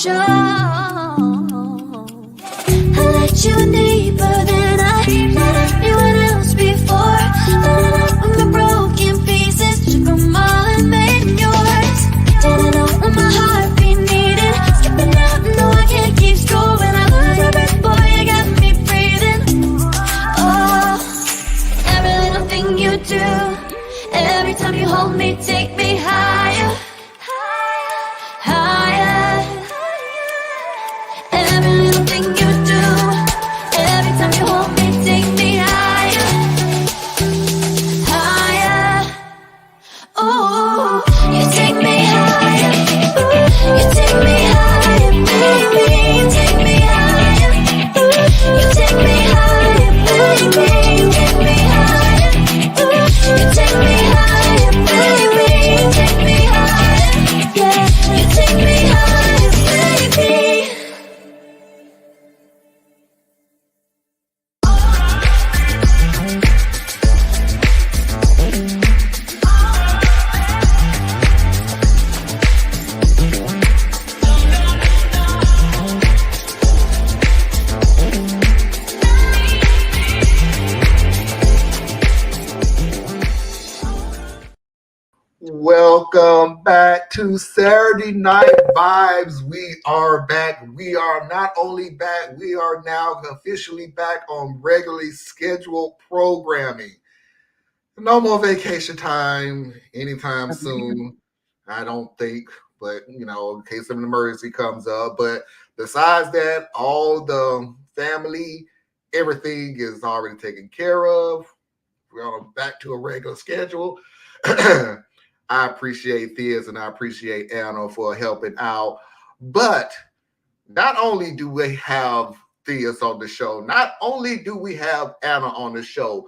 show. I let you in deeper than I let anyone else before. Lining up with my broken pieces, took them all and made them yours. Didn't know what my heart be needing. Skipping out, no, I can't keep score. When I lose my breath, boy, you got me breathing. Oh, every little thing you do, every time you hold me, take me higher. Welcome back to Saturday Night Vibes. We are back. We are not only back, we are now officially back on regularly scheduled programming. No more vacation time anytime soon, I don't think, but in case of an emergency comes up. But besides that, all the family, everything is already taken care of. We're on back to a regular schedule. I appreciate this and I appreciate Anna for helping out. But not only do we have Theus on the show, not only do we have Anna on the show,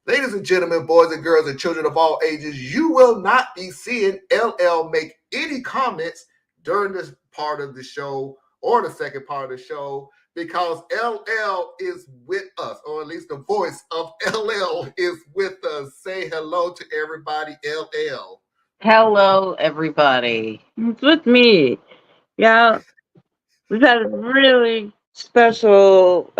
ladies and gentlemen, boys and girls and children of all ages, you will not be seeing LL make any comments during this part of the show or the second part of the show because LL is with us, or at least the voice of LL is with us. Say hello to everybody, LL. Hello, everybody. It's with me. Yeah, we've had a really special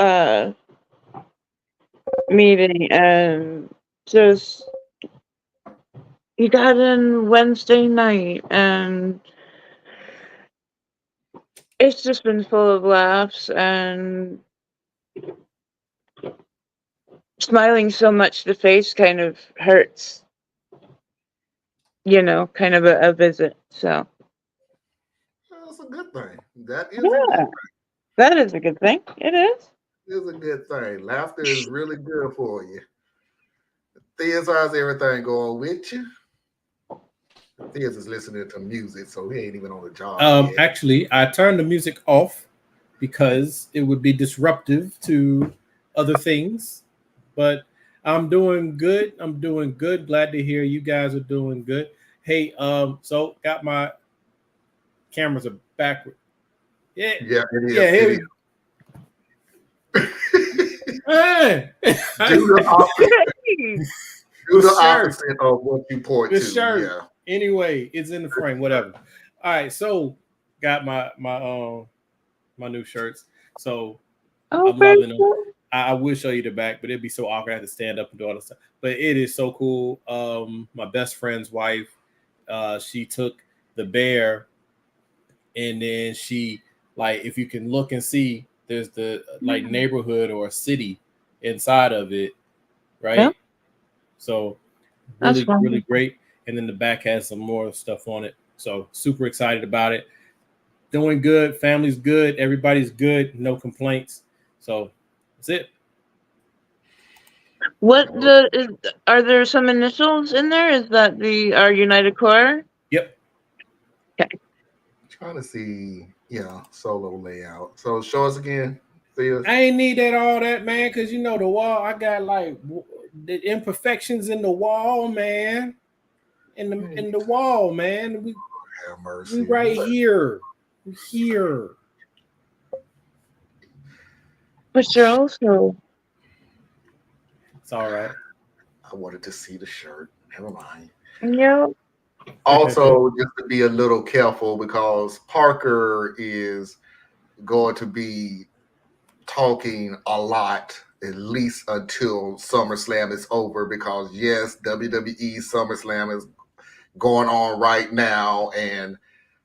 meeting, and just he got in Wednesday night, and it's just been full of laughs and smiling so much the face kind of hurts. Kind of a visit. So That's a good thing. That is a yeah, good thing. that is a good thing. It is. It's a good thing. Laughter is really good for you. Theus, how's everything going with you? Theus is listening to music, so he ain't even on the job yet. Actually, I turned the music off because it would be disruptive to other things. But I'm doing good. I'm doing good. Glad to hear you guys are doing good. Hey, so got my cameras are backward. Yeah, it is. Yeah, here we Do the opposite of what you point to. Shirt. Yeah. Anyway, it's in the frame. Whatever. All right, so got my new shirts. So I'm loving them. I will show you the back, but it'd be so awkward. I have to stand up and do all this stuff. But it is so cool. My best friend's wife, she took the bear, and then she, like, if you can look and see, there's the neighborhood or a city inside of it, right? Yeah. So really great. And then the back has some more stuff on it. So super excited about it. Doing good. Family's good. Everybody's good. No complaints. So that's it. Are there some initials in there? Is that our United Core? Yep. Okay. Trying to see, solo layout. So show us again. Theus. I ain't need all that, man, because the wall, I got like the imperfections in the wall, man. In the wall, man. We have mercy. We right here. We're here. But you're also. It's all right. I wanted to see the shirt. Never mind. Yeah. Also, just to be a little careful because Parker is going to be talking a lot, at least until SummerSlam is over. Because yes, WWE SummerSlam is going on right now, and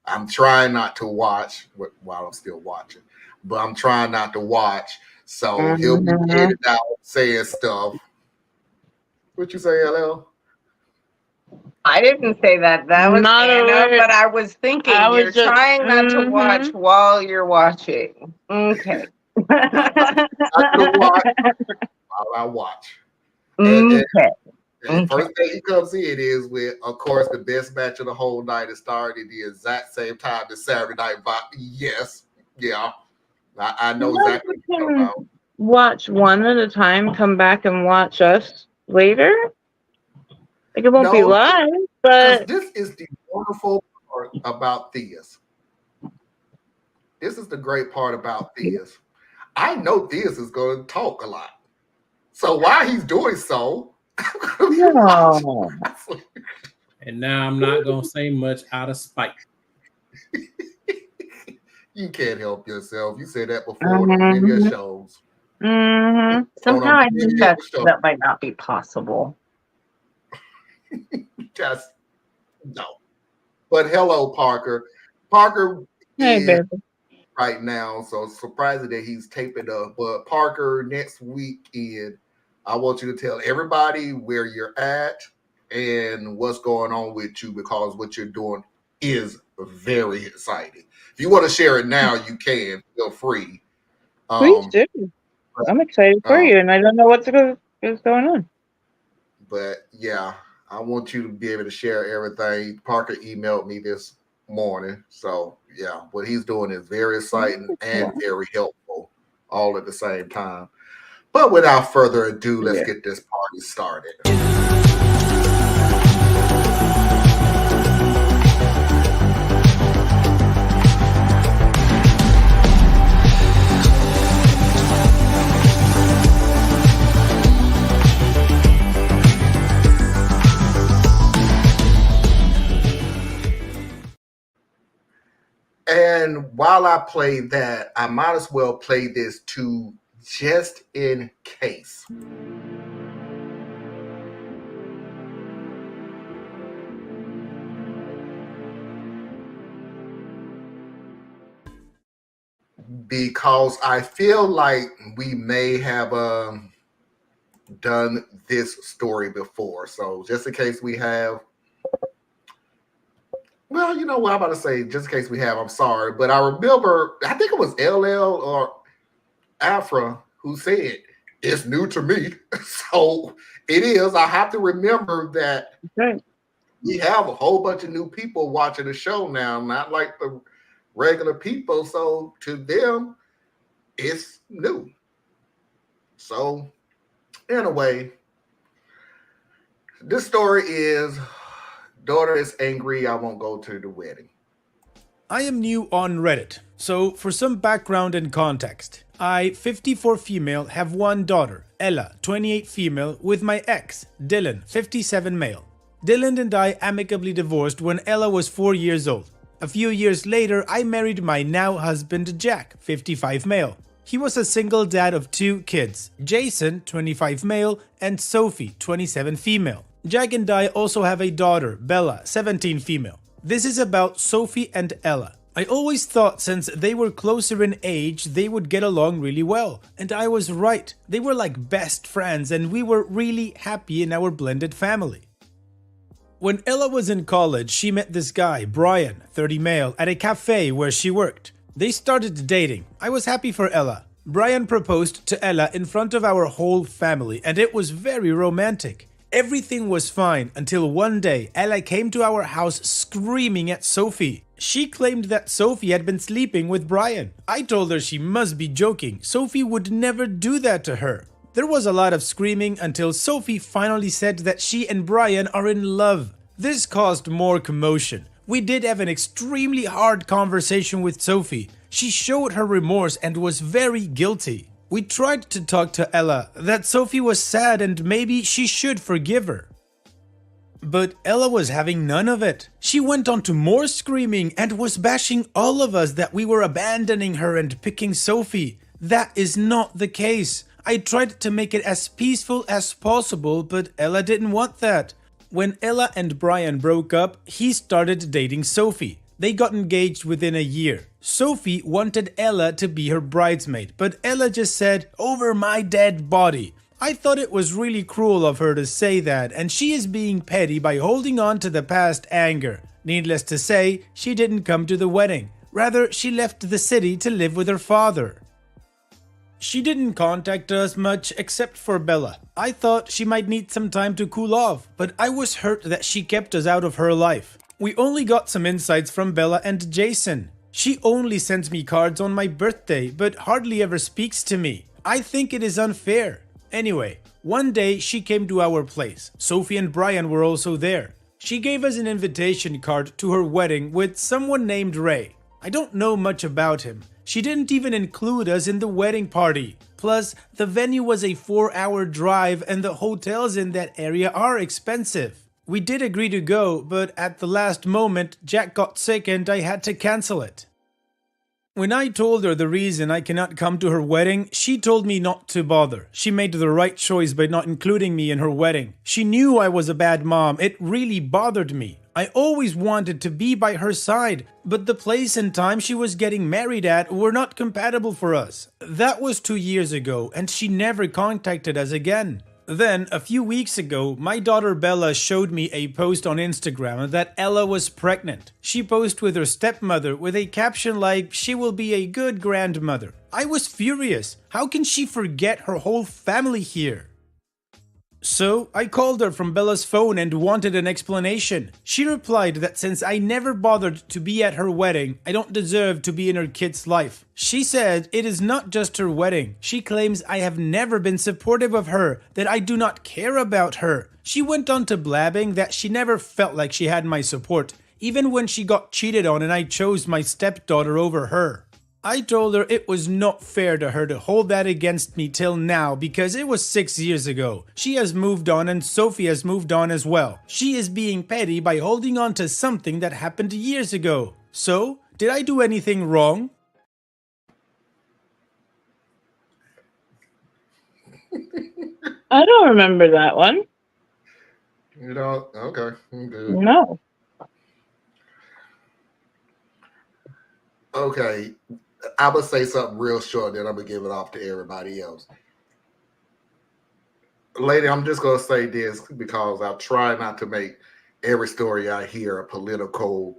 I'm trying not to watch while I'm still watching, but I'm trying not to watch. So he'll be edited out saying stuff. What you say, LL? I didn't say that. That was Not a Anna, word. but I was thinking I was you're just, trying not to watch while you're watching. Okay. Not to watch while I watch. And Okay. the first thing he comes in is with, of course, the best match of the whole night is starting the exact same time as Saturday Night Vibe. Yes, yeah, I know exactly what you're talking about. watch one at a time, come back and watch us later. Like, it won't be No, live, because but this is the wonderful part about Theus. This is the great part about Theus. I know Theus is going to talk a lot. So while he's doing so, I'm going to be watching wrestling. And now I'm not gonna say much out of spite. You can't help yourself. You said that before on many of your shows. Somehow I think that might not be possible. Just no. But hello, Parker. Parker hey, is baby. right now, so surprising that he's taping up. But Parker, next weekend, I want you to tell everybody where you're at and what's going on with you, because what you're doing is very exciting. If you want to share it now, you can. Feel free. Please do. I'm excited for you, and I don't know what's going on. But yeah, I want you to be able to share everything. Parker emailed me this morning. So yeah, what he's doing is very exciting and very helpful all at the same time. But without further ado, let's get this party started. And while I play that, I might as well play this too, just in case. Because I feel like we may have done this story before. So just in case we have, well, you know what I'm about to say, just in case we have, I'm sorry. But I remember, I think it was LL or Afra who said, it's new to me. So it is. I have to remember that we have a whole bunch of new people watching the show now, not like the regular people. So to them, it's new. So in a way, this story is, daughter is angry, I won't go to the wedding. I am new on Reddit, so for some background and context, I, 54 female, have one daughter, Ella, 28 female, with my ex, Dylan, 57 male. Dylan and I amicably divorced when Ella was 4 years old. A few years later, I married my now husband, Jack, 55 male. He was a single dad of 2 kids, Jason, 25 male, and Sophie, 27 female. Jack and I also have a daughter, Bella, 17 female. This is about Sophie and Ella. I always thought since they were closer in age, they would get along really well. And I was right. They were like best friends and we were really happy in our blended family. When Ella was in college, she met this guy, Brian, 30 male, at a cafe where she worked. They started dating. I was happy for Ella. Brian proposed to Ella in front of our whole family and it was very romantic. Everything was fine until one day Ella came to our house screaming at Sophie. She claimed that Sophie had been sleeping with Brian. I told her she must be joking. Sophie would never do that to her. There was a lot of screaming until Sophie finally said that she and Brian are in love. This caused more commotion. We did have an extremely hard conversation with Sophie. She showed her remorse and was very guilty. We tried to talk to Ella that Sophie was sad and maybe she should forgive her. But Ella was having none of it. She went on to more screaming and was bashing all of us that we were abandoning her and picking Sophie. That is not the case. I tried to make it as peaceful as possible, but Ella didn't want that. When Ella and Brian broke up, he started dating Sophie. They got engaged within a year. Sophie wanted Ella to be her bridesmaid, but Ella just said, "Over my dead body." I thought it was really cruel of her to say that, and she is being petty by holding on to the past anger. Needless to say, she didn't come to the wedding. Rather, she left the city to live with her father. She didn't contact us much except for Bella. I thought she might need some time to cool off, but I was hurt that she kept us out of her life. We only got some insights from Bella and Jason. She only sends me cards on my birthday, but hardly ever speaks to me. I think it is unfair. Anyway, one day she came to our place. Sophie and Brian were also there. She gave us an invitation card to her wedding with someone named Ray. I don't know much about him. She didn't even include us in the wedding party. Plus, the venue was a 4-hour drive and the hotels in that area are expensive. We did agree to go, but at the last moment, Jack got sick and I had to cancel it. When I told her the reason I cannot come to her wedding, she told me not to bother. She made the right choice by not including me in her wedding. She knew I was a bad mom. It really bothered me. I always wanted to be by her side, but the place and time she was getting married at were not compatible for us. That was 2 years ago, and she never contacted us again. Then, a few weeks ago, my daughter Bella showed me a post on Instagram that Ella was pregnant. She posed with her stepmother with a caption like, "She will be a good grandmother." I was furious. How can she forget her whole family here? So, I called her from Bella's phone and wanted an explanation. She replied that since I never bothered to be at her wedding, I don't deserve to be in her kid's life. She said it is not just her wedding. She claims I have never been supportive of her, that I do not care about her. She went on to blabbing that she never felt like she had my support, even when she got cheated on and I chose my stepdaughter over her. I told her it was not fair to her to hold that against me till now because it was 6 years ago. She has moved on and Sophie has moved on as well. She is being petty by holding on to something that happened years ago. So, did I do anything wrong? I don't remember that one. You know, okay, I'm good. No. Okay, I'm going to say something real short, then I'm going to give it off to everybody else. Lady, I'm just going to say this because I try not to make every story I hear a political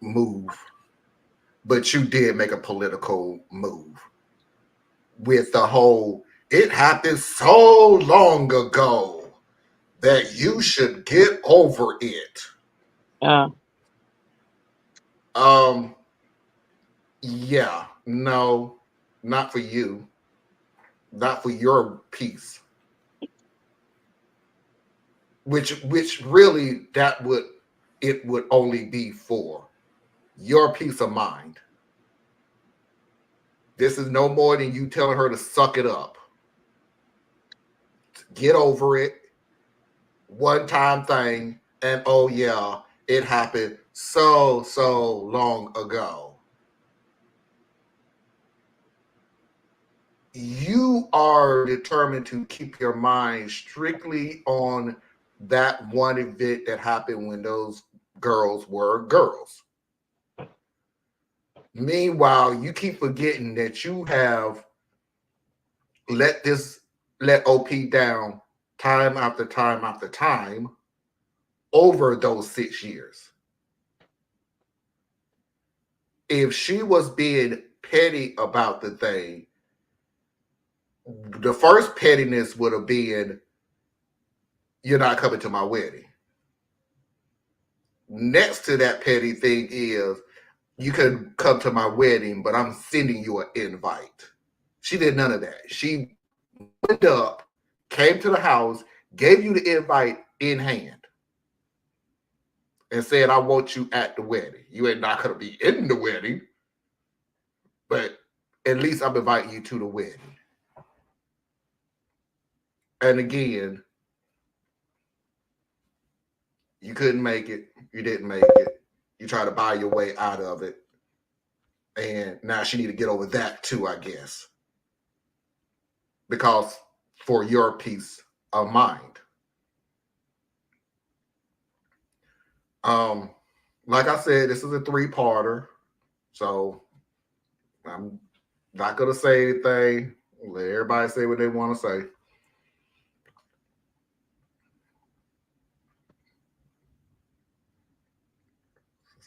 move. But you did make a political move with the whole, it happened so long ago that you should get over it. Yeah, no, not for you. Not for your peace. Which really it would only be for your peace of mind. This is no more than you telling her to suck it up. Get over it. One time thing. And oh yeah, it happened so long ago. You are determined to keep your mind strictly on that one event that happened when those girls were girls. Meanwhile, you keep forgetting that you have let OP down time after time after time over those 6 years. If she was being petty about the thing, the first pettiness would have been, you're not coming to my wedding. Next to that petty thing is, you can come to my wedding, but I'm sending you an invite. She did none of that. She went up, came to the house, gave you the invite in hand, and said, I want you at the wedding. You ain't not going to be in the wedding, but at least I'm inviting you to the wedding. And again, You couldn't make it. You didn't make it. You try to buy your way out of it. And now she need to get over that too, I guess. Because for your peace of mind. Like I said, this is a 3-parter. So I'm not gonna say anything. Let everybody say what they want to say.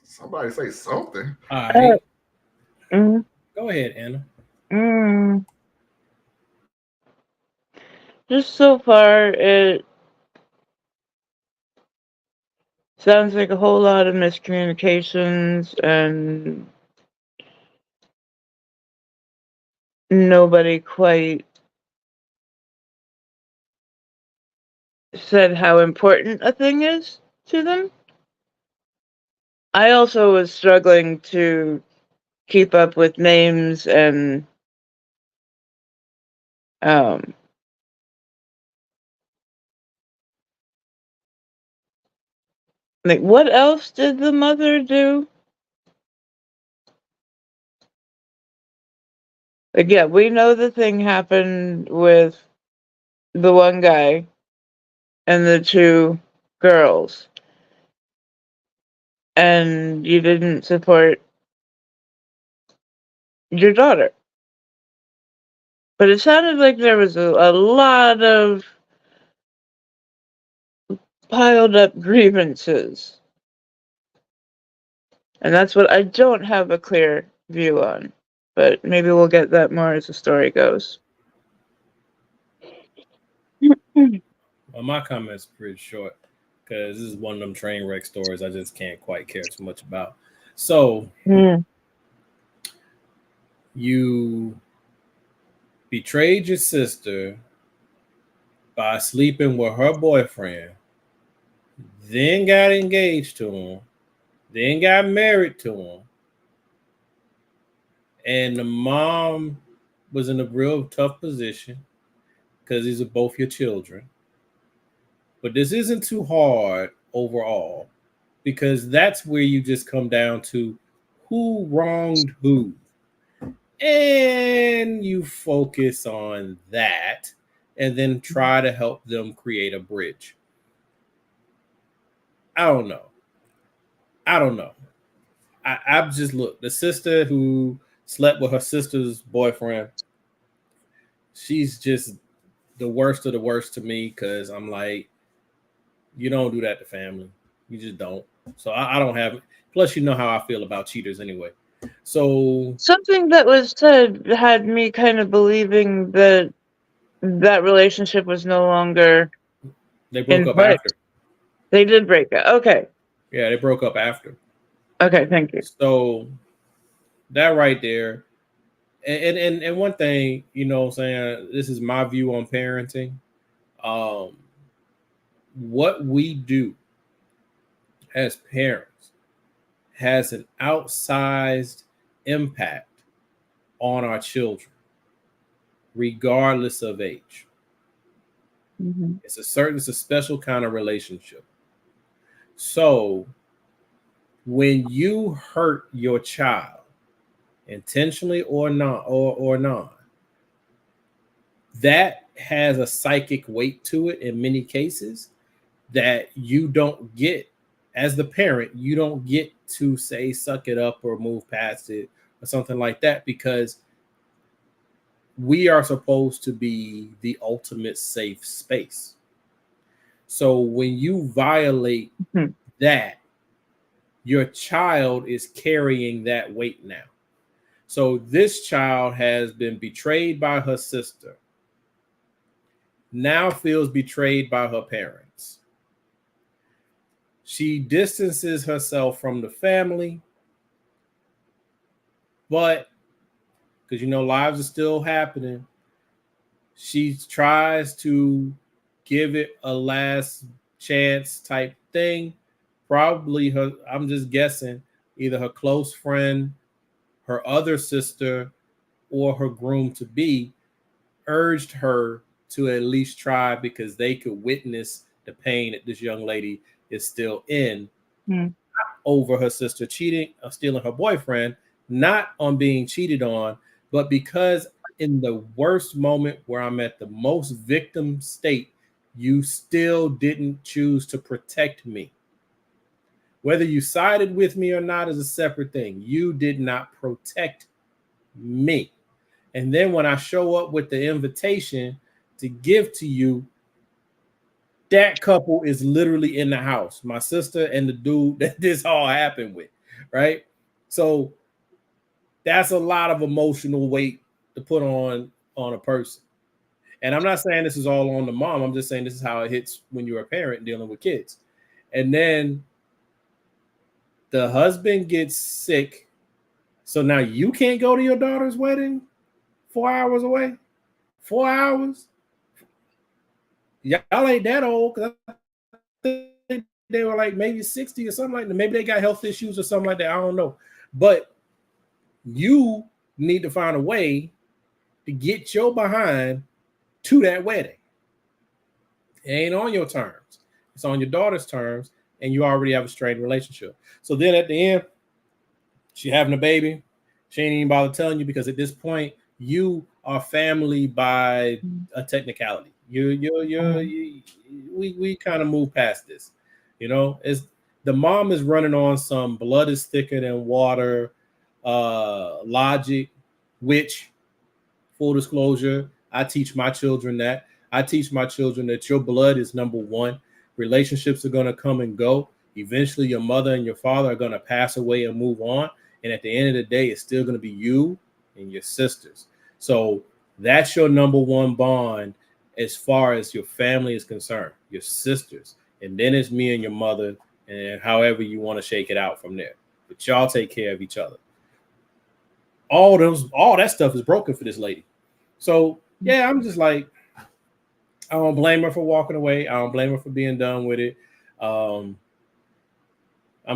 Somebody say something. All right. Go ahead, Anna. Just so far, it sounds like a whole lot of miscommunications and nobody quite said how important a thing is to them. I also was struggling to keep up with names and like, what else did the mother do? Like, yeah, we know the thing happened with the one guy and the 2 girls. And you didn't support your daughter. But it sounded like there was a lot of piled up grievances. And that's what I don't have a clear view on. But maybe we'll get that more as the story goes. Well, my comment's pretty short because this is one of them train wreck stories I just can't quite care too much about. So you betrayed your sister by sleeping with her boyfriend, then got engaged to him, then got married to him, and the mom was in a real tough position because these are both your children. But this isn't too hard overall because that's where you just come down to who wronged who. And you focus on that and then try to help them create a bridge. I don't know. I've just looked. The sister who slept with her sister's boyfriend, she's just the worst of the worst to me because I'm like, you don't do that to family. You just don't. So I don't have. Plus, you know how I feel about cheaters anyway. So something that was said had me kind of believing that that relationship was no longer. They broke up after. They did break up. Okay. Yeah, they broke up after. Okay, thank you. So that right there. And one thing, you know what I'm saying, this is my view on parenting. What we do as parents has an outsized impact on our children, regardless of age. It's a special kind of relationship. So when you hurt your child, intentionally or not, or not, that has a psychic weight to it in many cases that you don't get as the parent. You don't get to say suck it up or move past it or something like that, because we are supposed to be the ultimate safe space. So when you violate that, your child is carrying that weight now. So this child has been betrayed by her sister, now feels betrayed by her parents. She distances herself from the family, but because, you know, lives are still happening, she tries to give it a last chance type thing. Probably her, I'm just guessing, either her close friend, her other sister, or her groom-to-be urged her to at least try because they could witness the pain that this young lady is still in over her sister cheating or stealing her boyfriend, not on being cheated on, but because in the worst moment where I'm at the most victim state, you still didn't choose to protect me. Whether you sided with me or not is a separate thing. You did not protect me. And then when I show up with the invitation to give to you, that couple is literally in the house. My sister and the dude that this all happened with, right? So that's a lot of emotional weight to put on a person. And I'm not saying this is all on the mom. I'm just saying this is how it hits when you're a parent dealing with kids. And then the husband gets sick. So now you can't go to your daughter's wedding 4 hours away? 4 hours? Y'all ain't that old. Cause I think they were like maybe 60 or something like that. Maybe they got health issues or something like that. I don't know. But you need to find a way to get your behind to that wedding. It ain't on your terms. It's on your daughter's terms, and you already have a strained relationship. So then at the end, she having a baby. She ain't even bother telling you because at this point, you are family by a technicality. We kind of move past this. You know, it's the mom is running on some blood is thicker than water logic, which, full disclosure, I teach my children that. I teach my children that your blood is number one. Relationships are going to come and go. Eventually, your mother and your father are going to pass away and move on. And at the end of the day, it's still going to be you and your sisters. So that's your number one bond as far as your family is concerned, your sisters. And then it's me and your mother, and however you want to shake it out from there. But y'all take care of each other. All that stuff is broken for this lady. So yeah, I'm just like, I don't blame her for walking away. I don't blame her for being done with it. I'm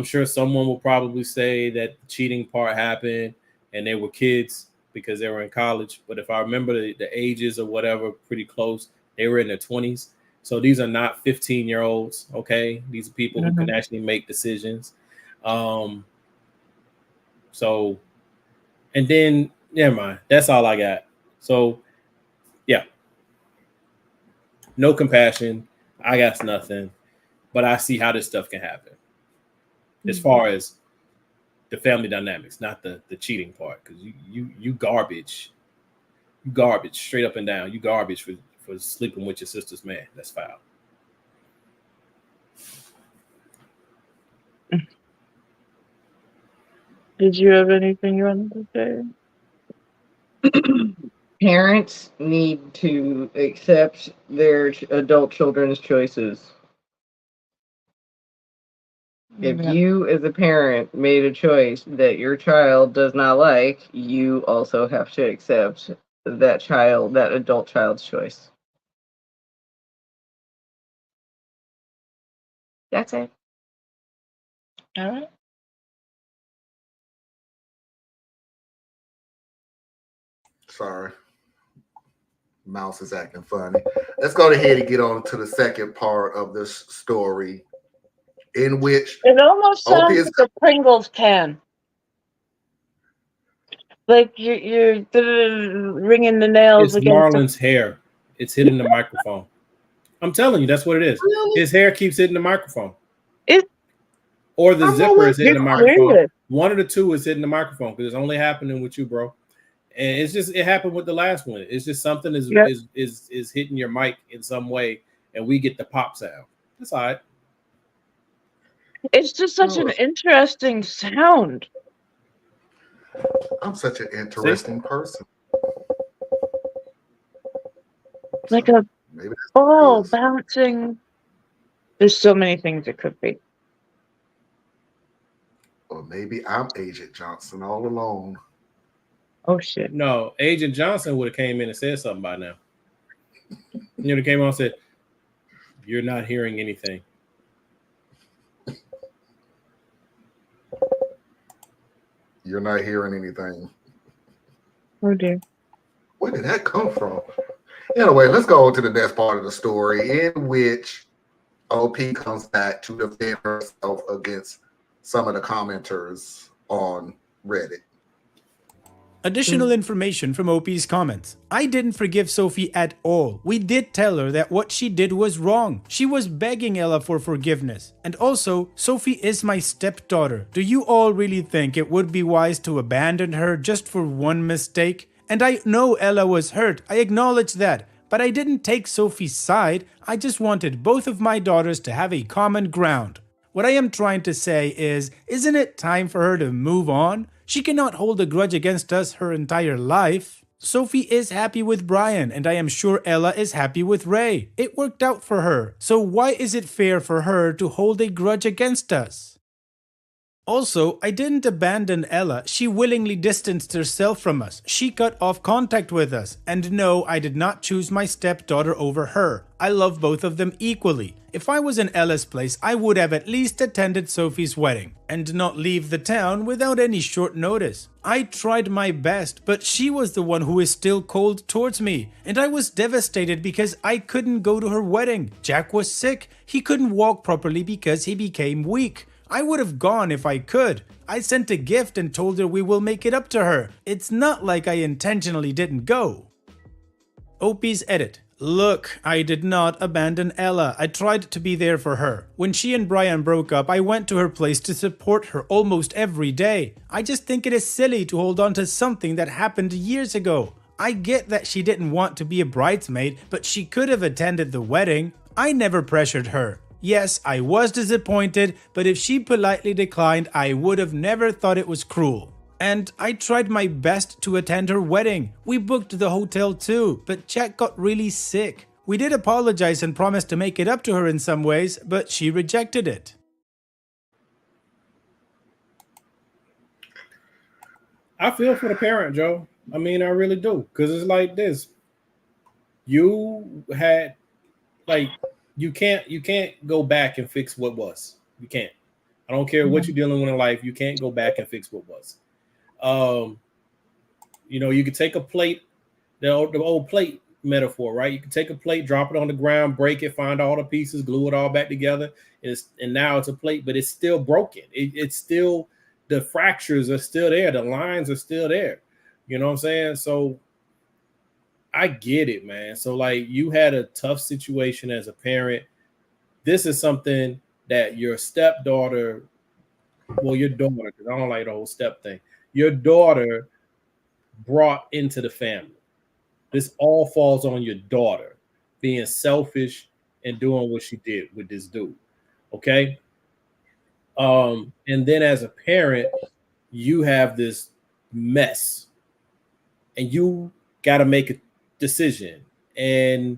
sure someone will probably say that the cheating part happened and they were kids because they were in college. But if I remember the ages or whatever, pretty close, they were in their 20s. So these are not 15-year-olds, okay? These are people who can actually make decisions. And then, never mind. That's all I got. So, yeah. No compassion. I got nothing. But I see how this stuff can happen. As far as the family dynamics, not the cheating part. Because you garbage. You garbage straight up and down. You garbage for sleeping with your sister's man. That's foul. Did you have anything you wanted to say? Parents need to accept their adult children's choices. If you, as a parent, made a choice that your child does not like, you also have to accept that adult child's choice. That's it. All right. Sorry. Mouse is acting funny. Let's go ahead and get on to the second part of this story, in which it almost sounds like a Pringles can. Like you're ringing the nails. It's Marlon's hair. It's hitting the microphone. I'm telling you, that's what it is. Really? His hair keeps hitting the microphone. Or the zipper is hitting the microphone. One of the two is hitting the microphone because it's only happening with you, bro. And it happened with the last one. It's just something is hitting your mic in some way, and we get the pop sound. That's all right. It's just such an interesting sound. I'm such an interesting person. Like a ball bouncing. There's so many things it could be. Or maybe I'm Agent Johnson all alone. Oh shit! No, Agent Johnson would have came in and said something by now. You know, came on and said, "You're not hearing anything." You're not hearing anything. Oh dear. Where did that come from? Anyway, let's go on to the next part of the story, in which OP comes back to defend herself against some of the commenters on Reddit. Additional information from OP's comments. I didn't forgive Sophie at all. We did tell her that what she did was wrong. She was begging Ella for forgiveness. And also, Sophie is my stepdaughter. Do you all really think it would be wise to abandon her just for one mistake? And I know Ella was hurt. I acknowledge that. But I didn't take Sophie's side. I just wanted both of my daughters to have a common ground. What I am trying to say is, isn't it time for her to move on? She cannot hold a grudge against us her entire life. Sophie is happy with Brian, and I am sure Ella is happy with Ray. It worked out for her, so why is it fair for her to hold a grudge against us? Also, I didn't abandon Ella. She willingly distanced herself from us. She cut off contact with us. And no, I did not choose my stepdaughter over her. I love both of them equally. If I was in Ella's place, I would have at least attended Sophie's wedding and not leave the town without any short notice. I tried my best, but she was the one who is still cold towards me. And I was devastated because I couldn't go to her wedding. Jack was sick. He couldn't walk properly because he became weak. I would have gone if I could. I sent a gift and told her we will make it up to her. It's not like I intentionally didn't go. OP's edit. Look, I did not abandon Ella. I tried to be there for her. When she and Brian broke up, I went to her place to support her almost every day. I just think it is silly to hold on to something that happened years ago. I get that she didn't want to be a bridesmaid, but she could have attended the wedding. I never pressured her. Yes, I was disappointed, but if she politely declined, I would have never thought it was cruel. And I tried my best to attend her wedding. We booked the hotel too, but Jack got really sick. We did apologize and promised to make it up to her in some ways, but she rejected it. I feel for the parent, Joe. I mean, I really do. Because it's like this. You had, like, you can't go back and fix what was. You can't. I don't care what you're dealing with in life. You can't go back and fix what was. You could take a plate, the old plate metaphor, right? You can take a plate, drop it on the ground, break it, find all the pieces, glue it all back together, and now it's a plate, but it's still broken. It's still, the fractures are still there, the lines are still there. You know what I'm saying? So I get it, man. So like, you had a tough situation as a parent. This is something that your stepdaughter, well, your daughter, because I don't like the whole step thing, your daughter brought into the family. This all falls on your daughter being selfish and doing what she did with this dude. Okay. And then as a parent, you have this mess and you got to make a decision. And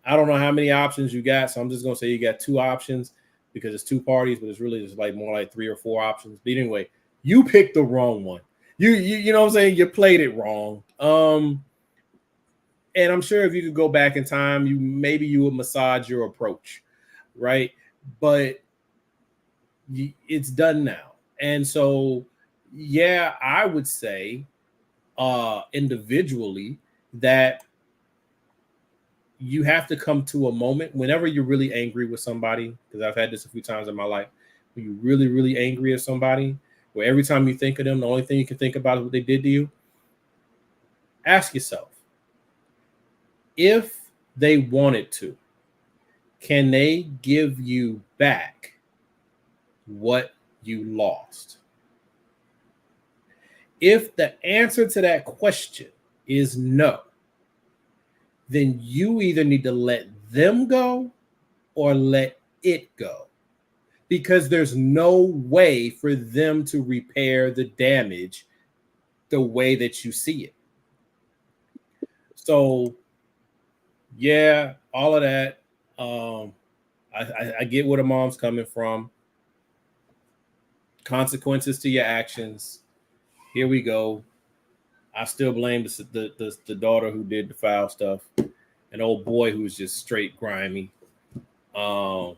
I don't know how many options you got. So I'm just going to say you got two options because it's two parties, but it's really just like more like 3 or 4 options. But anyway, you picked the wrong one. You know what I'm saying? You played it wrong. And I'm sure if you could go back in time, maybe you would massage your approach, right? But it's done now. And so, yeah, I would say individually that you have to come to a moment whenever you're really angry with somebody, because I've had this a few times in my life, when you're really, really angry at somebody, where every time you think of them, the only thing you can think about is what they did to you. Ask yourself, if they wanted to, can they give you back what you lost? If the answer to that question is no, then you either need to let them go or let it go, because there's no way for them to repair the damage the way that you see it. So, yeah, all of that. I get where the mom's coming from. Consequences to your actions. Here we go. I still blame the daughter who did the foul stuff. An old boy who's just straight grimy. But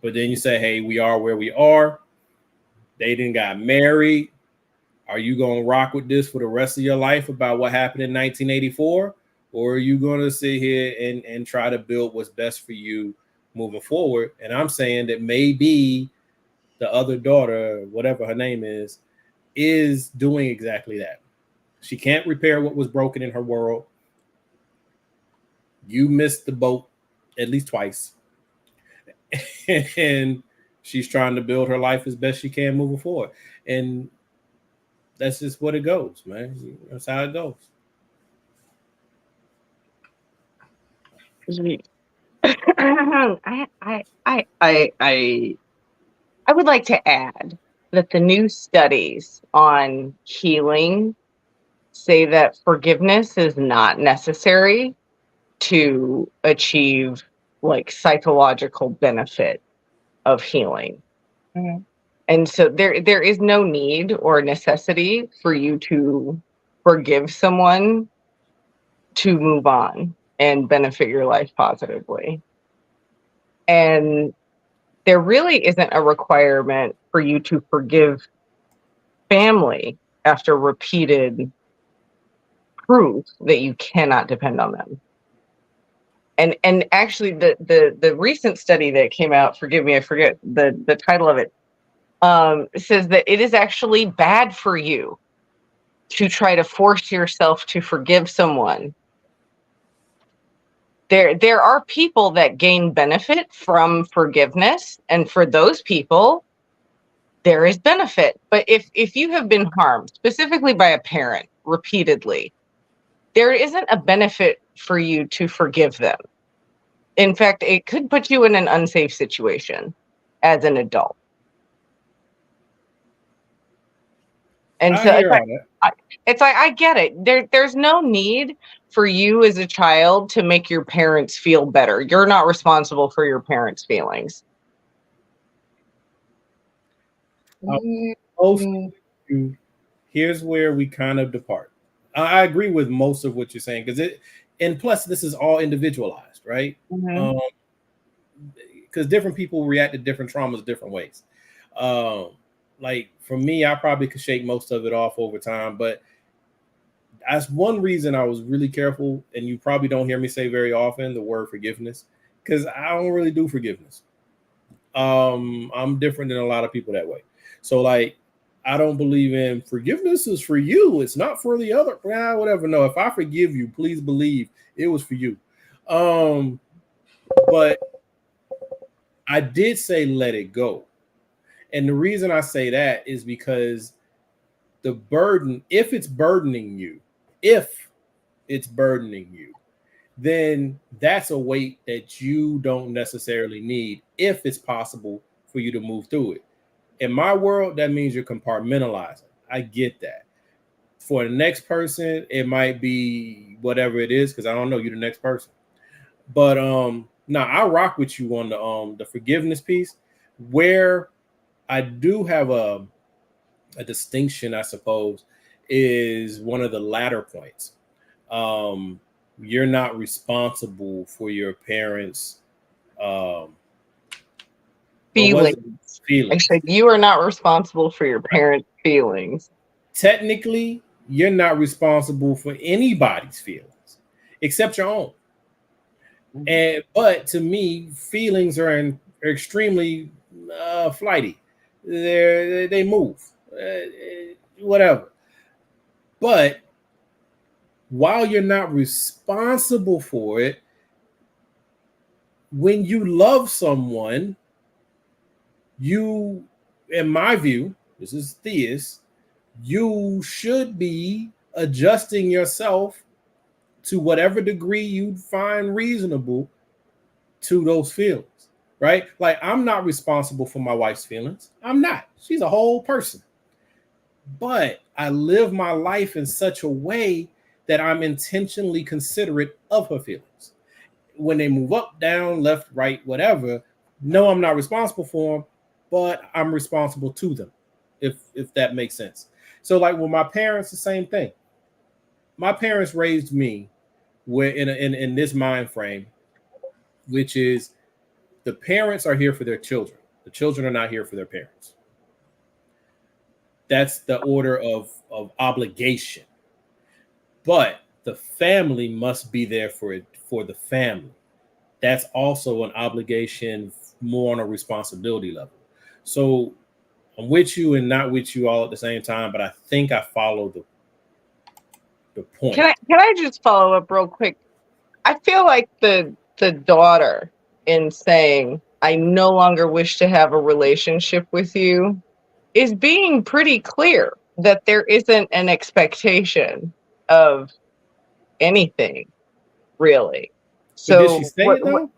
then you say, hey, we are where we are. They didn't got married. Are you going to rock with this for the rest of your life about what happened in 1984? Or are you going to sit here and try to build what's best for you moving forward. And I'm saying that maybe the other daughter, whatever her name is doing exactly that. She can't repair what was broken in her world. You missed the boat at least twice. And she's trying to build her life as best she can moving forward. And that's just what it goes, man. That's how it goes. I would like to add that the new studies on healing say that forgiveness is not necessary to achieve like psychological benefit of healing. Mhm. And so there is no need or necessity for you to forgive someone to move on and benefit your life positively. And there really isn't a requirement for you to forgive family after repeated proof that you cannot depend on them. And actually the recent study that came out, forgive me, I forget the title of it, says that it is actually bad for you to try to force yourself to forgive someone. There are people that gain benefit from forgiveness, and for those people, there is benefit. But if you have been harmed, specifically by a parent, repeatedly, there isn't a benefit for you to forgive them. In fact, it could put you in an unsafe situation as an adult. And I so hear all that. it's like I get it. There's no need for you as a child to make your parents feel better. You're not responsible for your parents' feelings. Both of you, here's where we kind of depart. I agree with most of what you're saying and plus this is all individualized, right? Mhm. Because different people react to different traumas different ways. Like for me, I probably could shake most of it off over time, but that's one reason I was really careful, and you probably don't hear me say very often the word forgiveness, because I don't really do forgiveness. I'm different than a lot of people that way. So like I don't believe in forgiveness is for you. It's not for the other. Whatever. No, if I forgive you, please believe it was for you. But I did say let it go. And the reason I say that is because the burden, if it's burdening you, then that's a weight that you don't necessarily need if it's possible for you to move through it. In my world, that means you're compartmentalizing. I get that. For the next person, it might be whatever it is, because I don't know, you're the next person. But now I rock with you on the forgiveness piece, where I do have a distinction, I suppose, is one of the latter points. You're not responsible for your parents' Feelings. I feelings. said you are not responsible for your parents' feelings. Technically, you're not responsible for anybody's feelings except your own. But to me, feelings are extremely flighty. They move, whatever. But while you're not responsible for it, when you love someone, you, in my view, this is theist, you should be adjusting yourself to whatever degree you find reasonable to those feelings, right? Like I'm not responsible for my wife's feelings. I'm not. She's a whole person. But I live my life in such a way that I'm intentionally considerate of her feelings. When they move up, down, left, right, whatever, no, I'm not responsible for them, but I'm responsible to them, if that makes sense. So like with my parents, the same thing. My parents raised me where in this mind frame, which is the parents are here for their children. The children are not here for their parents. That's the order of obligation. But the family must be there for the family. that's also an obligation more on a responsibility level. So I'm with you and not with you all at the same time, but I think I follow the point. Can I just follow up real quick? I feel like the daughter in saying I no longer wish to have a relationship with you is being pretty clear that there isn't an expectation of anything really. But did she So say it though?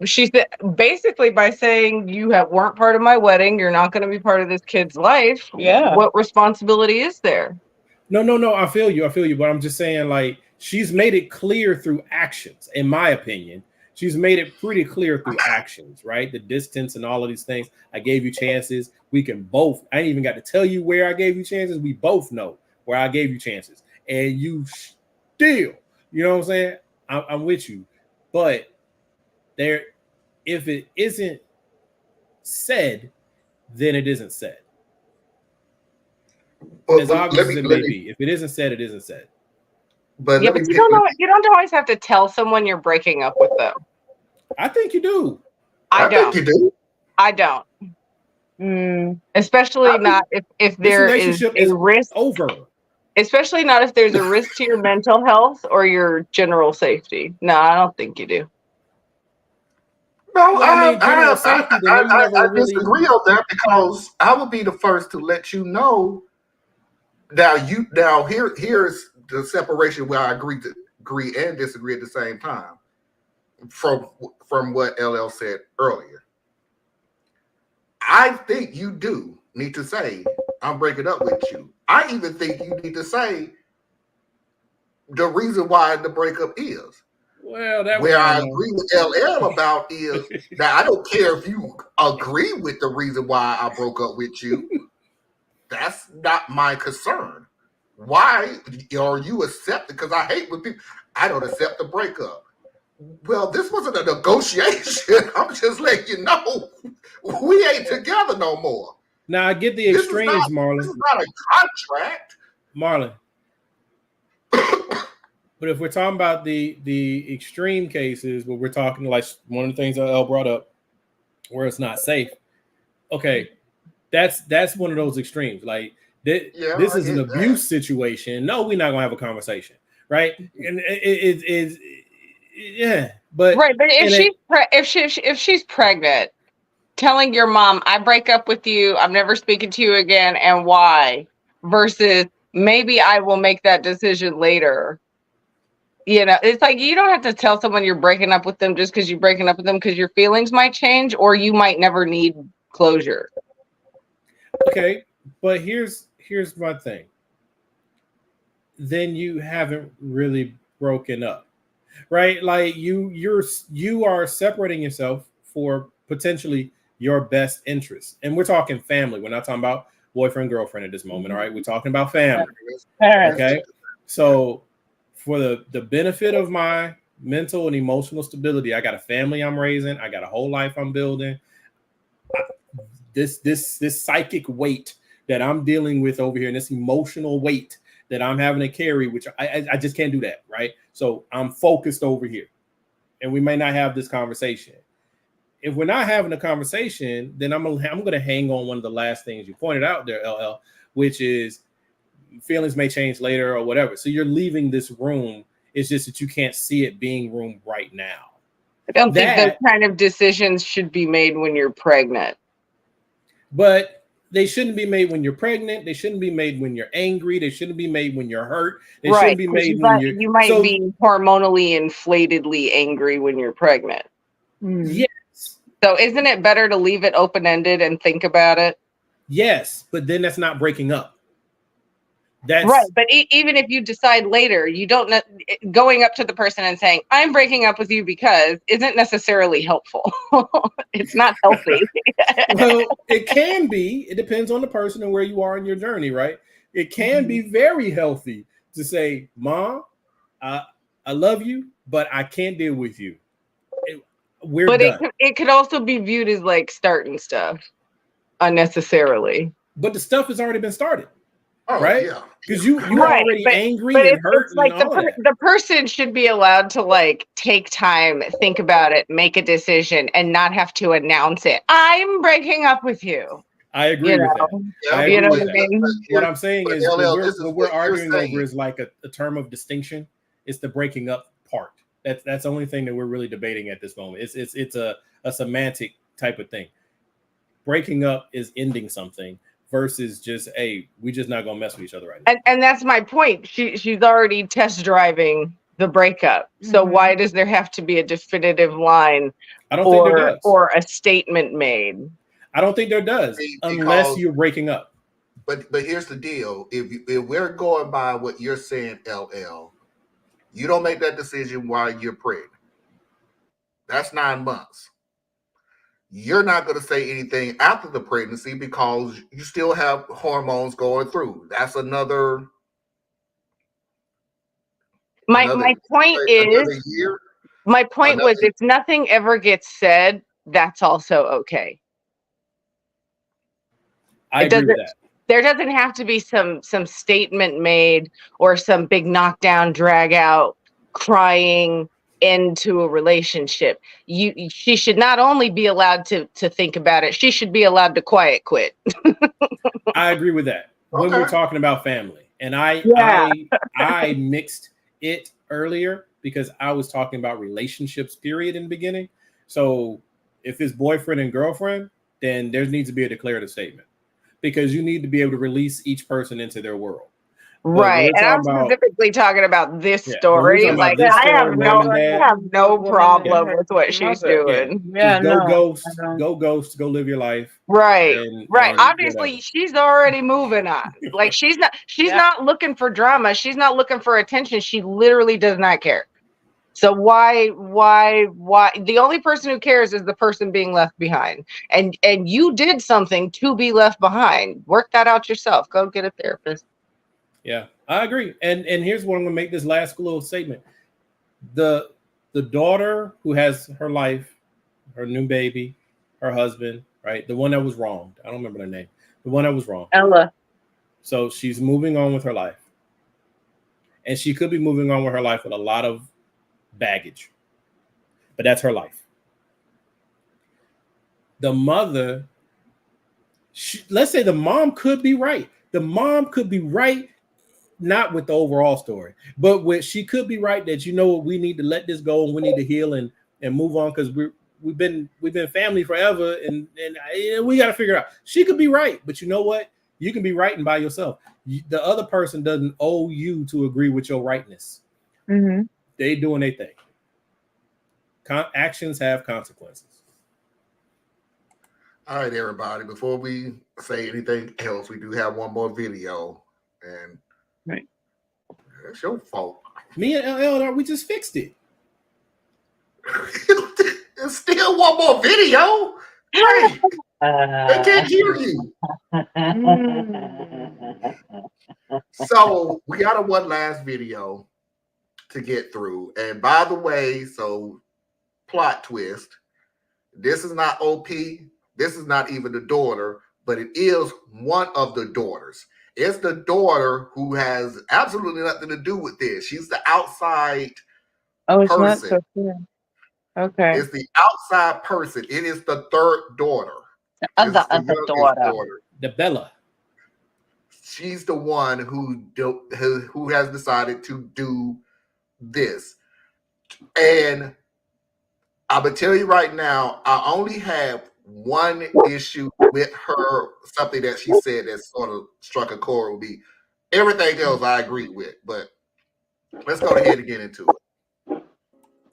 she said basically by saying you weren't part of my wedding, you're not going to be part of this kid's life. Yeah. What responsibility is there? No. I feel you. But I'm just saying, like, she's made it clear through actions. In my opinion, she's made it pretty clear through actions, right? The distance and all of these things. I gave you chances. We can both. I ain't even got to tell you where I gave you chances. We both know where I gave you chances, and you still, you know what I'm saying? I'm with you, but there, if it isn't said, then it isn't said. As obvious as it may be, if it isn't said, it isn't said. But yeah, but you don't always have to tell someone you're breaking up with them. I think you do. I think you do. I don't. Especially not if there is a risk over. Especially not if there's a risk to your mental health or your general safety. No, I don't think you do. No, well, I disagree on that because I would be the first to let you know. Now here's the separation where I agree and disagree at the same time from what LL said earlier. I think you do need to say, I'm breaking up with you. I even think you need to say the reason why the breakup is. Well, where I agree with LL about is that I don't care if you agree with the reason why I broke up with you. That's not my concern. Why are you accepting? Because I hate when people, I don't accept the breakup. Well, this wasn't a negotiation. I'm just letting you know we ain't together no more. Now I get the extremes, Marlon. This is not a contract, Marlon. But if we're talking about the extreme cases where we're talking like one of the things that El brought up, where it's not safe. Okay, that's one of those extremes. Like this is an abuse situation. No, we're not gonna have a conversation, right? And it is, yeah. But right, but if she's pregnant, telling your mom, I break up with you, I'm never speaking to you again, and why, versus maybe I will make that decision later. You know, it's like you don't have to tell someone you're breaking up with them just because you're breaking up with them, because your feelings might change or you might never need closure. Okay, but here's my thing. Then you haven't really broken up, right? Like you are separating yourself for potentially your best interest, and we're talking family. We're not talking about boyfriend girlfriend at this moment. All right, we're talking about family. Okay, so for the benefit of my mental and emotional stability, I got a family I'm raising. I got a whole life I'm building. This psychic weight that I'm dealing with over here, and this emotional weight that I'm having to carry, which I just can't do that, right? So I'm focused over here, and we may not have this conversation. If we're not having a conversation, then I'm gonna hang on one of the last things you pointed out there, LL, which is feelings may change later or whatever. So you're leaving this room. It's just that you can't see it being room right now. I don't think those kind of decisions should be made when you're pregnant. But they shouldn't be made when you're pregnant. They shouldn't be made when you're angry. They shouldn't be made when you're hurt. They shouldn't be made when you might be hormonally inflatedly angry when you're pregnant. Yes. So isn't it better to leave it open-ended and think about it? Yes, but then that's not breaking up. That's right. But even if you decide later, you don't going up to the person and saying, I'm breaking up with you because isn't necessarily helpful. It's not healthy. Well, it can be. It depends on the person and where you are in your journey, right? It can be very healthy to say, Mom, I love you, but I can't deal with you. We're done. It could also be viewed as like starting stuff unnecessarily. But the stuff has already been started. Oh, right? yeah. Because you're Right, already angry but and hurt it's like and all that. the person should be allowed to like take time, think about it, make a decision, and not have to announce it. I'm breaking up with you. I agree You with that. know, I you agree know with what I that. mean? What I'm saying is LL, what this is we're what you're arguing over saying. is like a term of distinction. It's the breaking up part. That's the only thing that we're really debating at this moment. It's a semantic type of thing. Breaking up is ending something versus just, hey, we just not gonna mess with each other right now. And that's my point. She's already test driving the breakup. So why does there have to be a definitive line I don't think there does. or a statement made? I don't think there does, unless you're breaking up. But here's the deal: if we're going by what you're saying, LL, you don't make that decision while you're pregnant. That's 9 months. You're not going to say anything after the pregnancy because you still have hormones going through. That's another. My point is, another year. My point was, if nothing ever gets said, that's also okay. I agree with that. There doesn't have to be some statement made or some big knockdown, drag out, crying into a relationship. She should not only be allowed to think about it, she should be allowed to quiet quit. I agree with that. When we're talking about family, and I mixed it earlier because I was talking about relationships, period, in the beginning. So if it's boyfriend and girlfriend, then there needs to be a declarative statement because you need to be able to release each person into their world. Right. And I'm specifically talking about this story. Like, I have no problem with what she's doing. Yeah, go ghost, go live your life. Right. Right. Obviously, she's already moving on. Like, she's not looking for drama. She's not looking for attention. She literally does not care. So why the only person who cares is the person being left behind. And you did something to be left behind. Work that out yourself. Go get a therapist. Yeah, I agree. And here's what I'm gonna make this last little statement. The daughter who has her life, her new baby, her husband, right? The one that was wronged. I don't remember their name. The one that was wrong. Ella. So she's moving on with her life. And she could be moving on with her life with a lot of baggage. But that's her life. The mother, let's say the mom could be right. The mom could be right. Not with the overall story, but she could be right that, you know what, we need to let this go and we need to heal and move on because we've been family forever and we got to figure out. She could be right, but you know what? You can be right and by yourself. The other person doesn't owe you to agree with your rightness. Mm-hmm. They doing their thing. Actions have consequences. All right, everybody. Before we say anything else, we do have one more video and. Right. That's your fault. Me and LL, we just fixed it. There's still one more video. Right. They can't hear you. So we got one last video to get through. And by the way, so plot twist. This is not OP. This is not even the daughter, but it is one of the daughters. It's the daughter who has absolutely nothing to do with this. She's the outside it's person. Not so clear. Okay. It's the outside person. It is the third daughter. The other daughter. The Bella. She's the one who has decided to do this. And I'm going to tell you right now, I only have one issue with her, something that she said that sort of struck a chord with me. Everything else I agree with, but let's go ahead and get into it.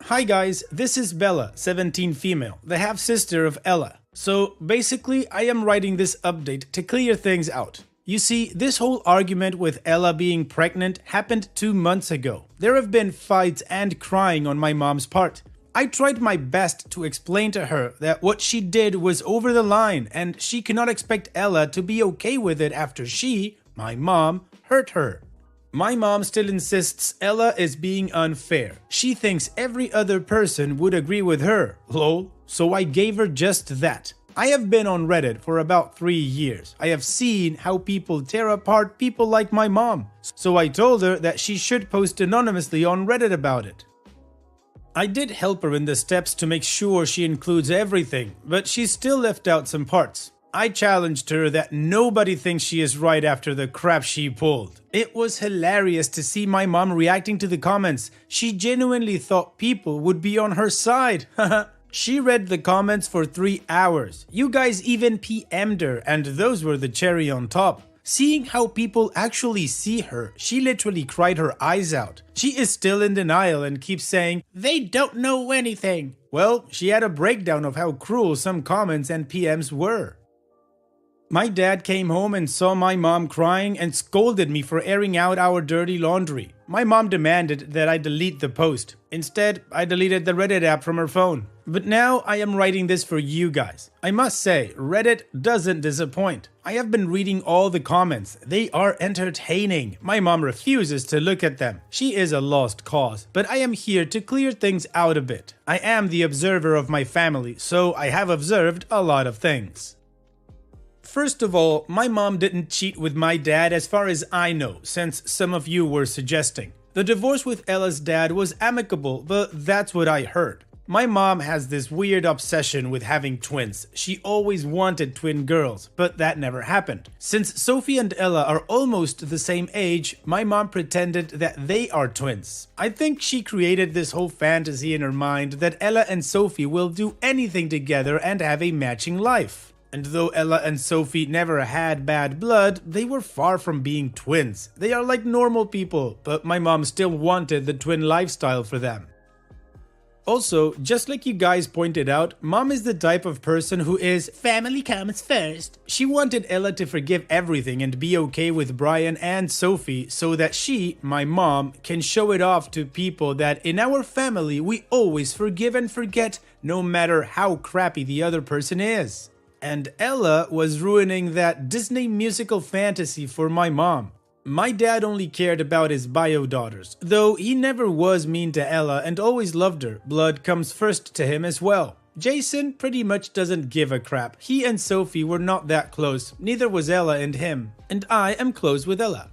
Hi guys, this is Bella, 17 female, the half-sister of Ella. So basically, I am writing this update to clear things out. You see, this whole argument with Ella being pregnant happened 2 months ago. There have been fights and crying on my mom's part. I tried my best to explain to her that what she did was over the line and she cannot expect Ella to be okay with it after she, my mom, hurt her. My mom still insists Ella is being unfair. She thinks every other person would agree with her, lol, so I gave her just that. I have been on Reddit for about 3 years. I have seen how people tear apart people like my mom. So I told her that she should post anonymously on Reddit about it. I did help her in the steps to make sure she includes everything, but she still left out some parts. I challenged her that nobody thinks she is right after the crap she pulled. It was hilarious to see my mom reacting to the comments. She genuinely thought people would be on her side. She read the comments for 3 hours. You guys even PM'd her, and those were the cherry on top. Seeing how people actually see her, she literally cried her eyes out. She is still in denial and keeps saying, "They don't know anything." Well, she had a breakdown of how cruel some comments and PMs were. My dad came home and saw my mom crying and scolded me for airing out our dirty laundry. My mom demanded that I delete the post. Instead, I deleted the Reddit app from her phone. But now I am writing this for you guys. I must say, Reddit doesn't disappoint. I have been reading all the comments. They are entertaining. My mom refuses to look at them. She is a lost cause. But I am here to clear things out a bit. I am the observer of my family, so I have observed a lot of things. First of all, my mom didn't cheat with my dad as far as I know, since some of you were suggesting. The divorce with Ella's dad was amicable, but that's what I heard. My mom has this weird obsession with having twins. She always wanted twin girls, but that never happened. Since Sophie and Ella are almost the same age, my mom pretended that they are twins. I think she created this whole fantasy in her mind that Ella and Sophie will do anything together and have a matching life. And though Ella and Sophie never had bad blood, they were far from being twins. They are like normal people, but my mom still wanted the twin lifestyle for them. Also, just like you guys pointed out, mom is the type of person who is family comes first. She wanted Ella to forgive everything and be okay with Brian and Sophie so that she, my mom, can show it off to people that in our family we always forgive and forget no matter how crappy the other person is. And Ella was ruining that Disney musical fantasy for my mom. My dad only cared about his bio daughters, though he never was mean to Ella and always loved her. Blood comes first to him as well. Jason pretty much doesn't give a crap. He and Sophie were not that close, neither was Ella and him. And I am close with Ella.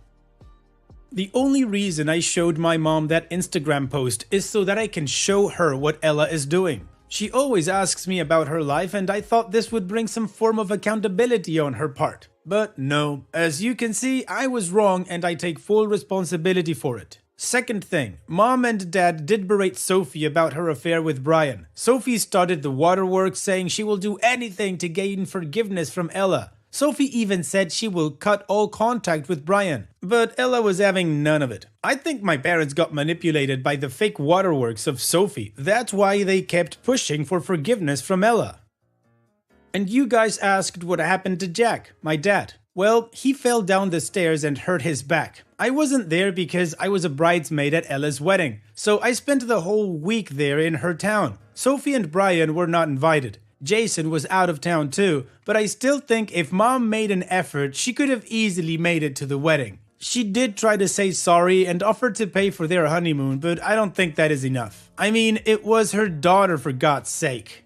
The only reason I showed my mom that Instagram post is so that I can show her what Ella is doing. She always asks me about her life, and I thought this would bring some form of accountability on her part. But no, as you can see, I was wrong and I take full responsibility for it. Second thing, mom and dad did berate Sophie about her affair with Brian. Sophie started the waterworks saying she will do anything to gain forgiveness from Ella. Sophie even said she will cut all contact with Brian, but Ella was having none of it. I think my parents got manipulated by the fake waterworks of Sophie. That's why they kept pushing for forgiveness from Ella. And you guys asked what happened to Jack, my dad. Well, he fell down the stairs and hurt his back. I wasn't there because I was a bridesmaid at Ella's wedding, so I spent the whole week there in her town. Sophie and Brian were not invited. Jason was out of town too, but I still think if mom made an effort, she could have easily made it to the wedding. She did try to say sorry and offered to pay for their honeymoon, but I don't think that is enough. I mean, it was her daughter for God's sake.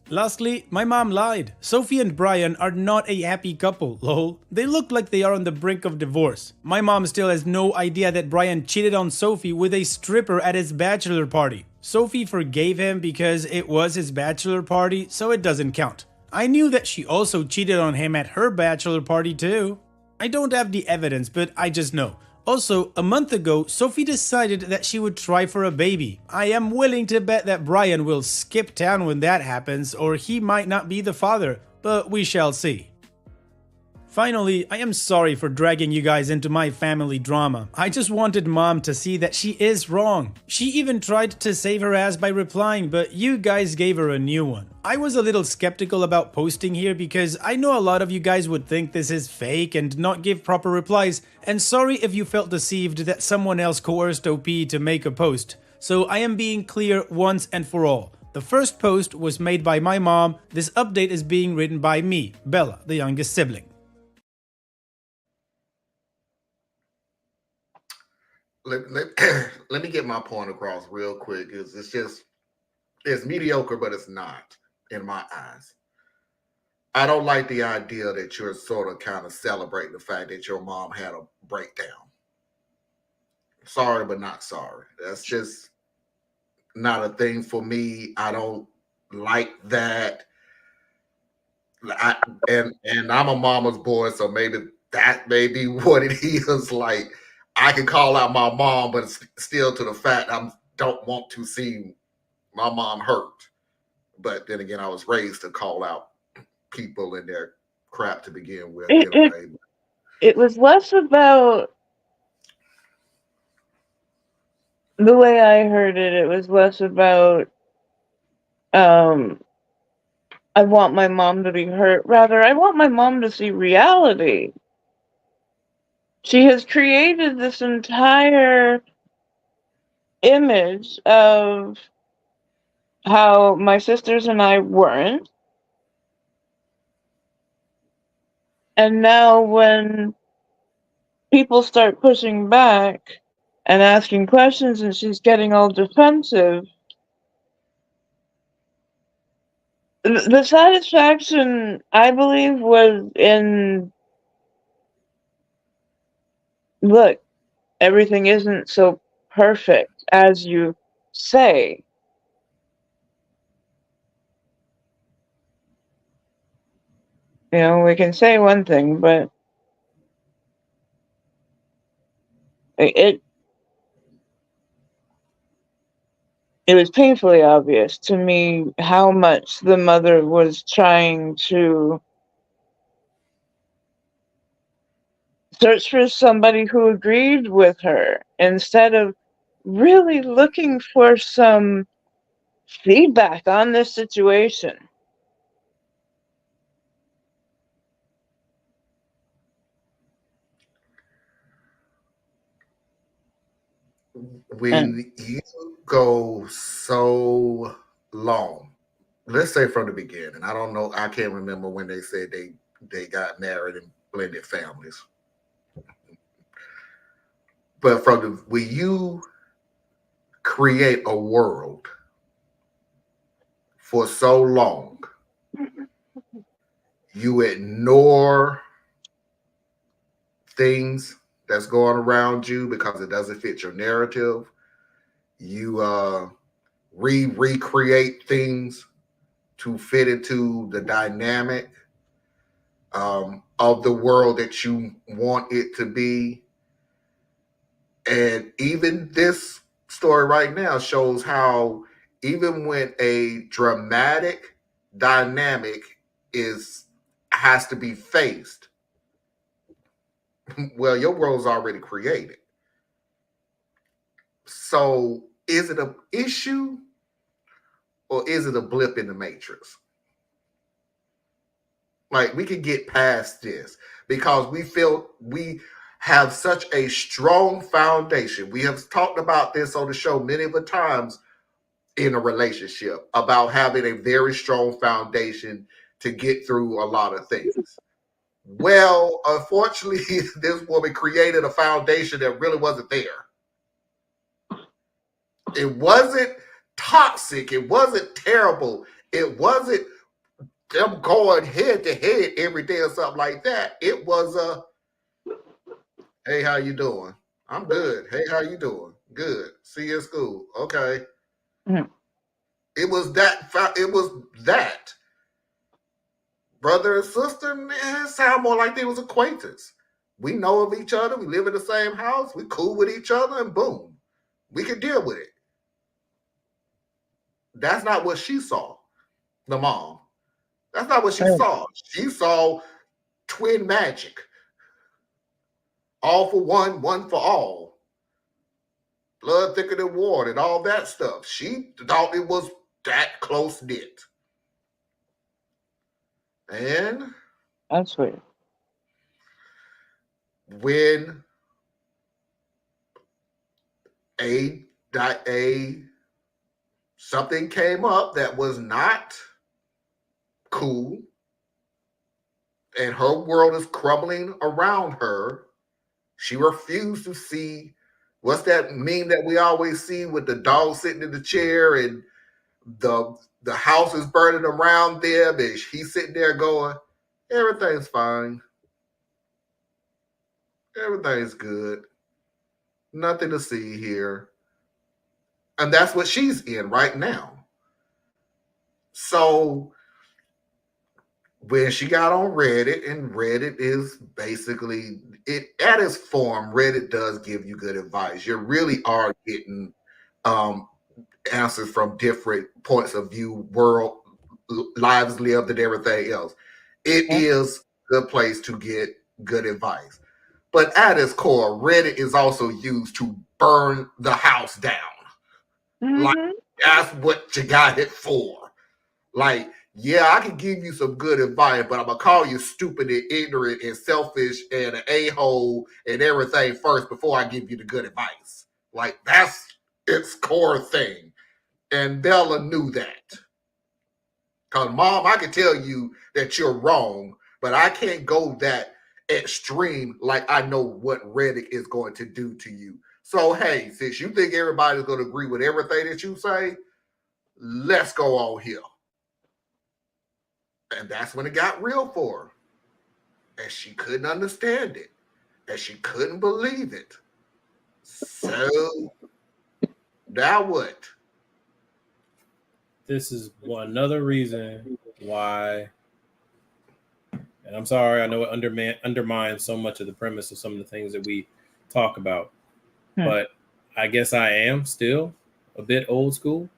Lastly, my mom lied. Sophie and Brian are not a happy couple, lol. They look like they are on the brink of divorce. My mom still has no idea that Brian cheated on Sophie with a stripper at his bachelor party. Sophie forgave him because it was his bachelor party, so it doesn't count. I knew that she also cheated on him at her bachelor party too. I don't have the evidence, but I just know. Also, a month ago, Sophie decided that she would try for a baby. I am willing to bet that Brian will skip town when that happens, or he might not be the father, but we shall see. Finally, I am sorry for dragging you guys into my family drama. I just wanted mom to see that she is wrong. She even tried to save her ass by replying, but you guys gave her a new one. I was a little skeptical about posting here because I know a lot of you guys would think this is fake and not give proper replies, and sorry if you felt deceived that someone else coerced OP to make a post. So I am being clear once and for all. The first post was made by my mom. This update is being written by me, Bella, the youngest sibling. Let me get my point across real quick. It's mediocre, but it's not in my eyes. I don't like the idea that you're sort of kind of celebrating the fact that your mom had a breakdown. Sorry, but not sorry. That's just not a thing for me. I don't like that. And I'm a mama's boy, so maybe that may be what it is. Like I can call out my mom, but it's still to the fact I don't want to see my mom hurt. But then again, I was raised to call out people and their crap to begin with. It was less about the way I heard it. It was less about I want my mom to be hurt. Rather, I want my mom to see reality. She has created this entire image of how my sisters and I weren't. And now when people start pushing back and asking questions and she's getting all defensive, the satisfaction, I believe, was in, look, everything isn't so perfect as you say. You know, we can say one thing, but it was painfully obvious to me how much the mother was trying to search for somebody who agreed with her instead of really looking for some feedback on this situation. When you go so long, let's say from the beginning, I don't know, I can't remember when they said they got married and blended families. But when you create a world for so long, you ignore things that's going around you because it doesn't fit your narrative. You recreate things to fit into the dynamic of the world that you want it to be. And even this story right now shows how even when a dramatic dynamic has to be faced, well, your world's already created. So is it an issue or is it a blip in the matrix? Like we can get past this because we feel we have such a strong foundation. We have talked about this on the show many of the times in a relationship about having a very strong foundation to get through a lot of things. Well, unfortunately, this woman created a foundation that really wasn't there. It wasn't toxic. It wasn't terrible. It wasn't them going head to head every day or something like that. It was hey, how you doing? I'm good. Hey, how you doing? Good. See you at school. Okay. Mm-hmm. It was that. Brother and sister, man, it sound more like they was acquaintance. We know of each other. We live in the same house. We cool with each other, and boom, we can deal with it. That's not what she saw, the mom. That's not what she saw. She saw twin magic. All for one, one for all. Blood thicker than water and all that stuff. She thought it was that close knit. And that's weird. When something came up that was not cool and her world is crumbling around her, she refused to see. What's that meme that we always see with the dog sitting in the chair and the house is burning around them and he's sitting there going, Everything's fine. Everything's good. Nothing to see here. And that's what she's in right now. So when she got on Reddit, and Reddit is basically it at its form, Reddit does give you good advice. You really are getting answers from different points of view, world lives lived, and everything else. It is a good place to get good advice. But at its core, Reddit is also used to burn the house down. Like that's what you got it for. Like, yeah, I can give you some good advice, but I'm gonna call you stupid and ignorant and selfish and an a-hole and everything first before I give you the good advice. Like that's its core thing. And Bella knew that. Because, Mom, I can tell you that you're wrong, but I can't go that extreme like I know what Reddit is going to do to you. So, hey, since you think everybody's going to agree with everything that you say, let's go on here. And that's when it got real for her. And she couldn't understand it. And she couldn't believe it. So, now what? This is another reason why, and I'm sorry, I know it undermines so much of the premise of some of the things that we talk about, but I guess I am still a bit old school.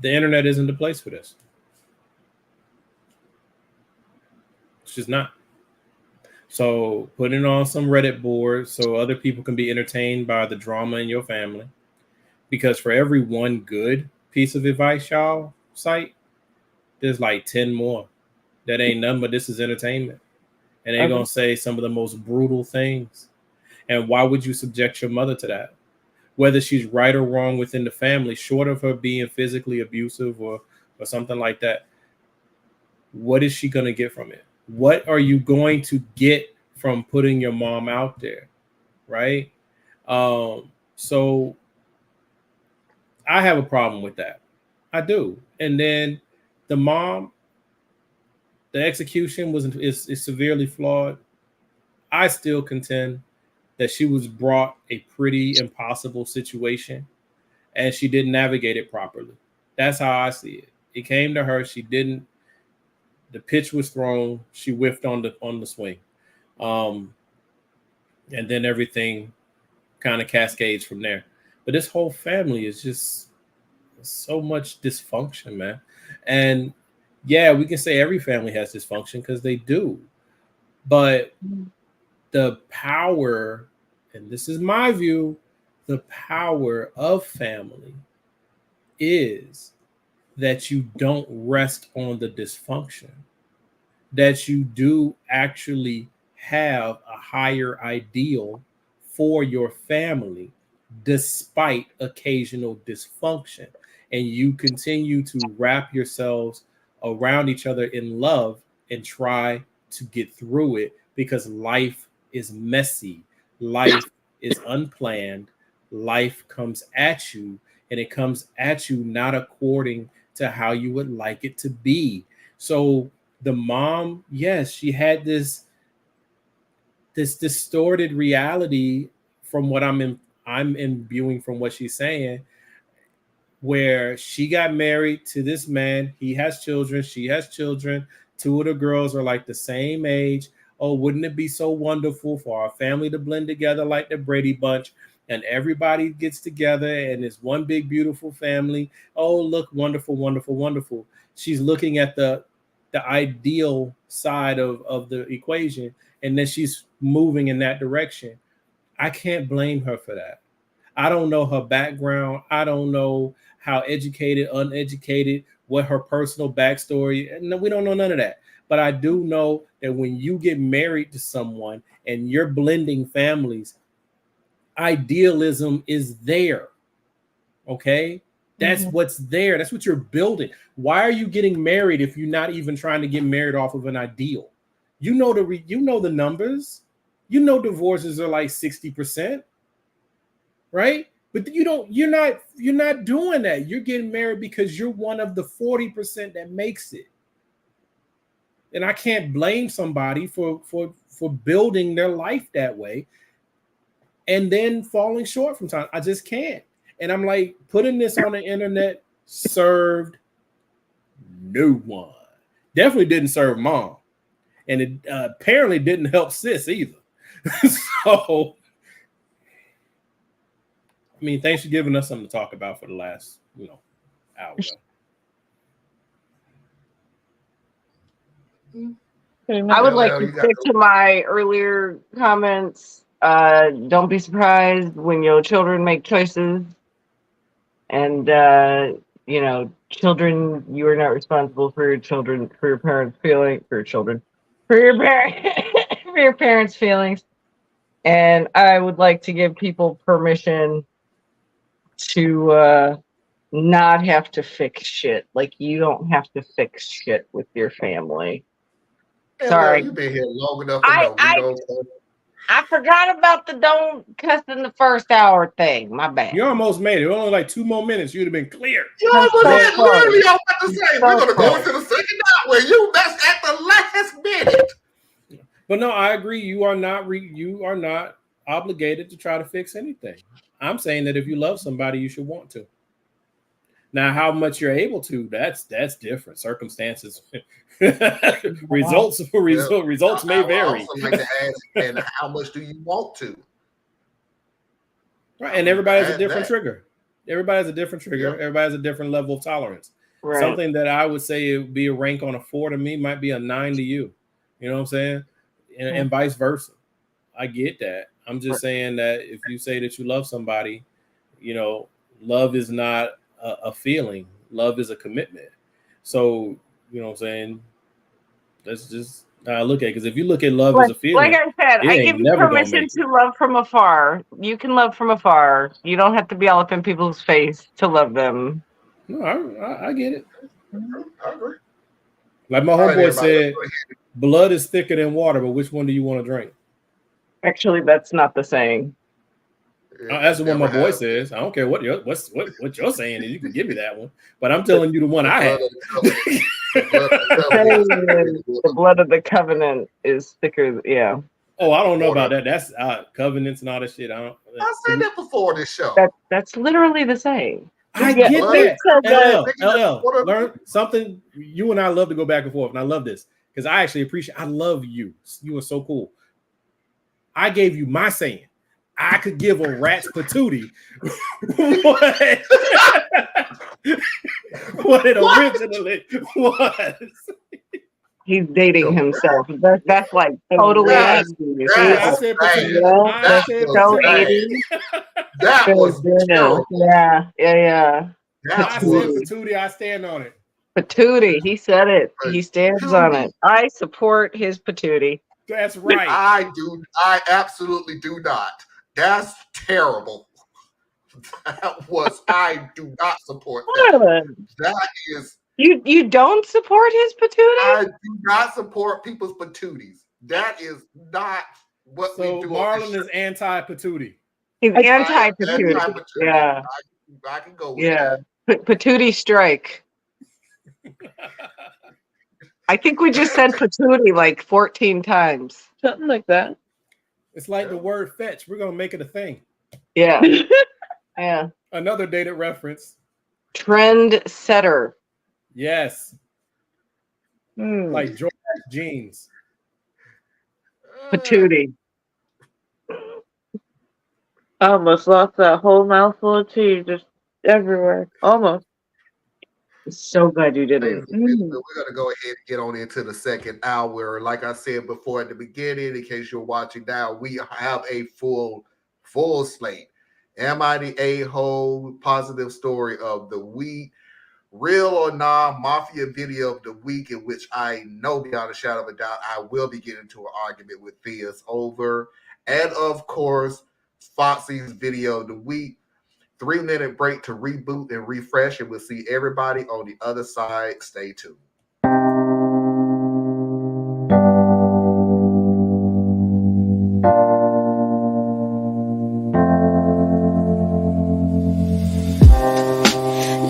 The internet isn't the place for this. It's just not. So put it on some Reddit board so other people can be entertained by the drama in your family. Because for every one good piece of advice y'all cite, there's like 10 more. That ain't nothing but this is entertainment. And they're going to say some of the most brutal things. And why would you subject your mother to that? Whether she's right or wrong within the family, short of her being physically abusive or something like that, what is she going to get from it? What are you going to get from putting your mom out there? Right? So I have a problem with that. I do. And then the mom, the execution is severely flawed. I still contend that she was brought a pretty impossible situation and she didn't navigate it properly. That's how I see it. It came to her. She didn't. The pitch was thrown. She whiffed on the swing. And then everything kind of cascades from there. But this whole family is just so much dysfunction, man. And yeah, we can say every family has dysfunction because they do. But the power, and this is my view, the power of family is that you don't rest on the dysfunction, that you do actually have a higher ideal for your family despite occasional dysfunction. And you continue to wrap yourselves around each other in love and try to get through it because life is messy. Life is unplanned. Life comes at you, and it comes at you not according to how you would like it to be. So the mom, yes, she had this distorted reality from what I'm imbuing from what she's saying, where she got married to this man. He has children. She has children. Two of the girls are like the same age. Oh, wouldn't it be so wonderful for our family to blend together like the Brady Bunch? And everybody gets together and it's one big, beautiful family. Oh, look, wonderful, wonderful, wonderful. She's looking at the ideal side of the equation, and then she's moving in that direction. I can't blame her for that. I don't know her background. I don't know how educated, uneducated, what her personal backstory. No, we don't know none of that. But I do know that when you get married to someone and you're blending families, idealism is there. Okay? That's what's there. That's what you're building. Why are you getting married if you're not even trying to get married off of an ideal? You know the numbers. You know divorces are like 60%. Right? But you're not doing that. You're getting married because you're one of the 40% that makes it. And I can't blame somebody for building their life that way and then falling short from time. I just can't. And I'm like, putting this on the internet served no one. Definitely didn't serve mom. And it apparently didn't help sis either. So, I mean, thanks for giving us something to talk about for the last, hour. I would like to stick to my earlier comments. Don't be surprised when your children make choices. And, children, you are not responsible for your children, for your parents' feelings, for your parents' feelings. And I would like to give people permission to not have to fix shit. Like, you don't have to fix shit with your family. Sorry. You've been here long enough to know. I forgot about the don't cuss in the first hour thing. My bad. You almost made it. Only like 2 more minutes. You'd have been clear. You almost had literally I was about to say, we're going to go into the second hour where you messed at the last minute. But no, I agree. You are not obligated to try to fix anything. I'm saying that if you love somebody, you should want to. Now, how much you're able to, that's different. Circumstances, results may vary. I also like to ask, and how much do you want to? Right, and everybody has a different trigger. Everybody has a different trigger. Yeah. Everybody has a different level of tolerance. Right. Something that I would say it would be a rank on a 4 to me might be a 9 to you. You know what I'm saying? And vice versa. I get that. I'm just saying that if you say that you love somebody, love is not a feeling. Love is a commitment. So, you know what I'm saying? That's just how I look at it. Because if you look at love as a feeling, like I said, I give you permission to love from afar. You can love from afar. You don't have to be all up in people's face to love them. No, I get it. I agree. Like my homeboy said, blood is thicker than water, but which one do you want to drink? Actually, that's not the saying. That's the one my boy says. I don't care what you're saying, and you can give me that one. But I'm telling you the one I have. The blood of the covenant is thicker. Yeah. Oh, I don't know about that. That's covenants and all that shit. I said that before this show. That's literally the saying. I get that. LL, learn something. You and I love to go back and forth, and I love this because I actually appreciate. I love you. You are so cool. I gave you my saying. I could give a rat's patootie what it originally was. He's dating himself. That's like totally. That was terrible. Yeah. I said patootie. I stand on it. Patootie. He said it. He stands on it. I support his patootie. That's right. I absolutely do not. That's terrible. I do not support that. That is. You don't support his patootie? I do not support people's patooties. That is not what we do. Marlon is anti-patootie. He's anti-patootie. Yeah. I can go with that. Patootie strike. I think we just said patootie like 14 times. Something like that. It's like the word fetch. We're going to make it a thing. Yeah. Yeah. Another dated reference. Trend setter. Yes. Like George jeans. Patootie. I almost lost that whole mouthful of tea just everywhere. Almost. So glad you didn't. We're going to go ahead and get on into the second hour. Like I said before at the beginning, in case you're watching now, we have a full slate. Am I the a-hole? Positive story of the week. Real or nah, mafia video of the week, in which I know beyond a shadow of a doubt I will be getting into an argument with Thea's over. And of course, Foxy's video of the week. 3-minute break to reboot and refresh, and we'll see everybody on the other side. Stay tuned.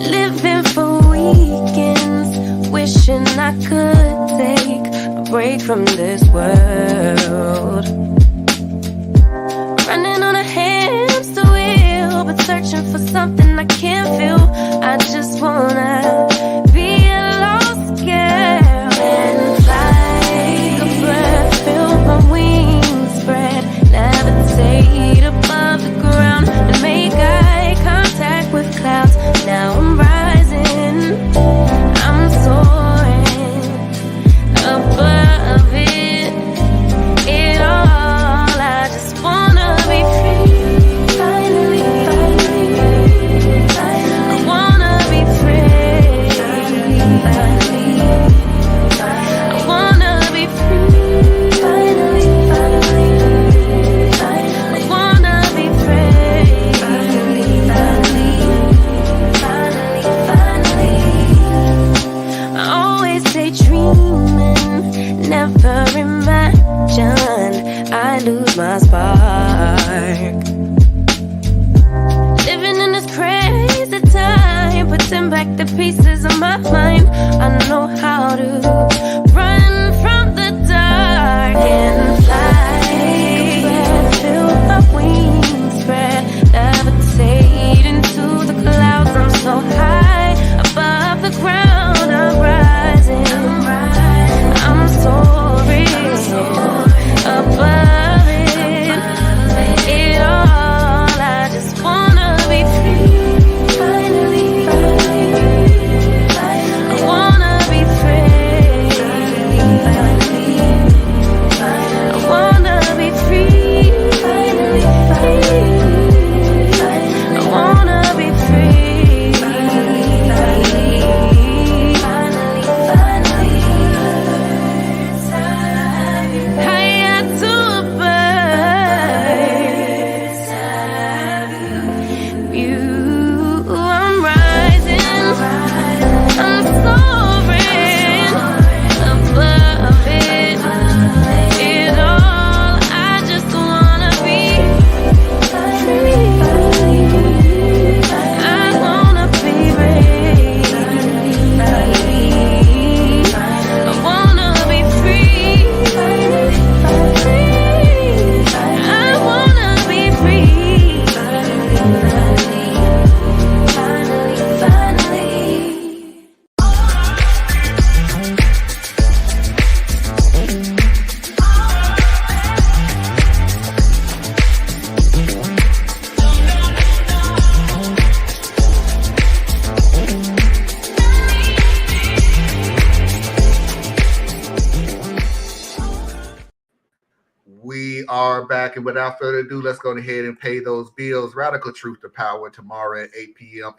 Living for weekends, wishing I could take a break from this world. Running on a hamster wheel, but searching for something I can't feel. I just wanna be a lost girl and fly. Take a breath, feel my wings spread, levitate above the ground and make eye contact with clouds. Now I'm rising, I'm soaring above it all. I just wanna be free. Finally, finally, finally. I wanna be free. Finally, I wanna be free. Finally, finally, finally. I wanna be free. Finally, finally, finally, finally. I always say dreaming, never imagine I lose my spark. Living in this crazy time, putting back the pieces of my mind. I know how to run from the dark and fly. Feel my wings spread, levitate into the clouds. I'm so high above the ground. I'm rising, I'm soaring above it all. I just wanna be free. Finally, I wanna be free. I wanna be free. I wanna be free. Higher to a bird. You, I'm rising, I'm soaring above it all. I just wanna be free. I wanna be free. I wanna be free. I wanna be free. We are back, and without further ado, let's go ahead and pay those bills. Radical Truth to Power tomorrow at 8 p.m.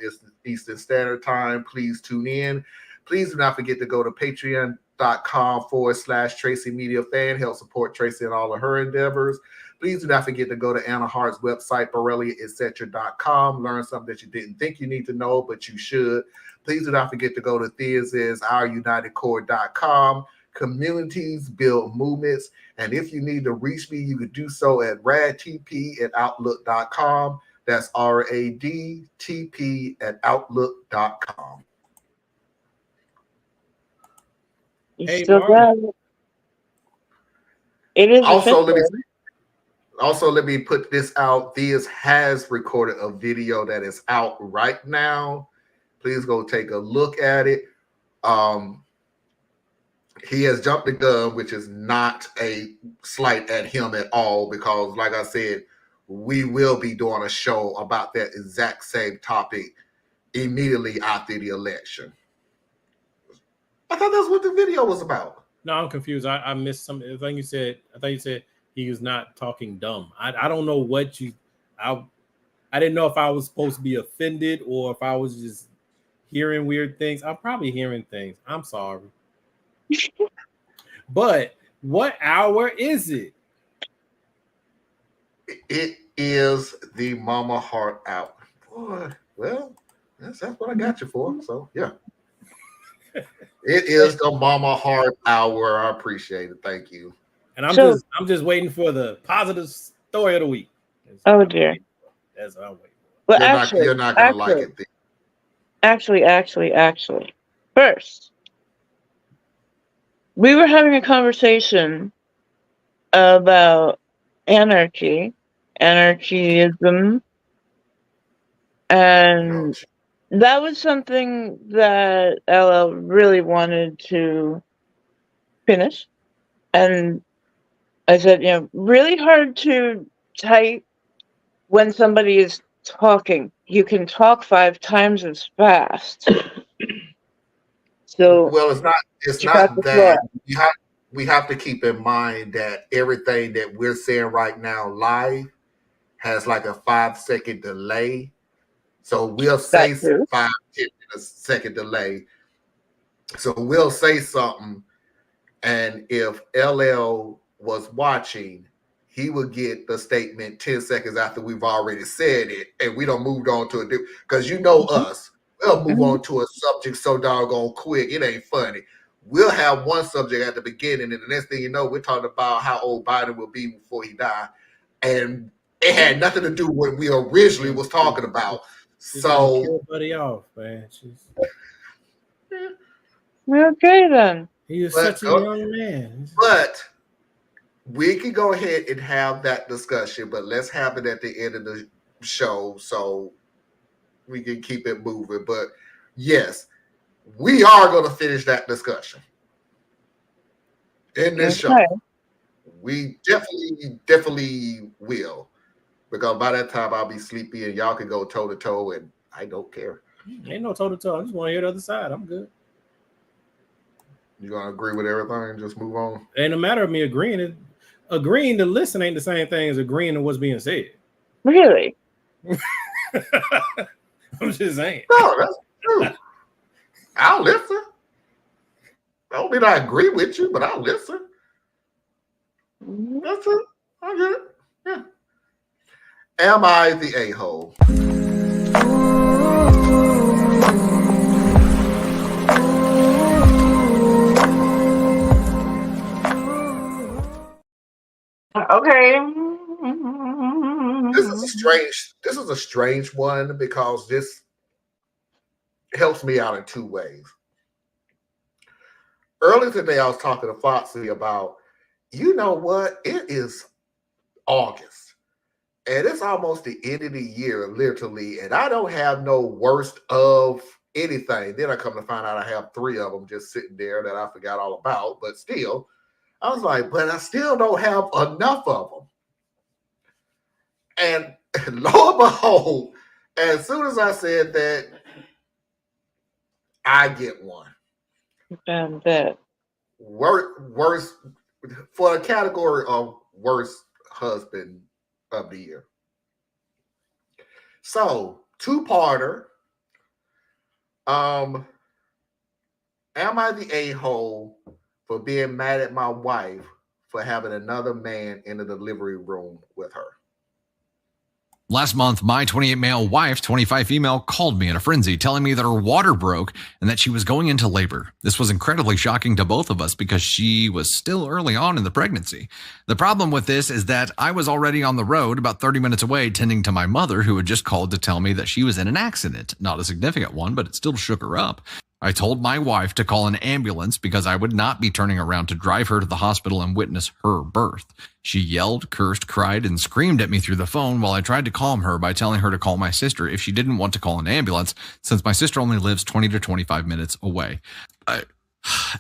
Eastern Standard Time. Please tune in. Please do not forget to go to patreon.com/Tracy Media Fan. Help support Tracy and all of her endeavors. Please do not forget to go to Anna Hart's website, BorelliaEtc.com. Learn something that you didn't think you need to know, but you should. Please do not forget to go to TheisIsOurUnitedCore.com. Communities build movements. And if you need to reach me, you could do so at radtp@outlook.com. That's RADTP@outlook.com. You Hey, still Marvin. got it. It is Also, let me put this out. Theis has recorded a video that is out right now. Please go take a look at it. He has jumped the gun, which is not a slight at him at all, because, like I said, we will be doing a show about that exact same topic immediately after the election. I thought that's what the video was about. No, I'm confused. I missed some. I thought you said he was not talking dumb. I don't know what you. I didn't know if I was supposed to be offended or if I was just hearing weird things. I'm probably hearing things. I'm sorry. But what hour is it? It is the Mama Heart Hour. Boy, well, that's what I got you for. So yeah. It is the Mama Heart Hour. I appreciate it. Thank you. And I'm just waiting for the positive story of the week. Oh dear. That's what I'm waiting for. Well, You're not gonna like it. Actually, first, we were having a conversation about anarchism, and that was something that LL really wanted to finish. And I said, really hard to type when somebody is talking. You can talk 5 times as fast. So, well, it's not that. We have to keep in mind that everything that we're saying right now live has like a 5-second delay. So we'll say 5-10 second delay. So we'll say something, and if LL was watching, he would get the statement 10 seconds after we've already said it, and we don't moved on to a different, because us, we'll move on to a subject so doggone quick, it ain't funny. We'll have one subject at the beginning, and the next thing you know, we're talking about how old Biden will be before he died, and it had nothing to do with what we originally was talking about. So, kill buddy off, man. Okay, then. He is such a young man. But we can go ahead and have that discussion, but let's have it at the end of the show so we can keep it moving. But yes, we are going to finish that discussion in this show. We definitely will, because by that time I'll be sleepy and y'all can go toe to toe, and I don't care. Ain't no toe to toe. I just want to hear the other side. I'm good. You gonna agree with everything? Just move on. Ain't a matter of me agreeing. Agreeing to listen ain't the same thing as agreeing to what's being said. Really? I'm just saying. No, that's true. I'll listen. I don't mean I agree with you, but I'll listen. That's it. I get it. Yeah. Am I the a-hole? Okay. This is a strange one, because this helps me out in 2 ways. Earlier today, I was talking to Foxy about, you know what? It is August, and it's almost the end of the year, literally, and I don't have no worst of anything. Then I come to find out I have 3 of them just sitting there that I forgot all about, but still, I was like, but I still don't have enough of them. And lo and behold, as soon as I said that, I get one. And that. Worst for a category of worst husband of the year. So, 2-parter. Am I the a-hole for being mad at my wife for having another man in the delivery room with her? Last month, my 28 male wife, 25 female, called me in a frenzy, telling me that her water broke and that she was going into labor. This was incredibly shocking to both of us because she was still early on in the pregnancy. The problem with this is that I was already on the road about 30 minutes away tending to my mother, who had just called to tell me that she was in an accident. Not a significant one, but it still shook her up. I told my wife to call an ambulance because I would not be turning around to drive her to the hospital and witness her birth. She yelled, cursed, cried, and screamed at me through the phone while I tried to calm her by telling her to call my sister if she didn't want to call an ambulance, since my sister only lives 20 to 25 minutes away.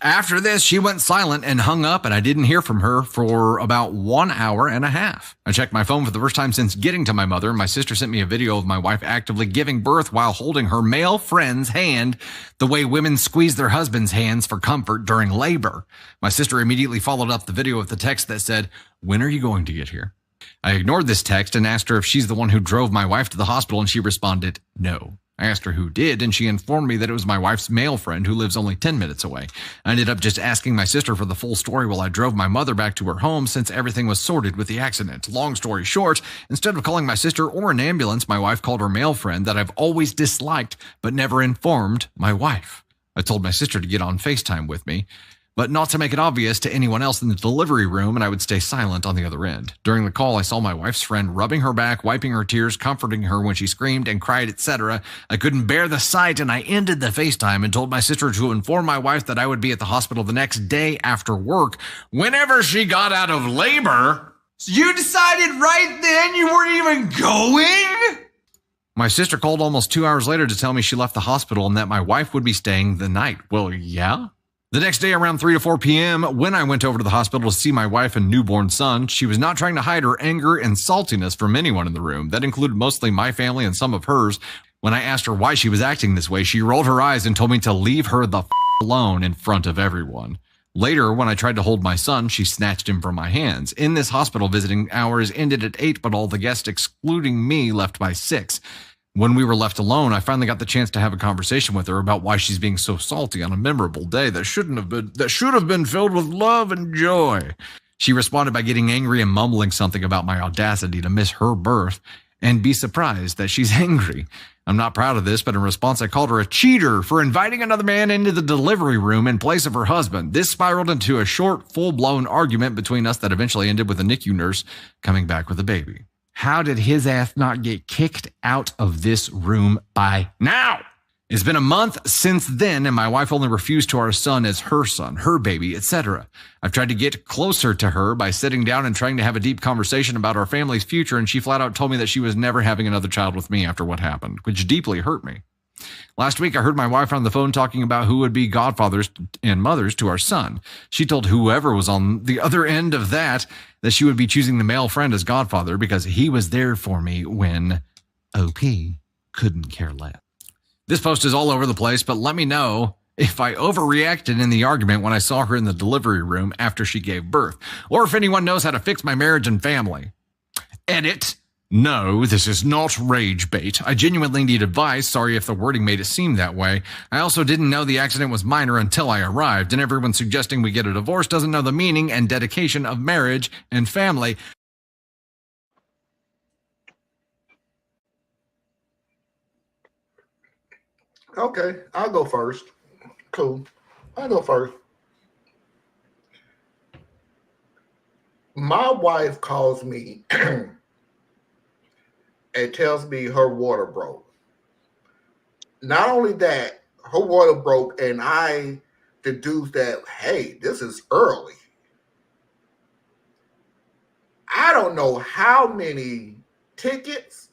After this, she went silent and hung up, and I didn't hear from her for about 1 hour and a half. I checked my phone for the first time since getting to my mother. My sister sent me a video of my wife actively giving birth while holding her male friend's hand, the way women squeeze their husband's hands for comfort during labor. My sister immediately followed up the video with the text that said, "When are you going to get here?" I ignored this text and asked her if she's the one who drove my wife to the hospital, and she responded, "No." I asked her who did, and she informed me that it was my wife's male friend who lives only 10 minutes away. I ended up just asking my sister for the full story while I drove my mother back to her home, since everything was sorted with the accident. Long story short, instead of calling my sister or an ambulance, my wife called her male friend that I've always disliked but never informed my wife. I told my sister to get on FaceTime with me. but not to make it obvious to anyone else in the delivery room, and I would stay silent on the other end. During the call, I saw my wife's friend rubbing her back, wiping her tears, comforting her when she screamed and cried, etc. I couldn't bear the sight, and I ended the FaceTime and told my sister to inform my wife that I would be at the hospital the next day after work whenever she got out of labor. So you decided right then you weren't even going? My sister called almost 2 hours later to tell me she left the hospital and that my wife would be staying the night. Well, yeah. The next day around 3 to 4 p.m., when I went over to the hospital to see my wife and newborn son, she was not trying to hide her anger and saltiness from anyone in the room. That included mostly my family and some of hers. When I asked her why she was acting this way, she rolled her eyes and told me to leave her the alone in front of everyone. Later, when I tried to hold my son, she snatched him from my hands. In this hospital, visiting hours ended at 8, but all the guests, excluding me, left by 6. When we were left alone, I finally got the chance to have a conversation with her about why she's being so salty on a memorable day that should have been filled with love and joy. She responded by getting angry and mumbling something about my audacity to miss her birth and be surprised that she's angry. I'm not proud of this, but in response, I called her a cheater for inviting another man into the delivery room in place of her husband. This spiraled into a short, full-blown argument between us that eventually ended with a NICU nurse coming back with a baby. How did his ass not get kicked out of this room by now? It's been a month since then, and my wife only refused to our son as her son, her baby, etc. I've tried to get closer to her by sitting down and trying to have a deep conversation about our family's future, and she flat out told me that she was never having another child with me after what happened, which deeply hurt me. Last week, I heard my wife on the phone talking about who would be godfathers and mothers to our son. She told whoever was on the other end of that she would be choosing the male friend as godfather because he was there for me when OP couldn't care less. This post is all over the place, but let me know if I overreacted in the argument when I saw her in the delivery room after she gave birth, or if anyone knows how to fix my marriage and family. Edit. No, this is not rage bait. I genuinely need advice. Sorry if the wording made it seem that way. I also didn't know the accident was minor until I arrived, and everyone suggesting we get a divorce doesn't know the meaning and dedication of marriage and family. Okay, I'll go first. Cool. I'll go first. My wife calls me and tells me her water broke. Not only that, her water broke, and I deduced that, hey, this is early. I don't know how many tickets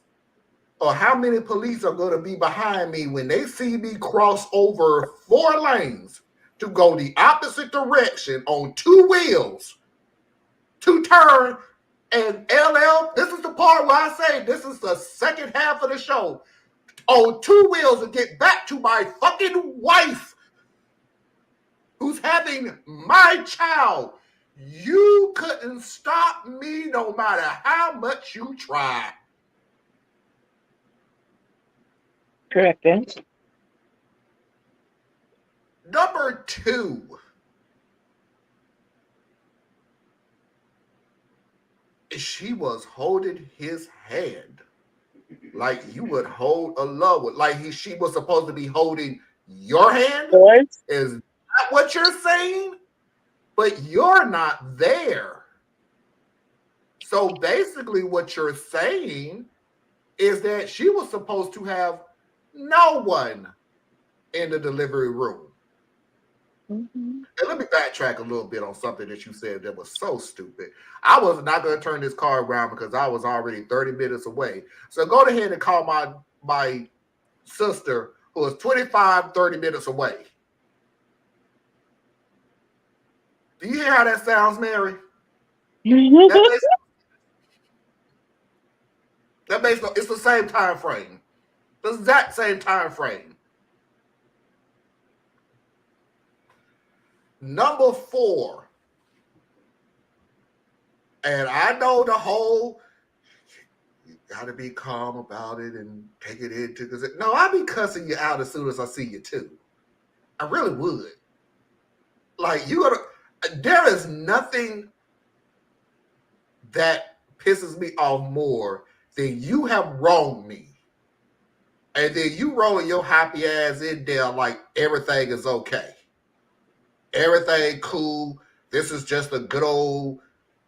or how many police are going to be behind me when they see me cross over 4 lanes to go the opposite direction on 2 wheels to turn. And LL, this is the part where I say this is the second half of the show. On 2 wheels to get back to my fucking wife who's having my child. You couldn't stop me no matter how much you try. Correct, Vince. Number 2. She was holding his hand like you would hold a loved one. Like she was supposed to be holding your hand. What? Is that what you're saying? But you're not there. So basically what you're saying is that she was supposed to have no one in the delivery room. Mm-hmm. And let me backtrack a little bit on something that you said that was so stupid. I was not going to turn this car around because I was already 30 minutes away. So go ahead and call my sister who is 25, 30 minutes away. Do you hear how that sounds, Mary? That makes it's the same time frame. The exact same time frame. Number 4. And I know the whole, you got to be calm about it and take it into because no, I'll be cussing you out as soon as I see you too. I really would. Like there is nothing that pisses me off more than you have wronged me. And then you rolling your happy ass in there like everything is okay. everything cool. This is just a good old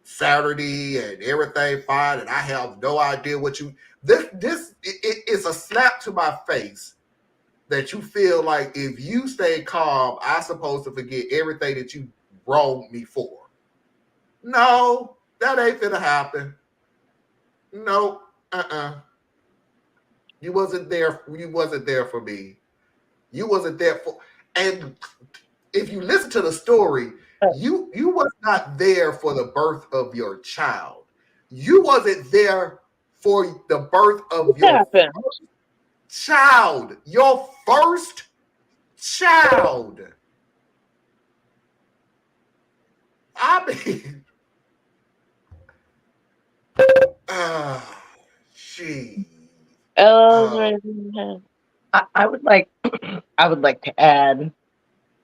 Saturday and everything fine. And I have no idea what you, it's a slap to my face that you feel like if you stay calm, I'm supposed to forget everything that you wronged me for. No, that ain't gonna happen. No, You wasn't there. You wasn't there for me. You wasn't there for. And if you listen to the story, you was not there for the birth of your child. You wasn't there for the birth of your first child. Your first child. I mean, gee. I would like to add,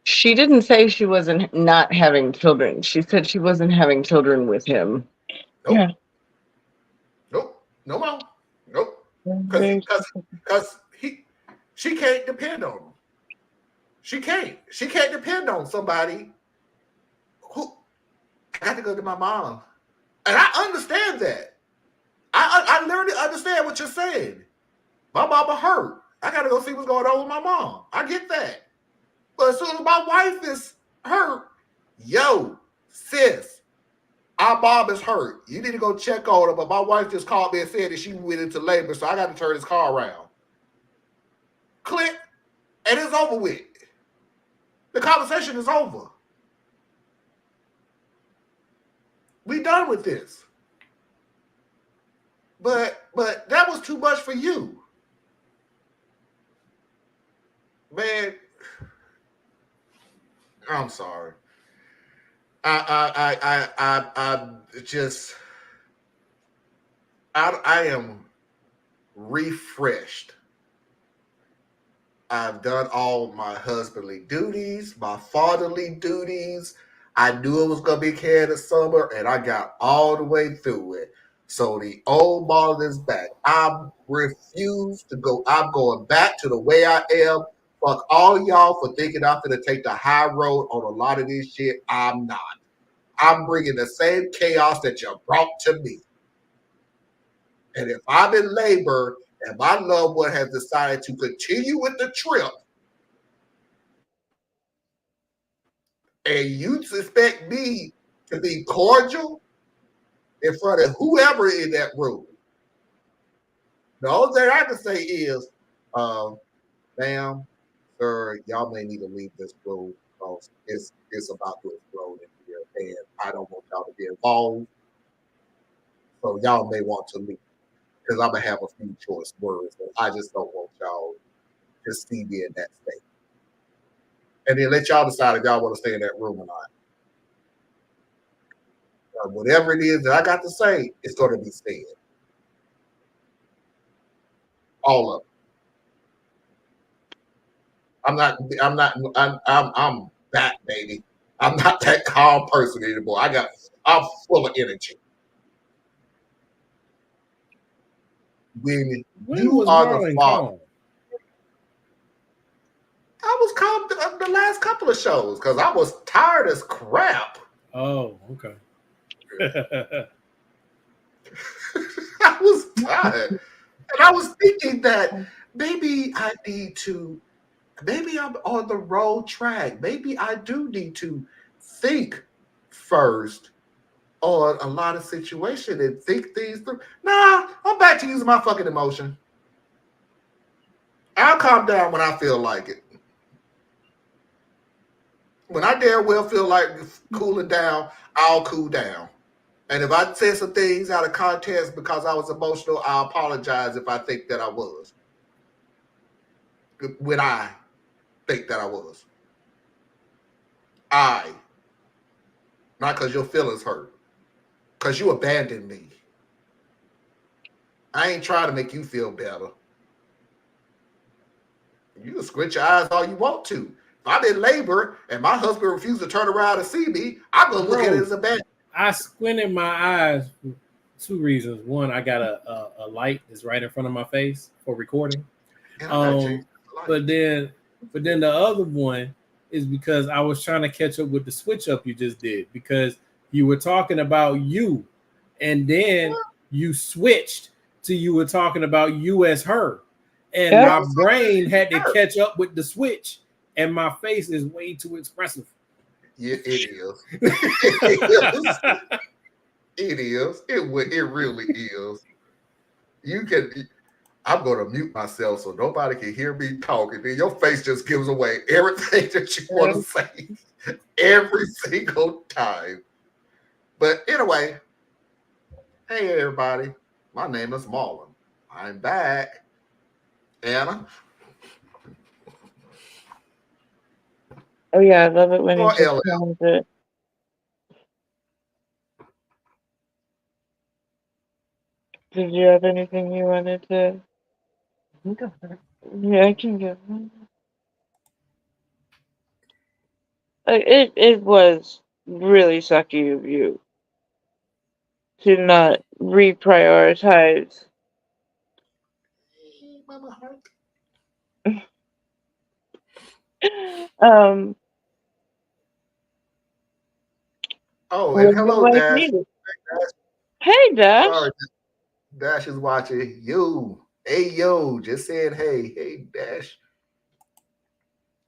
she didn't say she wasn't not having children. She said she wasn't having children with him. Nope. Yeah. Nope. No more. Nope. Because she can't depend on him. She can't. She can't depend on somebody who. I got to go to my mom, and I understand that. I literally understand what you're saying. My mama hurt. I got to go see what's going on with my mom. I get that. But as soon as my wife is hurt, yo, sis, our mom is hurt. You need to go check on her. But my wife just called me and said that she went into labor, so I got to turn this car around. Click, and it's over with. The conversation is over. We done with this. But that was too much for you. Man, I'm sorry. I just I am refreshed. I've done all my husbandly duties, my fatherly duties. I knew it was gonna be Canada summer, and I got all the way through it. So the old model is back. I refuse to go. I'm going back to the way I am. Fuck all of y'all for thinking I'm going to take the high road on a lot of this shit. I'm not. I'm bringing the same chaos that you brought to me. And if I'm in labor and my loved one has decided to continue with the trip, and you expect me to be cordial in front of whoever in that room, the only thing I can say is, ma'am, sir, y'all may need to leave this room because it's about to explode in here, and I don't want y'all to be involved. So y'all may want to leave because I'm gonna have a few choice words, but I just don't want y'all to see me in that state. And then let y'all decide if y'all want to stay in that room or not. Whatever it is that I got to say, it's going to be said. All of it. I'm that, baby. I'm not that calm person anymore. I'm full of energy. When you are the father, I was calm the last couple of shows because I was tired as crap. Oh, okay. I was tired. And I was thinking that maybe I'm on the wrong track. Maybe I do need to think first on a lot of situations and think things through. Nah, I'm back to using my fucking emotion. I'll calm down when I feel like it. When I dare well feel like cooling down, I'll cool down. And if I said some things out of context because I was emotional, I apologize if I think that I was. When I think that I was. Not because your feelings hurt. Because you abandoned me. I ain't trying to make you feel better. You can squint your eyes all you want to. If I'm in labor and my husband refused to turn around and see me, I'm going to look at it as a bad. I squinted my eyes for two reasons. One, I got a light that's right in front of my face for recording. But then the other one is because I was trying to catch up with the switch up you just did, because you were talking about you, and then you switched to you were talking about you as her, and my brain had to catch up with the switch, and my face is way too expressive. Yeah, it is. It is. It is. It really is. You can. I'm going to mute myself so nobody can hear me talking. Then your face just gives away everything that you want to say every single time. But anyway, hey everybody, my name is Marlon. I'm back. Anna. Oh yeah, I love it when Or he just LL. comes it. Did you have anything you wanted to? Yeah, I can go. It was really sucky of you to not reprioritize. Oh, and When your hello, wife Dash. needed. Hey, Dash. Sorry, Dash is watching. You. Hey, yo, just saying hey. Hey, Dash.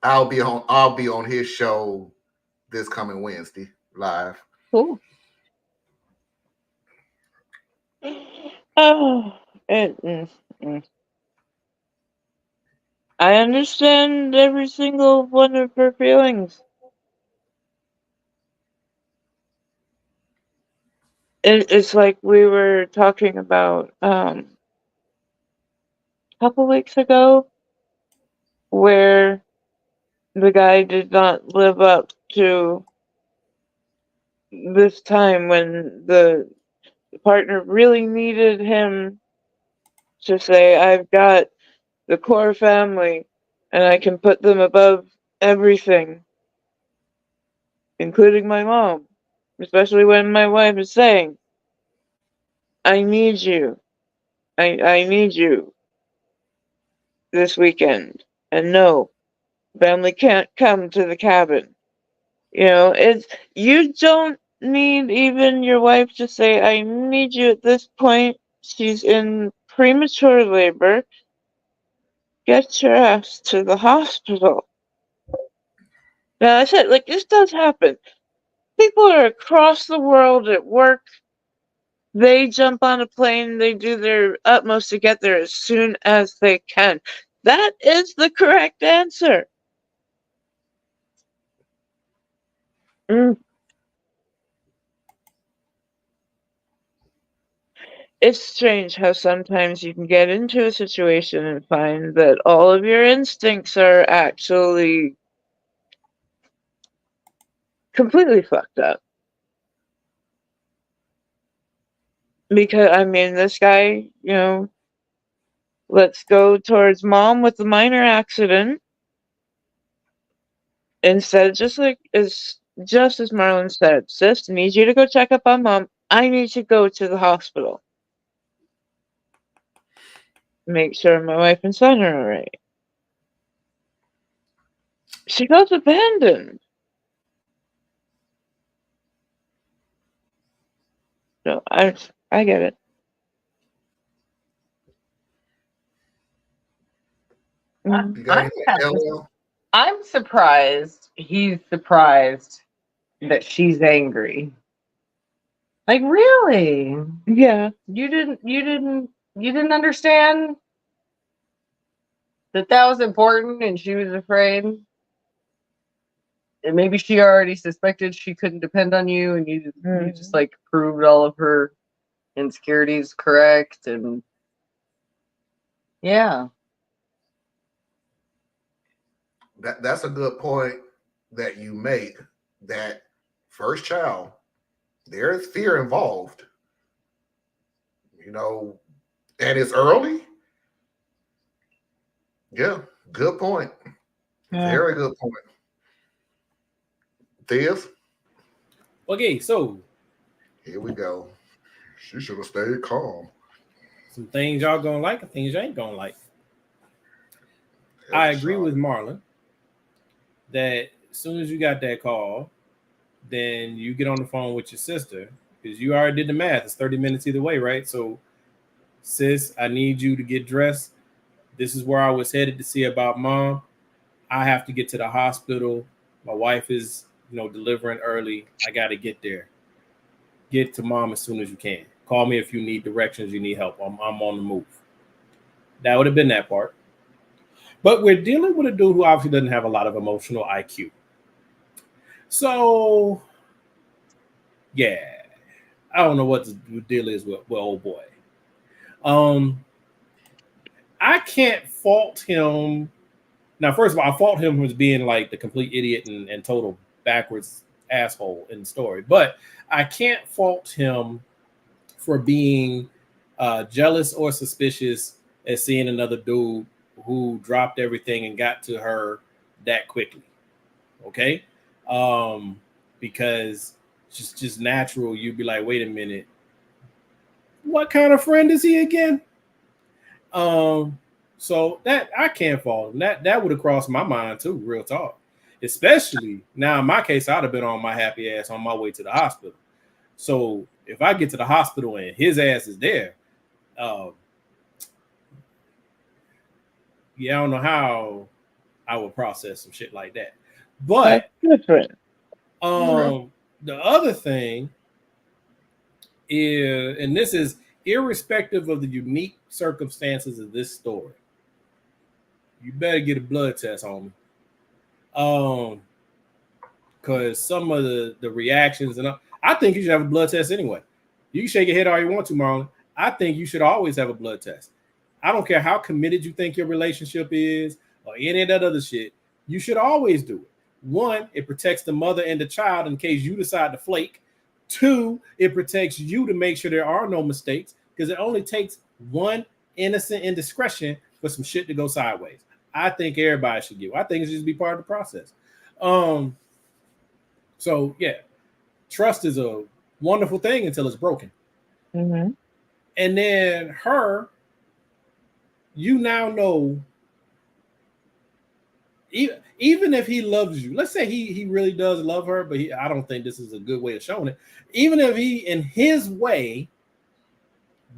I'll be on his show this coming Wednesday live. Cool. Oh, I understand every single one of her feelings. It's like we were talking about a couple weeks ago, where the guy did not live up to this time when the partner really needed him to say, I've got the core family and I can put them above everything, including my mom. Especially when my wife is saying, I need you. I need you this weekend. And no, family can't come to the cabin. You don't need even your wife to say, I need you at this point. She's in premature labor. Get your ass to the hospital. Now, I said, like, this does happen. People are across the world at work. They jump on a plane. They do their utmost to get there as soon as they can. That is the correct answer. It's strange how sometimes you can get into a situation and find that all of your instincts are actually completely fucked up. Because, I mean, this guy, let's go towards mom with the minor accident. Instead, just as Marlon said, sis, need you to go check up on mom. I need to go to the hospital. Make sure my wife and son are alright. She goes abandoned. No, I get it. I'm surprised he's surprised that she's angry. Like, really? Yeah. You didn't understand that was important and she was afraid? And maybe she already suspected she couldn't depend on you, and you just like proved all of her insecurities correct. And yeah, That's a good point that you make. That first child, there is fear involved, and it's early. Yeah, good point. Yeah. Very good point. Theus? Okay, so here we go. She should have stayed calm. Some things y'all gonna like and things you ain't gonna like. I agree with Marlon that as soon as you got that call, then you get on the phone with your sister because you already did the math. It's 30 minutes either way, right? So, sis, I need you to get dressed. This is where I was headed to see about mom. I have to get to the hospital. My wife is, delivering early. I got to get there. Get to mom as soon as you can. Call me if you need directions, you need help. I'm on the move. That would have been that part. But we're dealing with a dude who obviously doesn't have a lot of emotional IQ. So, yeah, I don't know what the deal is with old boy. I can't fault him. Now, first of all, I fault him for being like the complete idiot and total backwards asshole in the story. But I can't fault him for being jealous or suspicious at seeing another dude who dropped everything and got to her that quickly. Okay? Because it's just natural. You'd be like, wait a minute. What kind of friend is he again? So that I can't fault him. That would have crossed my mind too, real talk. Especially now in my case, I'd have been on my happy ass on my way to the hospital. So if I get to the hospital and his ass is there, yeah, I don't know how I would process some shit like that. But that's different. The other thing is, and this is irrespective of the unique circumstances of this story, you better get a blood test, homie. Because some of the reactions, and I think you should have a blood test anyway. You can shake your head all you want to, Marlon. I think you should always have a blood test. I don't care how committed you think your relationship is or any of that other shit. You should always do it. One, it protects the mother and the child in case you decide to flake. Two, it protects you to make sure there are no mistakes because it only takes one innocent indiscretion for some shit to go sideways. I think everybody should give. I think it should just be part of the process. So yeah, trust is a wonderful thing until it's broken. Mm-hmm. And then her, you now know, even if he loves you, let's say he really does love her, but I don't think this is a good way of showing it. Even if he, in his way,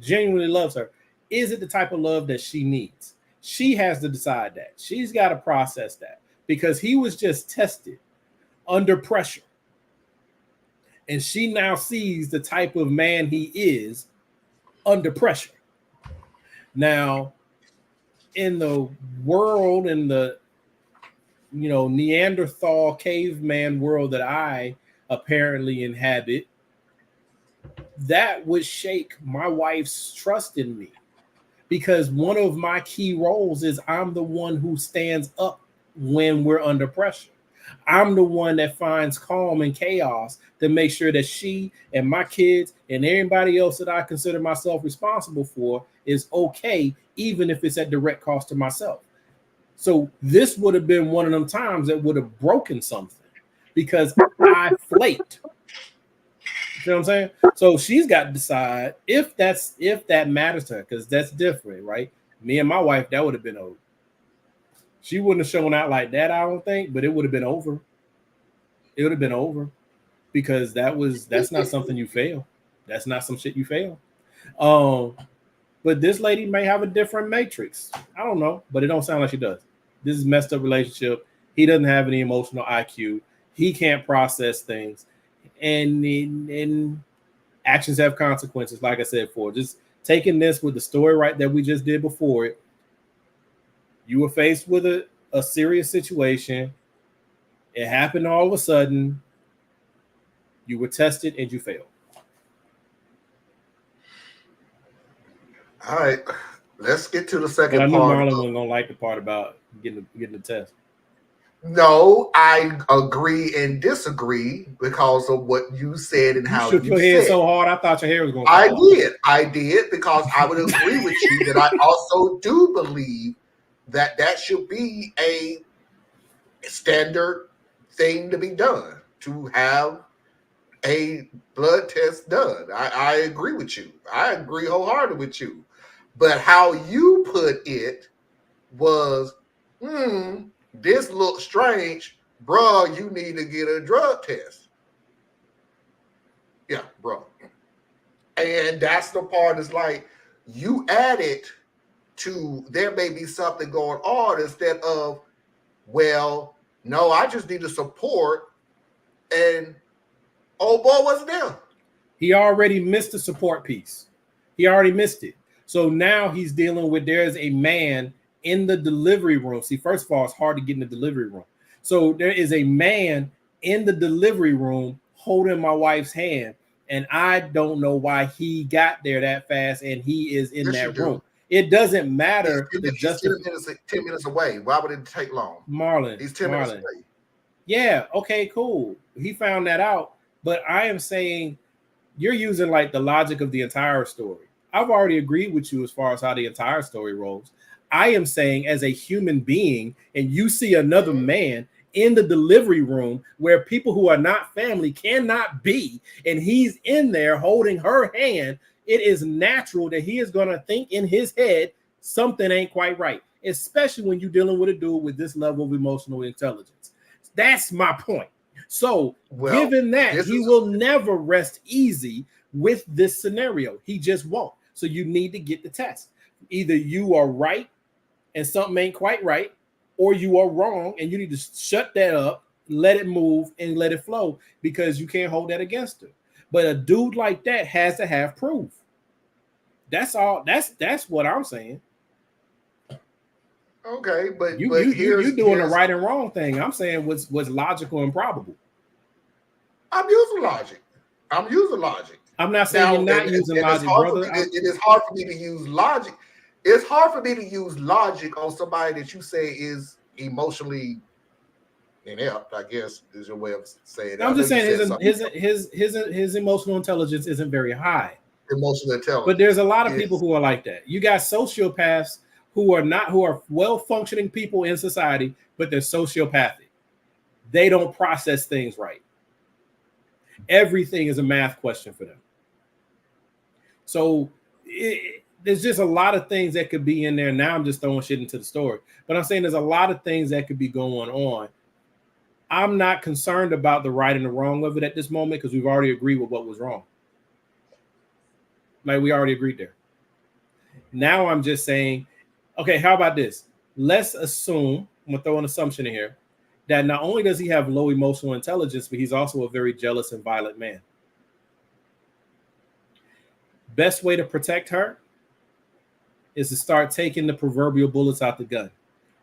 genuinely loves her, is it the type of love that she needs? She has to decide that. She's got to process that because he was just tested under pressure. And she now sees the type of man he is under pressure. Now, in the world, in the Neanderthal caveman world that I apparently inhabit, that would shake my wife's trust in me. Because one of my key roles is I'm the one who stands up when we're under pressure. I'm the one that finds calm in chaos to make sure that she and my kids and everybody else that I consider myself responsible for is okay, even if it's at direct cost to myself. So this would have been one of them times that would have broken something because I flaked. You know what I'm saying? So she's got to decide if that matters to her, because that's different, right? Me and my wife, that would have been over. She wouldn't have shown out like that, I don't think, but it would have been over. It would have been over because that's not something you fail. That's not some shit you fail. But this lady may have a different matrix. I don't know, but it don't sound like she does. This is messed up relationship. He doesn't have any emotional IQ. He can't process things. And actions have consequences, like I said before. Just taking this with the story right that we just did before it, you were faced with a serious situation. It happened all of a sudden. You were tested and you failed. All right, let's get to the second I knew part. Marlon wasn't gonna like the part about getting the test. No, I agree and disagree because of what you said and how you shook your head so hard. I thought your hair was going to fall off. I did because I would agree with you that I also do believe that should be a standard thing to be done, to have a blood test done. I agree with you. I agree wholeheartedly with you. But how you put it was, this looks strange. bruh, you need to get a drug test. Yeah, bruh. And that's the part is like, you add it to, there may be something going on instead of, well, no, I just need to support. And old boy wasn't there. He already missed the support piece. He already missed it. So now he's dealing with, there's a man in the delivery room. See, first of all, it's hard to get in the delivery room. So there is a man in the delivery room holding my wife's hand. And I don't know why he got there that fast and he is in that room. It doesn't matter. He's 10 minutes away. Why would it take long? Marlon. He's 10 minutes away. Yeah, okay, cool. He found that out. But I am saying you're using like the logic of the entire story. I've already agreed with you as far as how the entire story rolls. I am saying as a human being, and you see another man in the delivery room where people who are not family cannot be, and he's in there holding her hand, it is natural that he is going to think in his head something ain't quite right, especially when you're dealing with a dude with this level of emotional intelligence. That's my point. So given that, he will never rest easy with this scenario. He just won't. So you need to get the test. Either you are right and something ain't quite right, or you are wrong and you need to shut that up, let it move and let it flow, because you can't hold that against her. But a dude like that has to have proof. That's all. That's what I'm saying. Okay, but you're doing the right and wrong thing. I'm saying what's logical and probable. I'm using logic. I'm not saying you're not using logic, brother. It is hard for me to use logic. It's hard for me to use logic on somebody that you say is emotionally inept, I guess is your way of saying it. I'm just saying his emotional intelligence isn't very high. Emotional intelligence. But there's a lot of people who are like that. You got sociopaths who are well-functioning people in society, but they're sociopathic. They don't process things right. Everything is a math question for them. So there's just a lot of things that could be in there. Now I'm just throwing shit into the story. But I'm saying there's a lot of things that could be going on. I'm not concerned about the right and the wrong of it at this moment because we've already agreed with what was wrong. Like we already agreed there. Now I'm just saying, okay, how about this? Let's assume, I'm gonna throw an assumption in here, that not only does he have low emotional intelligence, but he's also a very jealous and violent man. Best way to protect her is to start taking the proverbial bullets out the gun.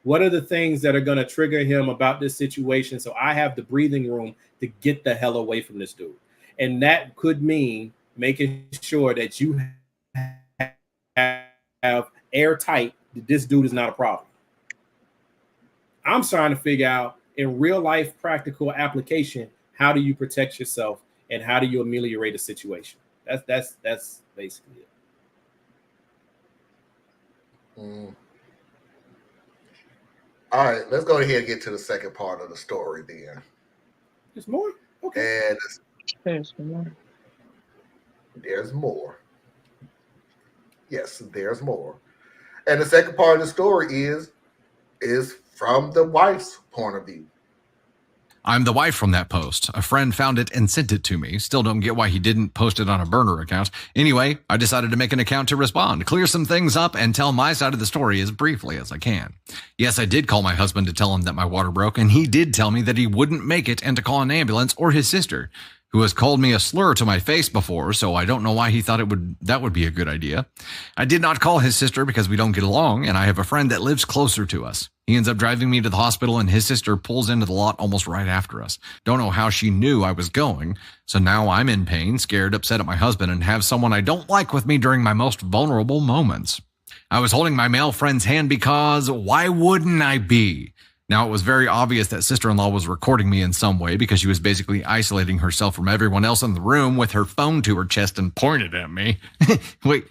What are the things that are going to trigger him about this situation so I have the breathing room to get the hell away from this dude? And that could mean making sure that you have airtight that this dude is not a problem. I'm trying to figure out in real life practical application, how do you protect yourself and how do you ameliorate a situation? That's basically it. All right, let's go ahead and get to the second part of the story then. There's more? Okay. And There's more. There's more. Yes, there's more. And the second part of the story is from the wife's point of view. I'm the wife from that post. A friend found it and sent it to me. Still don't get why he didn't post it on a burner account. Anyway, I decided to make an account to respond, clear some things up, and tell my side of the story as briefly as I can. Yes, I did call my husband to tell him that my water broke, and he did tell me that he wouldn't make it and to call an ambulance or his sister, who has called me a slur to my face before, so I don't know why he thought that would be a good idea. I did not call his sister because we don't get along, and I have a friend that lives closer to us. He ends up driving me to the hospital, and his sister pulls into the lot almost right after us. Don't know how she knew I was going, so now I'm in pain, scared, upset at my husband, and have someone I don't like with me during my most vulnerable moments. I was holding my male friend's hand because why wouldn't I be? Now, it was very obvious that sister-in-law was recording me in some way because she was basically isolating herself from everyone else in the room with her phone to her chest and pointed at me. Wait.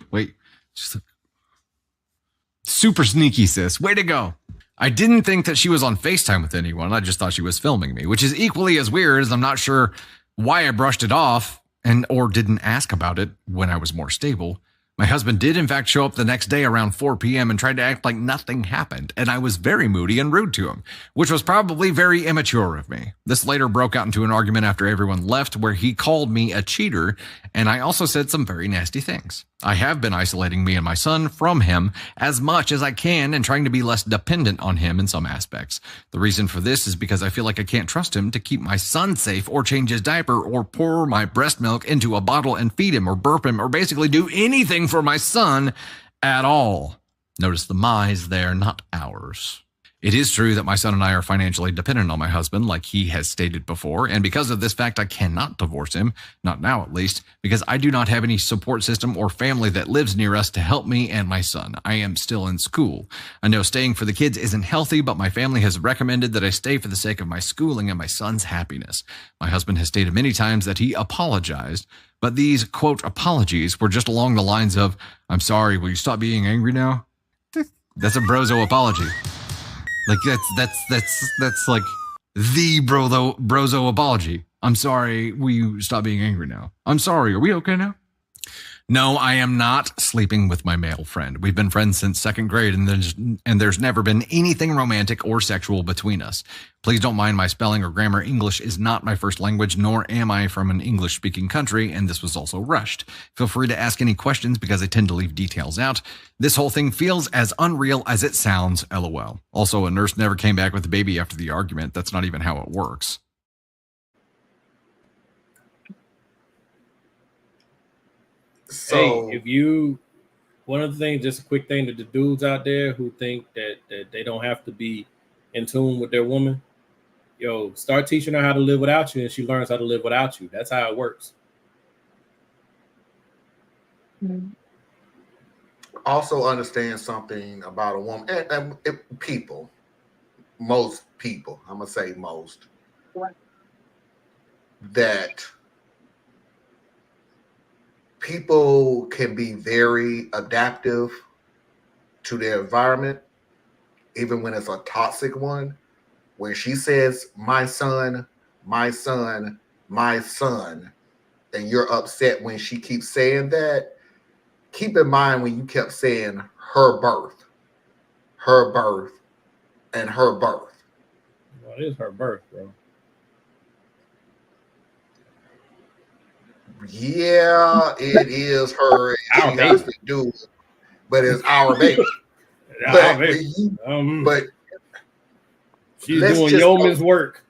Super sneaky, sis. Way to go. I didn't think that she was on FaceTime with anyone. I just thought she was filming me, which is equally as weird as I'm not sure why I brushed it off or didn't ask about it when I was more stable. My husband did in fact show up the next day around 4 p.m. and tried to act like nothing happened, and I was very moody and rude to him, which was probably very immature of me. This later broke out into an argument after everyone left where he called me a cheater, and I also said some very nasty things. I have been isolating me and my son from him as much as I can and trying to be less dependent on him in some aspects. The reason for this is because I feel like I can't trust him to keep my son safe or change his diaper or pour my breast milk into a bottle and feed him or burp him or basically do anything for my son at all. Notice the my's there, not ours. It is true that my son and I are financially dependent on my husband, like he has stated before, and because of this fact, I cannot divorce him, not now at least, because I do not have any support system or family that lives near us to help me and my son. I am still in school. I know staying for the kids isn't healthy, but my family has recommended that I stay for the sake of my schooling and my son's happiness. My husband has stated many times that he apologized, but these, quote, apologies were just along the lines of, "I'm sorry, will you stop being angry now?" That's a brozo apology. Like that's like the brozo apology. "I'm sorry, will you stop being angry now?" "I'm sorry, are we okay now?" No, I am not sleeping with my male friend. We've been friends since second grade, and there's never been anything romantic or sexual between us. Please don't mind my spelling or grammar. English is not my first language, nor am I from an English-speaking country, and this was also rushed. Feel free to ask any questions because I tend to leave details out. This whole thing feels as unreal as it sounds, LOL. Also, a nurse never came back with the baby after the argument. That's not even how it works. So, hey, if you, one of the things, just a quick thing to the dudes out there who think that they don't have to be in tune with their woman, yo, start teaching her how to live without you, and she learns how to live without you. That's how it works. also understand something about a woman and people, most people, I'm going to say most, that people can be very adaptive to their environment, even when it's a toxic one. When she says, my son, my son, my son, and you're upset when she keeps saying that, keep in mind when you kept saying her birth, and her birth. Well, it is her birth, bro. Yeah, it is her. Our She has baby. to do it, but it's our baby. Our baby. But she's let's doing just yeoman's work.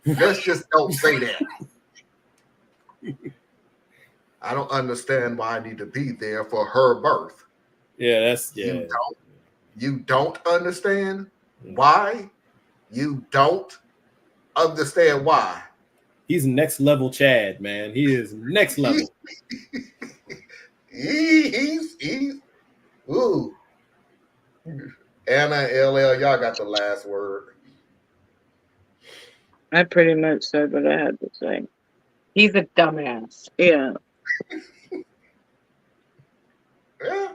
let's just don't say that. I don't understand why I need to be there for her birth. Yeah, that's yeah. You don't understand why? You don't understand why? He's next level Chad, man. He is next level. He's ooh. Anna and LL, y'all got the last word. I pretty much said what I had to say. He's a dumbass. Yeah. Yeah,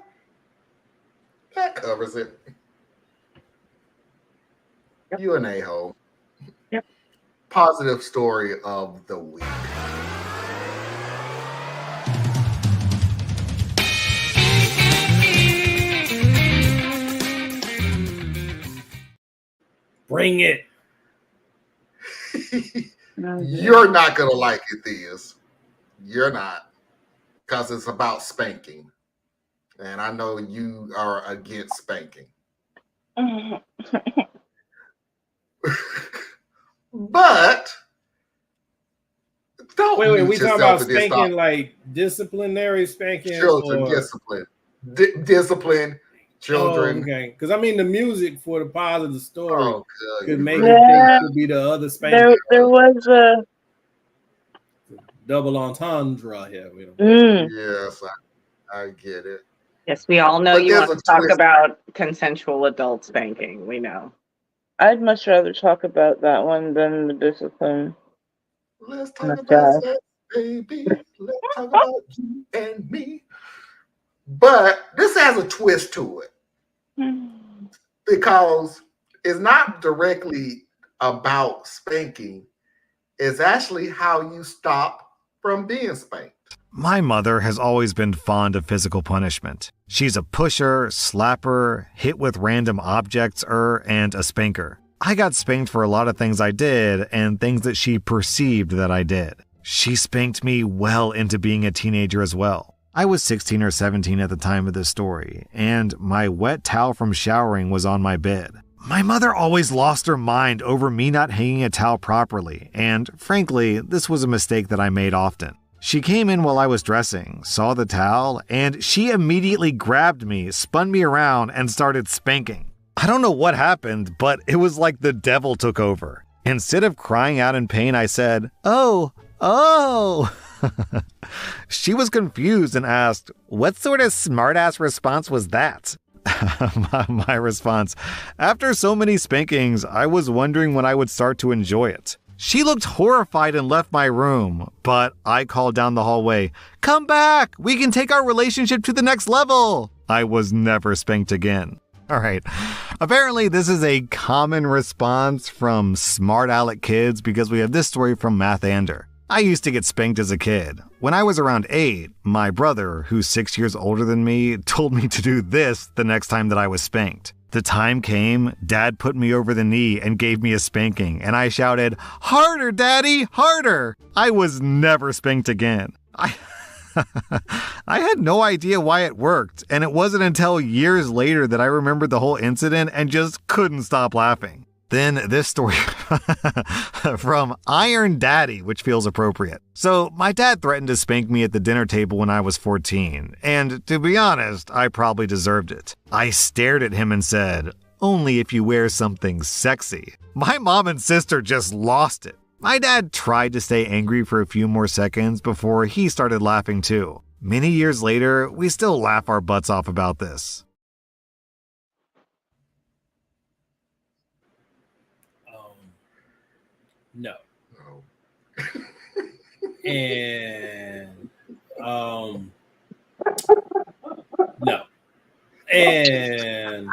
that covers it. Yep. You an a-hole. Yep. Positive story of the week. Bring it. You're not gonna like it, Theus. You're not, because it's about spanking, and I know you are against spanking. But don't Wait, mute we talking yourself about in this spanking, topic. like disciplinary spanking, Children, or discipline, discipline, children. Oh, okay, because I mean the music for the positive story could make Yeah. you think it could be the other spanking. There was a double entendre here. Yes, I get it. Yes, we all know But you there's want a to talk twist. about consensual adult spanking. We know. I'd much rather talk about that one than the discipline. Let's talk about sex, baby. Let's talk about you and me. But this has a twist to it because it's not directly about spanking. It's actually how you stop from being spanked. My mother has always been fond of physical punishment. She's a pusher, slapper, hit with random objects, and a spanker. I got spanked for a lot of things I did and things that she perceived that I did. She spanked me well into being a teenager as well. I was 16 or 17 at the time of this story, and my wet towel from showering was on my bed. My mother always lost her mind over me not hanging a towel properly, and frankly, this was a mistake that I made often. She came in while I was dressing, saw the towel, and she immediately grabbed me, spun me around, and started spanking. I don't know what happened, but it was like the devil took over. Instead of crying out in pain, I said, "Oh, oh." She was confused and asked, "What sort of smartass response was that?" My response, "After so many spankings, I was wondering when I would start to enjoy it." She looked horrified and left my room, but I called down the hallway, "Come back! We can take our relationship to the next level!" I was never spanked again. All right. Apparently, this is a common response from smart aleck kids because we have this story from Mathander. I used to get spanked as a kid. When I was around 8, my brother, who's 6 years older than me, told me to do this the next time that I was spanked. The time came, Dad put me over the knee and gave me a spanking, and I shouted, "Harder, Daddy, harder!" I was never spanked again. I had no idea why it worked, and it wasn't until years later that I remembered the whole incident and just couldn't stop laughing. Then this story from Iron Daddy, which feels appropriate. So my dad threatened to spank me at the dinner table when I was 14, and to be honest, I probably deserved it. I stared at him and said, "Only if you wear something sexy." My mom and sister just lost it. My dad tried to stay angry for a few more seconds before he started laughing too. Many years later, we still laugh our butts off about this. No. Oh. And no. And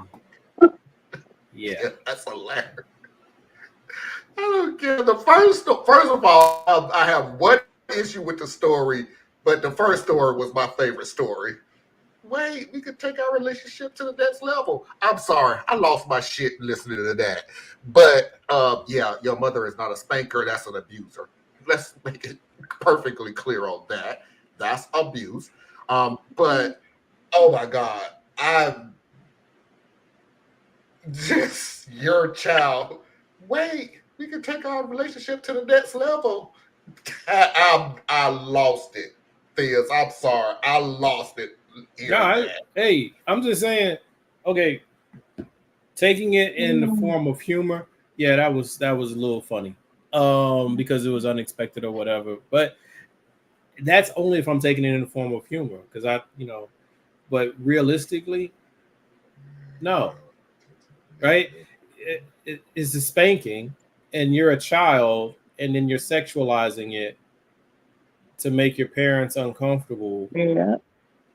yeah. That's hilarious. I don't care. First of all, I have one issue with the story, but the first story was my favorite story. Wait, we could take our relationship to the next level. I'm sorry, I lost my shit listening to that. But yeah, your mother is not a spanker, that's an abuser. Let's make it perfectly clear on that. That's abuse. But oh my God, I'm just your child. Wait, we can take our relationship to the next level. I lost it, Fizz. I'm sorry, I lost it. Hey, I'm just saying, okay, taking it in the form of humor, yeah, that was a little funny, because it was unexpected or whatever. But that's only if I'm taking it in the form of humor, because but realistically, no, right? It's a spanking, and you're a child, and then you're sexualizing it to make your parents uncomfortable. Yeah.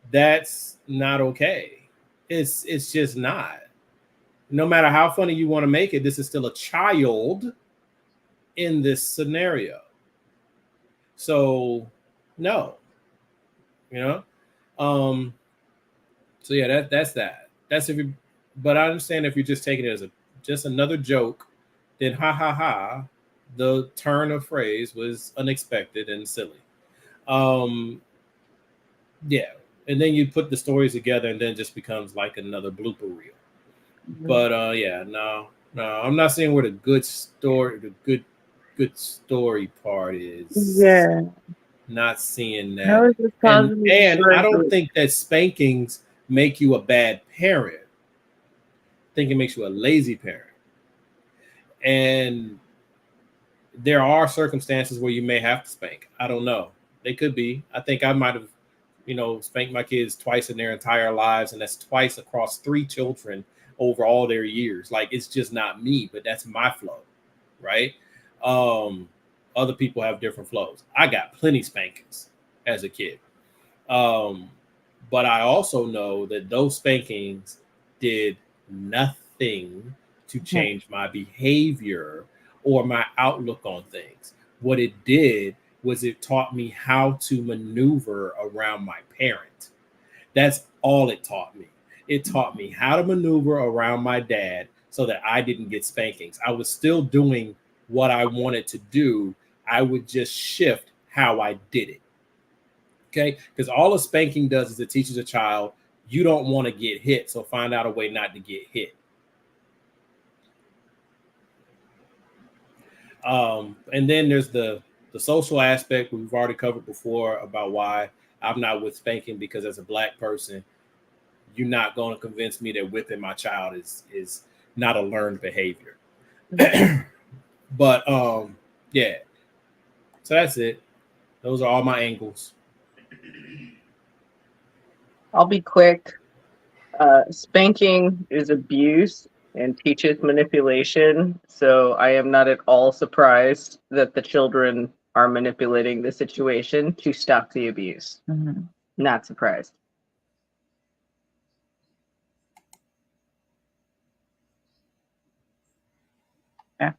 That's not okay. It's just not. No matter how funny you want to make it, this is still a child in this scenario. So no, so yeah, that's that. That's if you. But I understand if you're just taking it as just another joke, then ha ha ha. The turn of phrase was unexpected and silly. Yeah. And then you put the stories together, and then it just becomes like another blooper reel. Mm-hmm. But yeah, no, I'm not seeing where the good story part is. Yeah, not seeing that. And I don't think that spankings make you a bad parent. I think it makes you a lazy parent. And there are circumstances where you may have to spank. I don't know. They could be. I think I might have spanked my kids twice in their entire lives, and that's twice across 3 children over all their years. Like, it's just not me, but that's my flow, right? Other people have different flows. I got plenty spankings as a kid. But I also know that those spankings did nothing to change my behavior or my outlook on things. What it did was it taught me how to maneuver around my parent. That's all it taught me. It taught me how to maneuver around my dad so that I didn't get spankings. I was still doing what I wanted to do. I would just shift how I did it. Okay? Because all a spanking does is it teaches a child you don't want to get hit, so find out a way not to get hit. And then there's the social aspect we've already covered before about why I'm not with spanking, because as a Black person, you're not going to convince me that whipping my child is not a learned behavior. But yeah, so that's it. Those are all my angles. I'll be quick. Spanking is abuse and teaches manipulation. So I am not at all surprised that the children are manipulating the situation to stop the abuse. Mm-hmm. Not surprised. Yeah.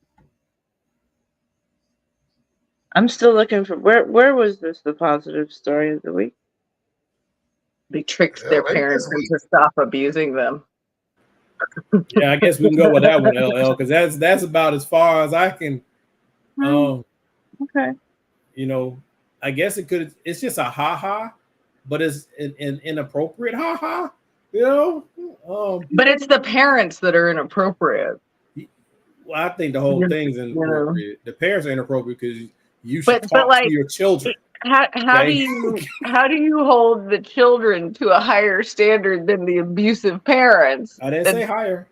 I'm still looking for where was this the positive story of the week? They tricked their parents into stop abusing them. Yeah, I guess we can go with that one, LL, because that's about as far as I can. Okay. You know, I guess it's just a ha-ha, but it's an inappropriate ha-ha, you know? But it's the parents that are inappropriate. Well, I think the whole thing's inappropriate. The parents are inappropriate because you should talk to your children. How do you hold the children to a higher standard than the abusive parents? I didn't say higher.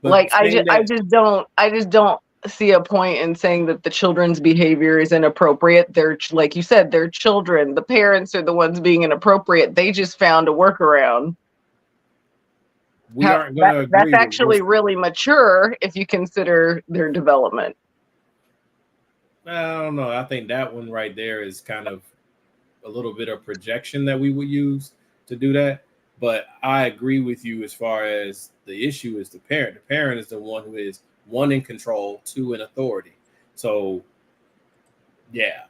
But like I just don't see a point in saying that the children's behavior is inappropriate. They're, like you said, they're children. The parents are the ones being inappropriate. They just found a workaround. That's actually really mature if you consider their development. I don't know. I think that one right there is kind of a little bit of projection that we would use to do that. But I agree with you as far as the issue is the parent. The parent is the one who is, one, in control, two, in authority. So, yeah.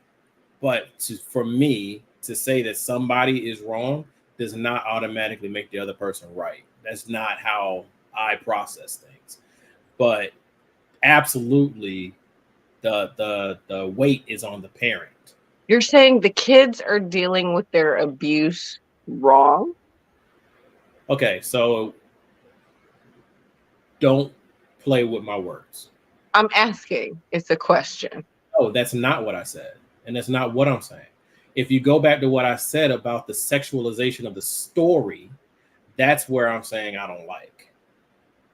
But for me to say that somebody is wrong does not automatically make the other person right. That's not how I process things. But absolutely, the weight is on the parent. You're saying the kids are dealing with their abuse wrong? Okay, so don't play with my words. I'm asking. It's a question. Oh, that's not what I said. And that's not what I'm saying. If you go back to what I said about the sexualization of the story, that's where I'm saying I don't like.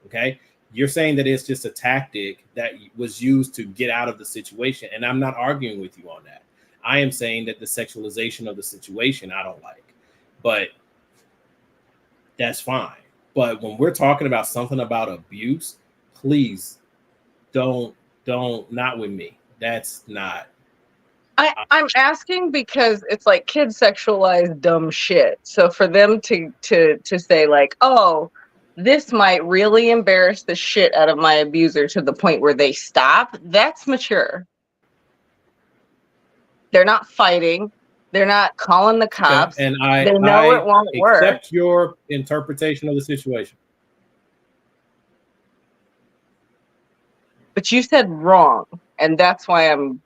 Okay? You're saying that it's just a tactic that was used to get out of the situation. And I'm not arguing with you on that. I am saying that the sexualization of the situation, I don't like. But that's fine. But when we're talking about something about abuse, please don't, not with me. That's not. I'm asking because it's like kids sexualize dumb shit. So for them to say like, oh, this might really embarrass the shit out of my abuser to the point where they stop, that's mature. They're not fighting. They're not calling the cops. Okay. And they know it won't work. Accept your interpretation of the situation. But you said wrong, and that's why I'm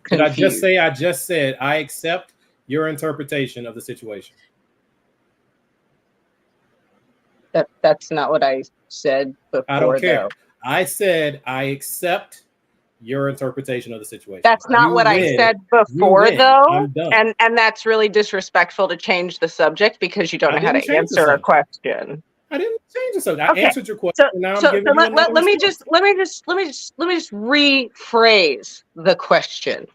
confused. Did I just said I accept your interpretation of the situation. That's not what I said before. I don't care. Though. I said I accept your interpretation of the situation. That's not what I said before, though. I'm done. And that's really disrespectful to change the subject because you don't know how to answer a question. I didn't change the subject. I answered your question. So, now I'm so, giving so you let me just rephrase the question.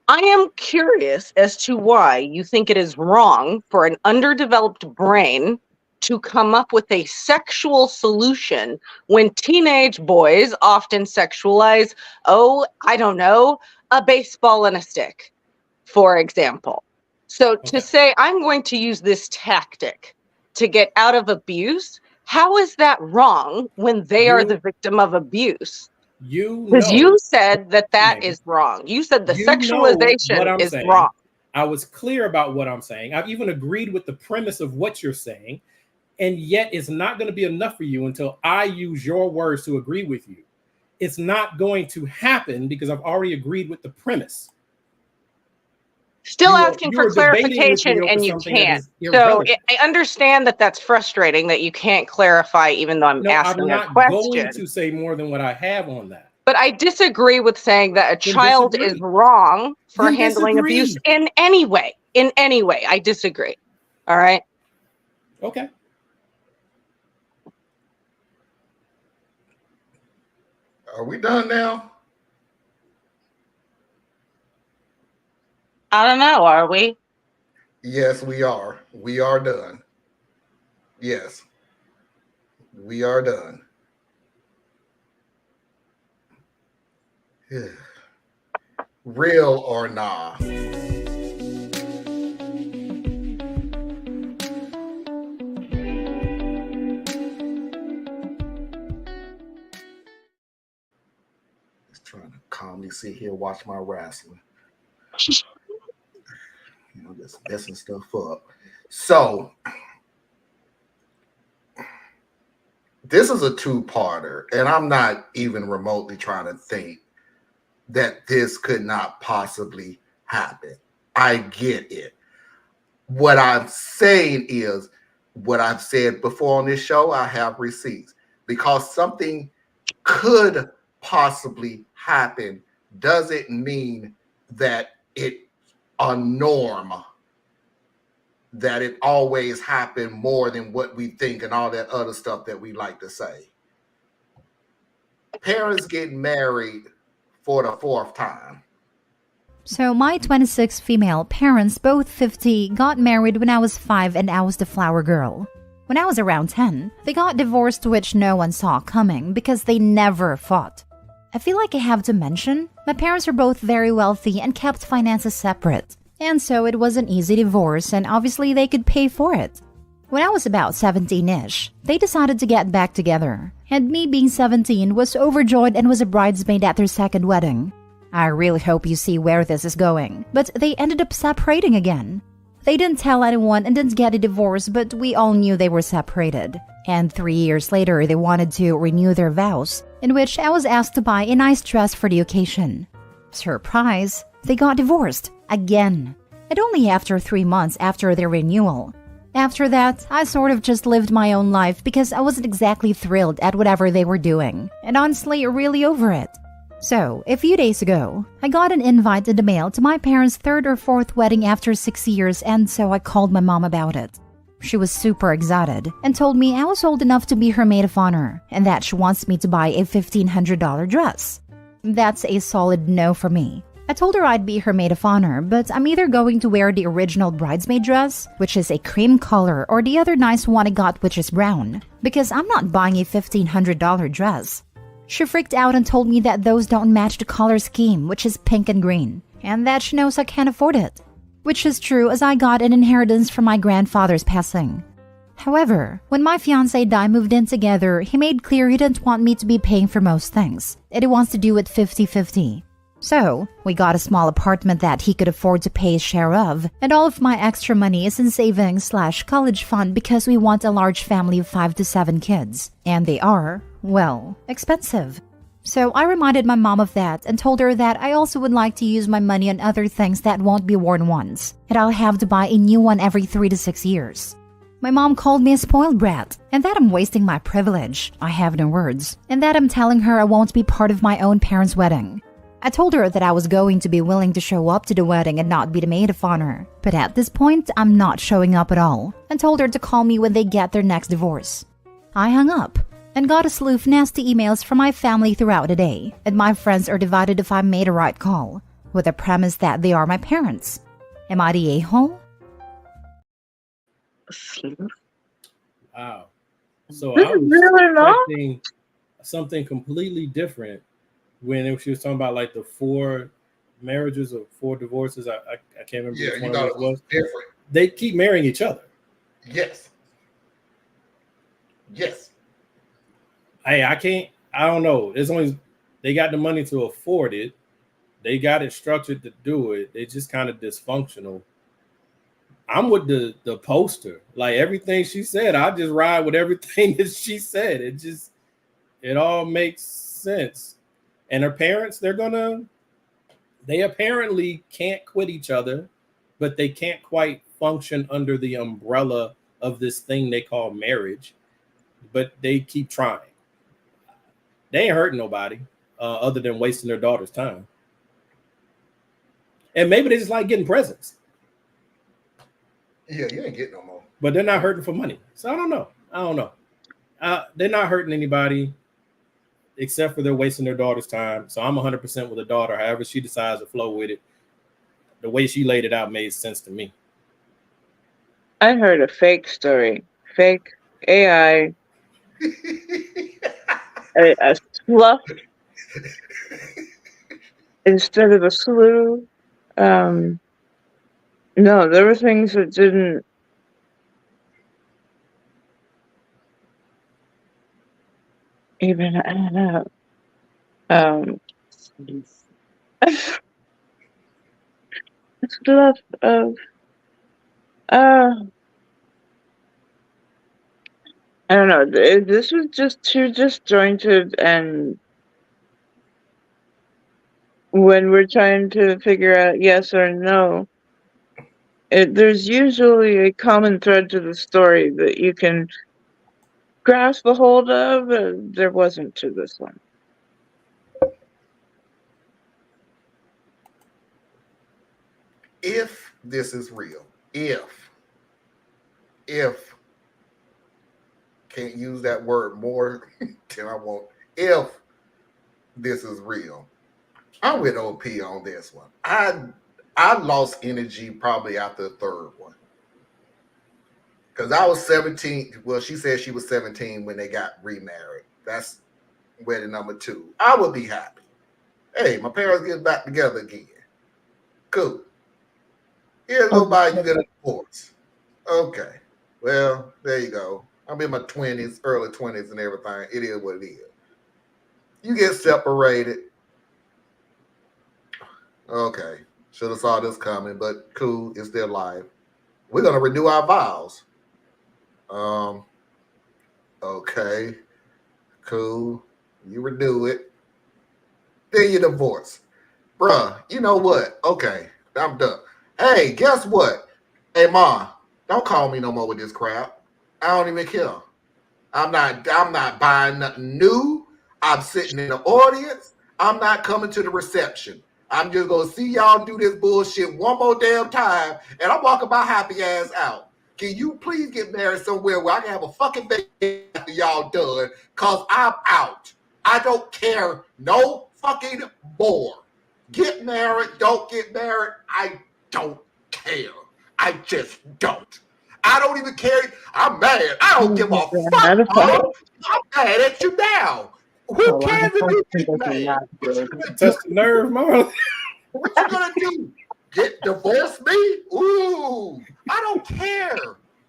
I am curious as to why you think it is wrong for an underdeveloped brain to come up with a sexual solution when teenage boys often sexualize, I don't know, a baseball and a stick, for example. So to say, I'm going to use this tactic to get out of abuse, how is that wrong when they are the victim of abuse? Because you said that is wrong. You said the sexualization what I'm is saying. wrong. I was clear about what I'm saying. I've even agreed with the premise of what you're saying, and yet it's not going to be enough for you until I use your words to agree with you. It's not going to happen because I've already agreed with the premise. Still asking for clarification, and you can't. So I understand that that's frustrating that you can't clarify, even though I'm asking a question. I'm not going to say more than what I have on that. But I disagree with saying that a child is wrong for handling abuse in any way. In any way, I disagree. All right. Okay. Are we done now? I don't know. Are we? Yes, we are. We are done. Yes. We are done. Real or nah? Just trying to calmly sit here, watch my wrestling. Just messing stuff up. So this is a two-parter, and I'm not even remotely trying to think that this could not possibly happen. I get it. What I'm saying is what I've said before on this show. I have receipts. Because something could possibly happen doesn't mean that it's a norm, that it always happened more than what we think and all that other stuff that we like to say. Parents get married for the fourth time. So my 26 female parents, both 50, got married when I was 5 and I was the flower girl. When I was around 10, they got divorced, which no one saw coming because they never fought. I feel like I have to mention, my parents were both very wealthy and kept finances separate. And so it was an easy divorce, and obviously they could pay for it. When I was about 17-ish, they decided to get back together. And me being 17 was overjoyed and was a bridesmaid at their second wedding. I really hope you see where this is going. But they ended up separating again. They didn't tell anyone and didn't get a divorce, but we all knew they were separated. And 3 years later, they wanted to renew their vows, in which I was asked to buy a nice dress for the occasion. Surprise! They got divorced. Again. And only after 3 months after their renewal. After that, I sort of just lived my own life because I wasn't exactly thrilled at whatever they were doing. And honestly, really over it. So, a few days ago, I got an invite in the mail to my parents' third or fourth wedding after 6 years, and so I called my mom about it. She was super excited and told me I was old enough to be her maid of honor and that she wants me to buy a $1,500 dress. That's a solid no for me. I told her I'd be her maid of honor, but I'm either going to wear the original bridesmaid dress, which is a cream color, or the other nice one I got, which is brown, because I'm not buying a $1,500 dress. She freaked out and told me that those don't match the color scheme, which is pink and green, and that she knows I can't afford it. Which is true, as I got an inheritance from my grandfather's passing. However, when my fiancé and I moved in together, he made clear he didn't want me to be paying for most things, and he wants to do it 50-50. So, we got a small apartment that he could afford to pay his share of, and all of my extra money is in savings/college fund because we want a large family of 5 to 7 kids, and they are, well, expensive. So I reminded my mom of that and told her that I also would like to use my money on other things that won't be worn once, and I'll have to buy a new one every 3 to 6 years. My mom called me a spoiled brat, and that I'm wasting my privilege, I have no words, and that I'm telling her I won't be part of my own parents' wedding. I told her that I was going to be willing to show up to the wedding and not be the maid of honor, but at this point, I'm not showing up at all, and told her to call me when they get their next divorce. I hung up, and got a slew of nasty emails from my family throughout the day, and my friends are divided if I made a right call, with the premise that they are my parents. Am I the a-hole? Wow. So I was expecting something completely different when she was talking about like the 4 marriages or 4 divorces. I can't remember which one it was. Different. They keep marrying each other. Yes. Yes. Hey, I don't know. They got the money to afford it. They got it structured to do it. They just kind of dysfunctional. I'm with the poster. Like everything she said, I just ride with everything that she said. It all makes sense. And her parents, they apparently can't quit each other, but they can't quite function under the umbrella of this thing they call marriage. But they keep trying. They ain't hurting nobody other than wasting their daughter's time. And maybe they just like getting presents. Yeah, you ain't getting no more. But they're not hurting for money. So I don't know. They're not hurting anybody except for they're wasting their daughter's time. So I'm 100% with the daughter. However she decides to flow with it. The way she laid it out made sense to me. I heard a fake story. Fake AI. a fluff instead of a slew. No, there were things that didn't even add up. Fluff of I don't know. This was just too disjointed, and when we're trying to figure out yes or no, there's usually a common thread to the story that you can grasp a hold of. There wasn't to this one. If this is real, if can't use that word more than I want. If this is real, I'm with OP on this one. I lost energy probably after the third one. Because I was 17. Well, she said she was 17 when they got remarried. That's wedding number 2. I would be happy. Hey, my parents get back together again. Cool. Here's nobody you get a divorce. Okay. Well, there you go. I'm in my 20s, early 20s and everything. It is what it is. You get separated. Okay. Should have saw this coming, but cool. It's their life. We're going to renew our vows. Okay. Cool. You renew it. Then you divorce. Bruh, you know what? Okay. I'm done. Hey, guess what? Hey, Ma, don't call me no more with this crap. I don't even care. I'm not buying nothing new. I'm sitting in the audience. I'm not coming to the reception. I'm just gonna see y'all do this bullshit one more damn time, and I'm walking my happy ass out. Can you please get married somewhere where I can have a fucking baby after y'all done? Cause I'm out. I don't care no fucking more. Get married, don't get married. I don't care. I just don't. I don't even care. I'm mad. I don't give a fuck, Mom. I'm mad at you now. Who cares if you get mad? What you gonna Touch the nerve, Mom. What you gonna do? Get divorce me? Ooh, I don't care.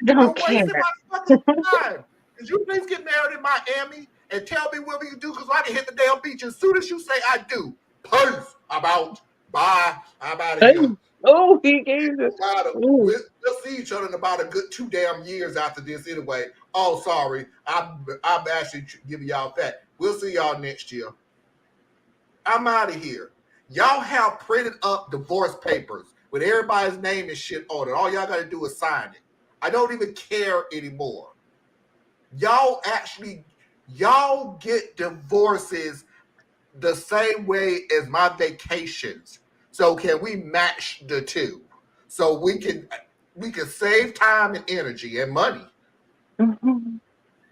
Don't I'm wasting care. my fucking time. Could you please get married in Miami and tell me what we can do? Because I can hit the damn beach as soon as you say I do. Peace. I'm out. Bye. I'm out of here. Oh, he gave it. We'll see each other in about a good 2 damn years after this anyway. Oh, sorry. I'm actually giving y'all that. We'll see y'all next year. I'm out of here. Y'all have printed up divorce papers with everybody's name and shit on it. All y'all got to do is sign it. I don't even care anymore. Y'all get divorces the same way as my vacations. So can we match the two? So we can save time and energy and money. Mm-hmm.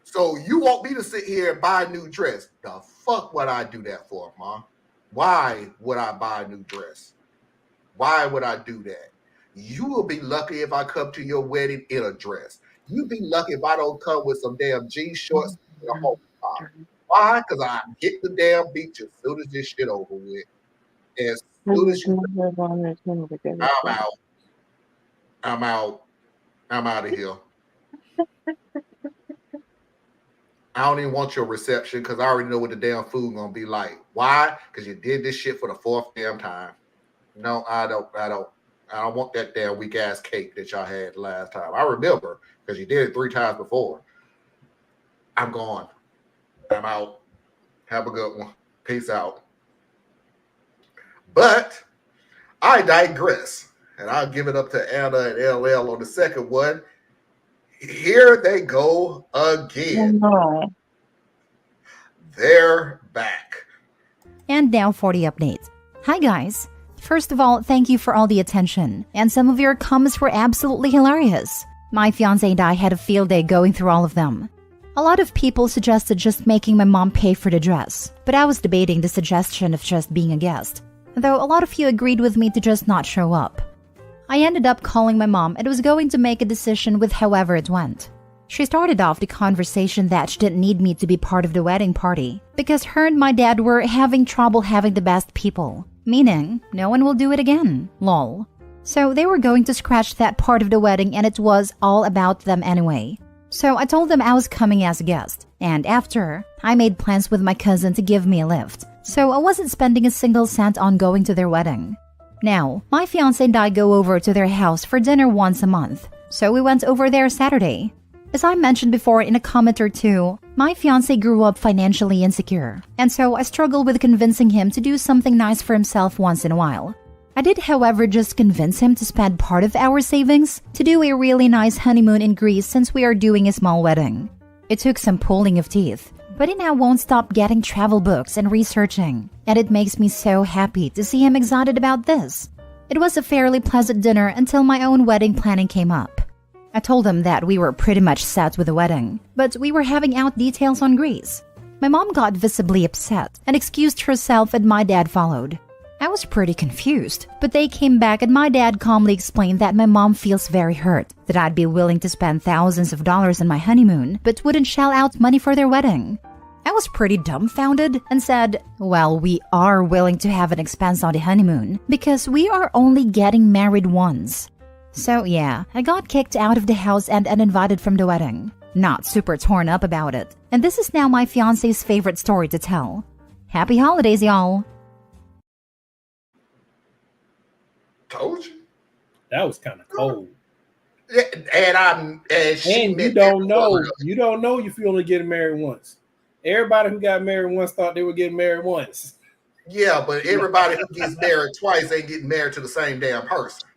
So you want me to sit here and buy a new dress? The fuck would I do that for, Ma? Why would I buy a new dress? Why would I do that? You will be lucky if I come to your wedding in a dress. You'll be lucky if I don't come with some damn jean shorts and a whole top. Why? Because I hit the damn beach as soon as this shit over with. As soon as you I'm out. I'm out of here. I don't even want your reception because I already know what the damn food gonna be like. Why? Because you did this shit for the fourth damn time. No, I don't want that damn weak ass cake that y'all had last time. I remember because you did it 3 times before. I'm gone. I'm out. Have a good one. Peace out. But I digress. And I'll give it up to Anna and LL on the second one. Here they go again. No. They're back. And now for the update. Hi guys. First of all, thank you for all the attention. And some of your comments were absolutely hilarious. My fiance and I had a field day going through all of them. A lot of people suggested just making my mom pay for the dress, but I was debating the suggestion of just being a guest, though a lot of you agreed with me to just not show up. I ended up calling my mom and was going to make a decision with however it went. She started off the conversation that she didn't need me to be part of the wedding party because her and my dad were having trouble having the best people, meaning no one will do it again, lol. So they were going to scratch that part of the wedding and it was all about them anyway. So I told them I was coming as a guest, and after, I made plans with my cousin to give me a lift, so I wasn't spending a single cent on going to their wedding. Now, my fiance and I go over to their house for dinner once a month, so we went over there Saturday. As I mentioned before in a comment or two, my fiance grew up financially insecure, and so I struggle with convincing him to do something nice for himself once in a while. I did, however, just convince him to spend part of our savings to do a really nice honeymoon in Greece since we are doing a small wedding. It took some pulling of teeth, but he now won't stop getting travel books and researching, and it makes me so happy to see him excited about this. It was a fairly pleasant dinner until my own wedding planning came up. I told him that we were pretty much set with the wedding, but we were having out details on Greece. My mom got visibly upset and excused herself and my dad followed. I was pretty confused, but they came back and my dad calmly explained that my mom feels very hurt, that I'd be willing to spend thousands of dollars on my honeymoon, but wouldn't shell out money for their wedding. I was pretty dumbfounded and said, well, we are willing to have an expense on the honeymoon because we are only getting married once. So yeah, I got kicked out of the house and uninvited from the wedding. Not super torn up about it. And this is now my fiance's favorite story to tell. Happy holidays, y'all! Told you. That was kind of cold. Yeah, and you don't know. You don't know if you only get married once. Everybody who got married once thought they were getting married once. Yeah, but everybody who gets married twice ain't getting married to the same damn person.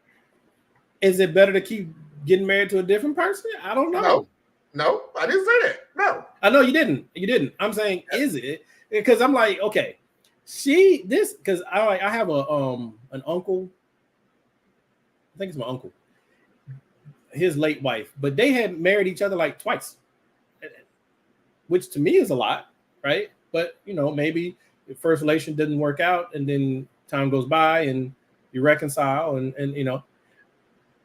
Is it better to keep getting married to a different person? I don't know. No, I didn't say that. No. I know you didn't. You didn't. I'm saying, is it? Because I'm like, okay, because I have an uncle. I think it's my uncle, his late wife, but they had married each other like twice, which to me is a lot, right? But maybe the first relation didn't work out, and then time goes by and you reconcile, and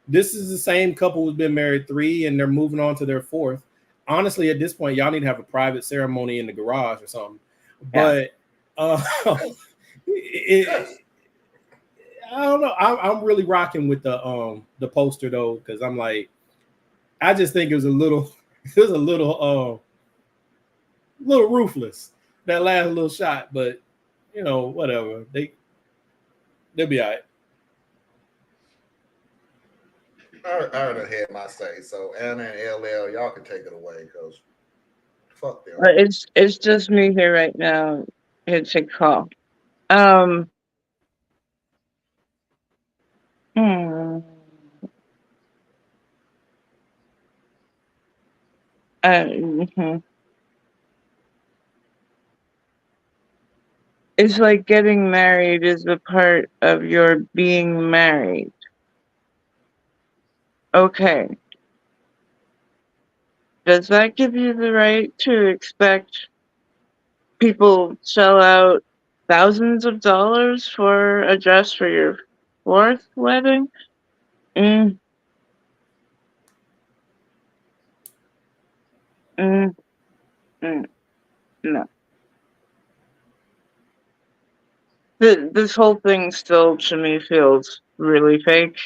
this is the same couple who's been married 3 and they're moving on to their 4th. Honestly, at this point, y'all need to have a private ceremony in the garage or something. Yeah. But I don't know. I'm really rocking with the poster though, because I'm like, I just think it was a little ruthless, that last little shot. But whatever, they'll be all right. I already had my say. So Anna and LL, y'all can take it away because fuck them. It's just me here right now. It's a call. It's like getting married is a part of your being married. Okay. Does that give you the right to expect people shell out thousands of dollars for a dress for your 4th wedding? No. This whole thing still to me feels really fake.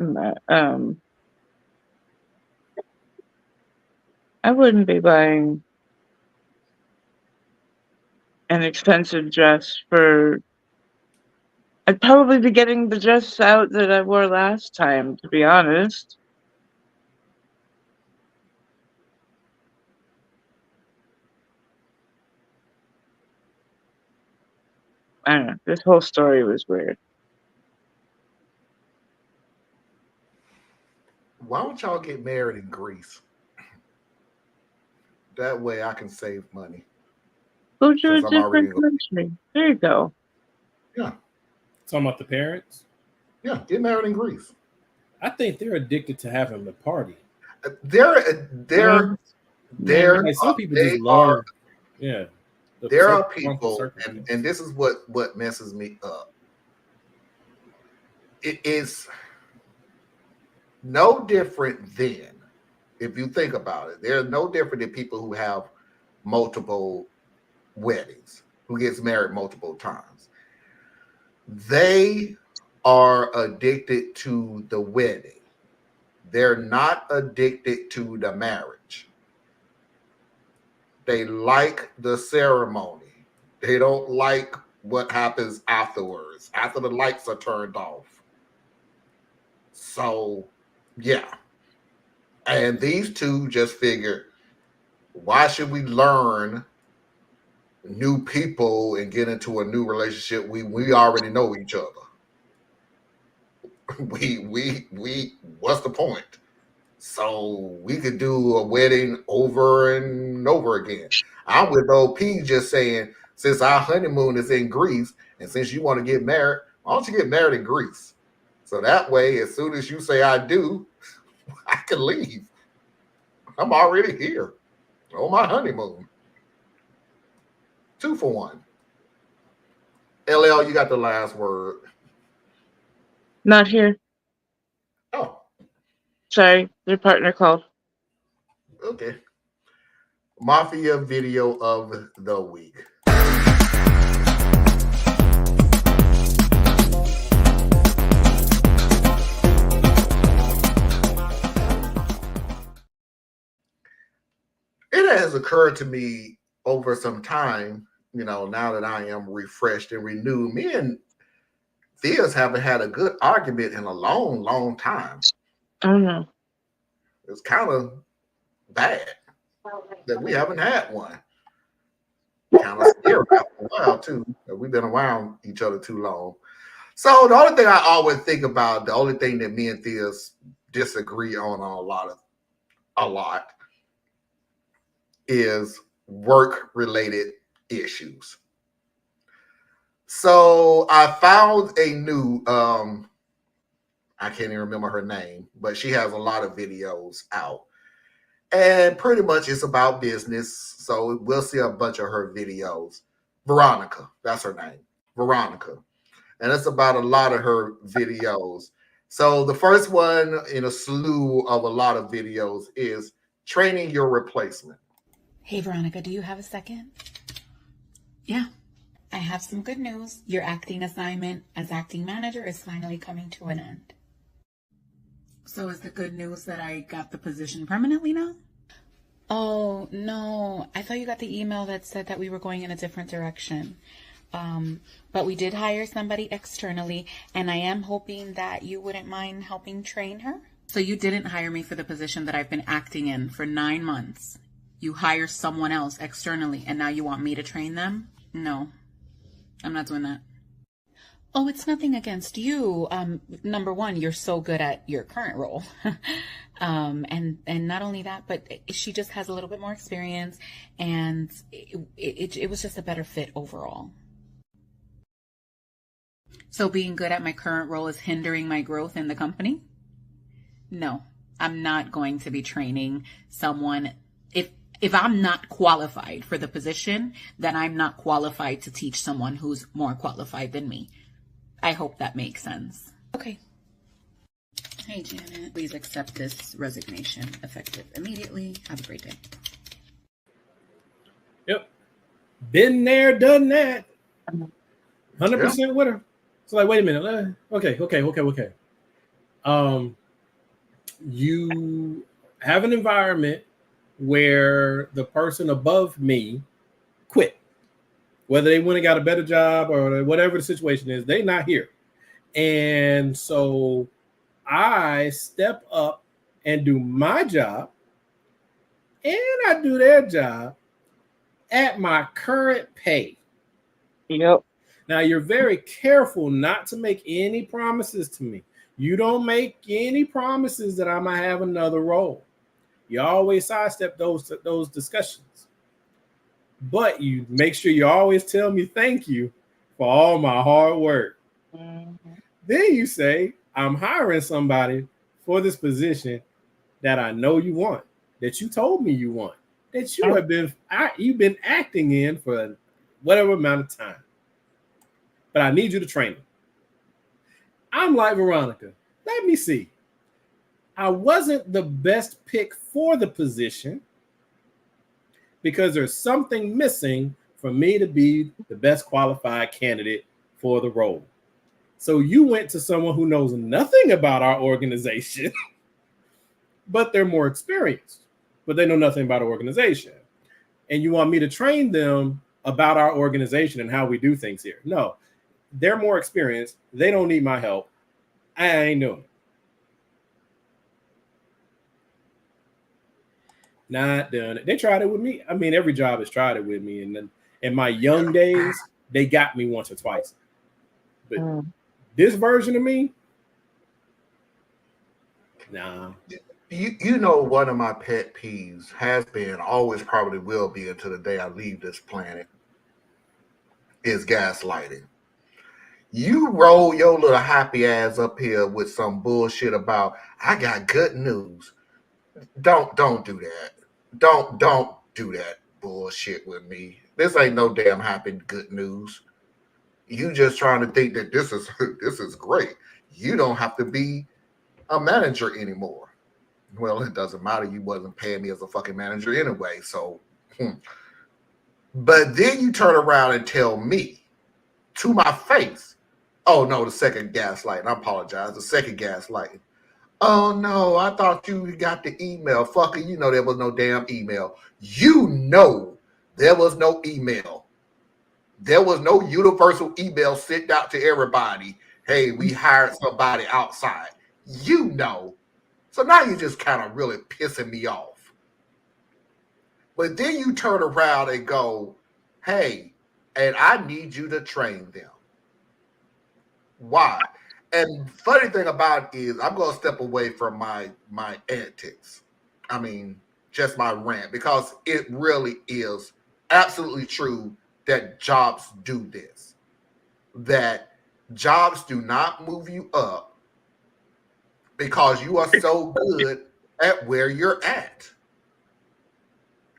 I wouldn't be buying an expensive dress for. I'd probably be getting the dress out that I wore last time, to be honest. I don't know. This whole story was weird. Why don't y'all get married in Greece? That way I can save money. Go to a Since I'm already different country. There you go. Yeah. Talking about the parents? Yeah, get married in Greece. I think they're addicted to having the party. They're Like some people just love. Yeah. There are people, and this is what messes me up. It is no different than, if you think about it, they're no different than people who have multiple weddings, who gets married multiple times. They are addicted to the wedding. They're not addicted to the marriage. They like the ceremony. They don't like what happens afterwards, after the lights are turned off. So, yeah. And these two just figured, why should we learn new people and get into a new relationship? We already know each other. We what's the point? So we could do a wedding over and over again. I'm with OP just saying, since our honeymoon is in Greece, and since you want to get married, why don't you get married in Greece? So that way, as soon as you say I do, I can leave. I'm already here on my honeymoon. 2 for 1. LL, you got the last word. Not here. Oh. Sorry, their partner called. Okay. Mafia video of the week. It has occurred to me over some time, now that I am refreshed and renewed, me and Thea's haven't had a good argument in a long, long time. Oh no. It's kind of bad that we haven't had one. Kind of scary after a while too, that we've been around each other too long. So the only thing I always think about, the only thing that me and Thea's disagree on a lot, is work-related issues. So I found a new, I can't even remember her name, but she has a lot of videos out. And pretty much it's about business. So we'll see a bunch of her videos. Veronica, that's her name. Veronica. And it's about a lot of her videos. So the first one in a slew of a lot of videos is training your replacement. Hey, Veronica, do you have a second? Yeah. I have some good news. Your acting assignment as acting manager is finally coming to an end. So is the good news that I got the position permanently now? Oh, no. I thought you got the email that said that we were going in a different direction. But we did hire somebody externally, and I am hoping that you wouldn't mind helping train her. So you didn't hire me for the position that I've been acting in for 9 months. You hire someone else externally, and now you want me to train them? No, I'm not doing that. Oh, it's nothing against you. Number one, you're so good at your current role. And not only that, but she just has a little bit more experience, and it was just a better fit overall. So being good at my current role is hindering my growth in the company? No, I'm not going to be training someone. If I'm not qualified for the position, then I'm not qualified to teach someone who's more qualified than me. I hope that makes sense. Okay. Hey, Janet, please accept this resignation effective immediately. Have a great day. Yep. Been there, done that. 100% with her. It's like, wait a minute. Okay. You have an environment where the person above me quit, whether they went and got a better job or whatever the situation is, they not here. And so I step up and do my job, and I do their job at my current pay. Yep. Now, you're very careful not to make any promises to me. You don't make any promises that I'm going to have another role. You always sidestep those discussions. But you make sure you always tell me thank you for all my hard work. Mm-hmm. Then you say, I'm hiring somebody for this position that I know you want, that you told me you want, that you've been acting in for whatever amount of time. But I need you to train them. I'm like, Veronica, let me see. I wasn't the best pick for the position because there's something missing for me to be the best qualified candidate for the role. So you went to someone who knows nothing about our organization, but they're more experienced, but they know nothing about our organization. And you want me to train them about our organization and how we do things here. No, they're more experienced. They don't need my help. I ain't doing it. Not doing it. They tried it with me. I mean, every job has tried it with me. And then in my young days, they got me once or twice. But this version of me, nah. You know, one of my pet peeves has been, always probably will be until the day I leave this planet, is gaslighting. You roll your little happy ass up here with some bullshit about, I got good news. Don't do that. Don't do that bullshit with me. This ain't no damn happy good news. You just trying to think that this is great. You don't have to be a manager anymore. Well, it doesn't matter. You wasn't paying me as a fucking manager anyway. So, But then you turn around and tell me to my face, oh no, the second gaslighting. I apologize. The second gaslighting. Oh no, I thought you got the email. Fucker, you know there was no damn email. You know there was no email. There was no universal email sent out to everybody. Hey, we hired somebody outside. You know. So now you're just kind of really pissing me off. But then you turn around and go, hey, and I need you to train them. Why? And funny thing about it is I'm going to step away from my antics. I mean, just my rant, because it really is absolutely true that jobs do this. That jobs do not move you up because you are so good at where you're at.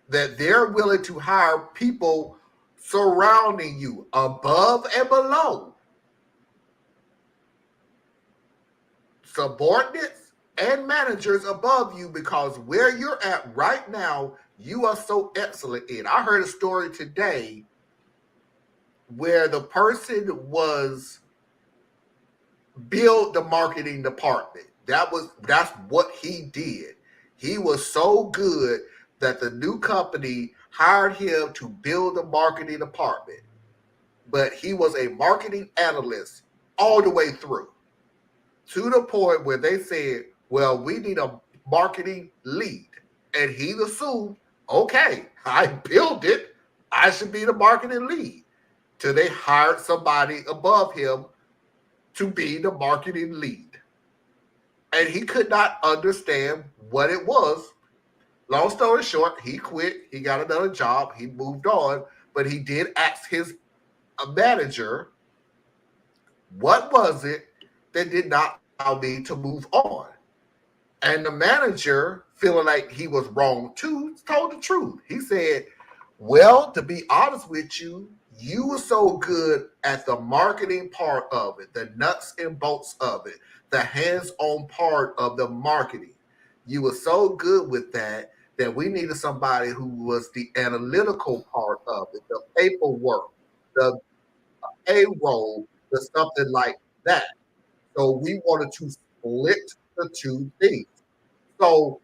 That they're willing to hire people surrounding you above and below, subordinates and managers above you, because where you're at right now, you are so excellent in. I heard a story today where the person was build the marketing department. That's what he did. He was so good that the new company hired him to build the marketing department. But he was a marketing analyst all the way through, to the point where they said, well, we need a marketing lead. And he assumed, okay, I built it, I should be the marketing lead. Till they hired somebody above him to be the marketing lead. And he could not understand what it was. Long story short, he quit. He got another job. He moved on. But he did ask his manager, what was it that did not allow me to move on? And the manager, feeling like he was wrong too, told the truth. He said, well, to be honest with you, you were so good at the marketing part of it, the nuts and bolts of it, the hands-on part of the marketing. You were so good with that we needed somebody who was the analytical part of it, the paperwork, the payroll, the something like that. So we wanted to split the two things. So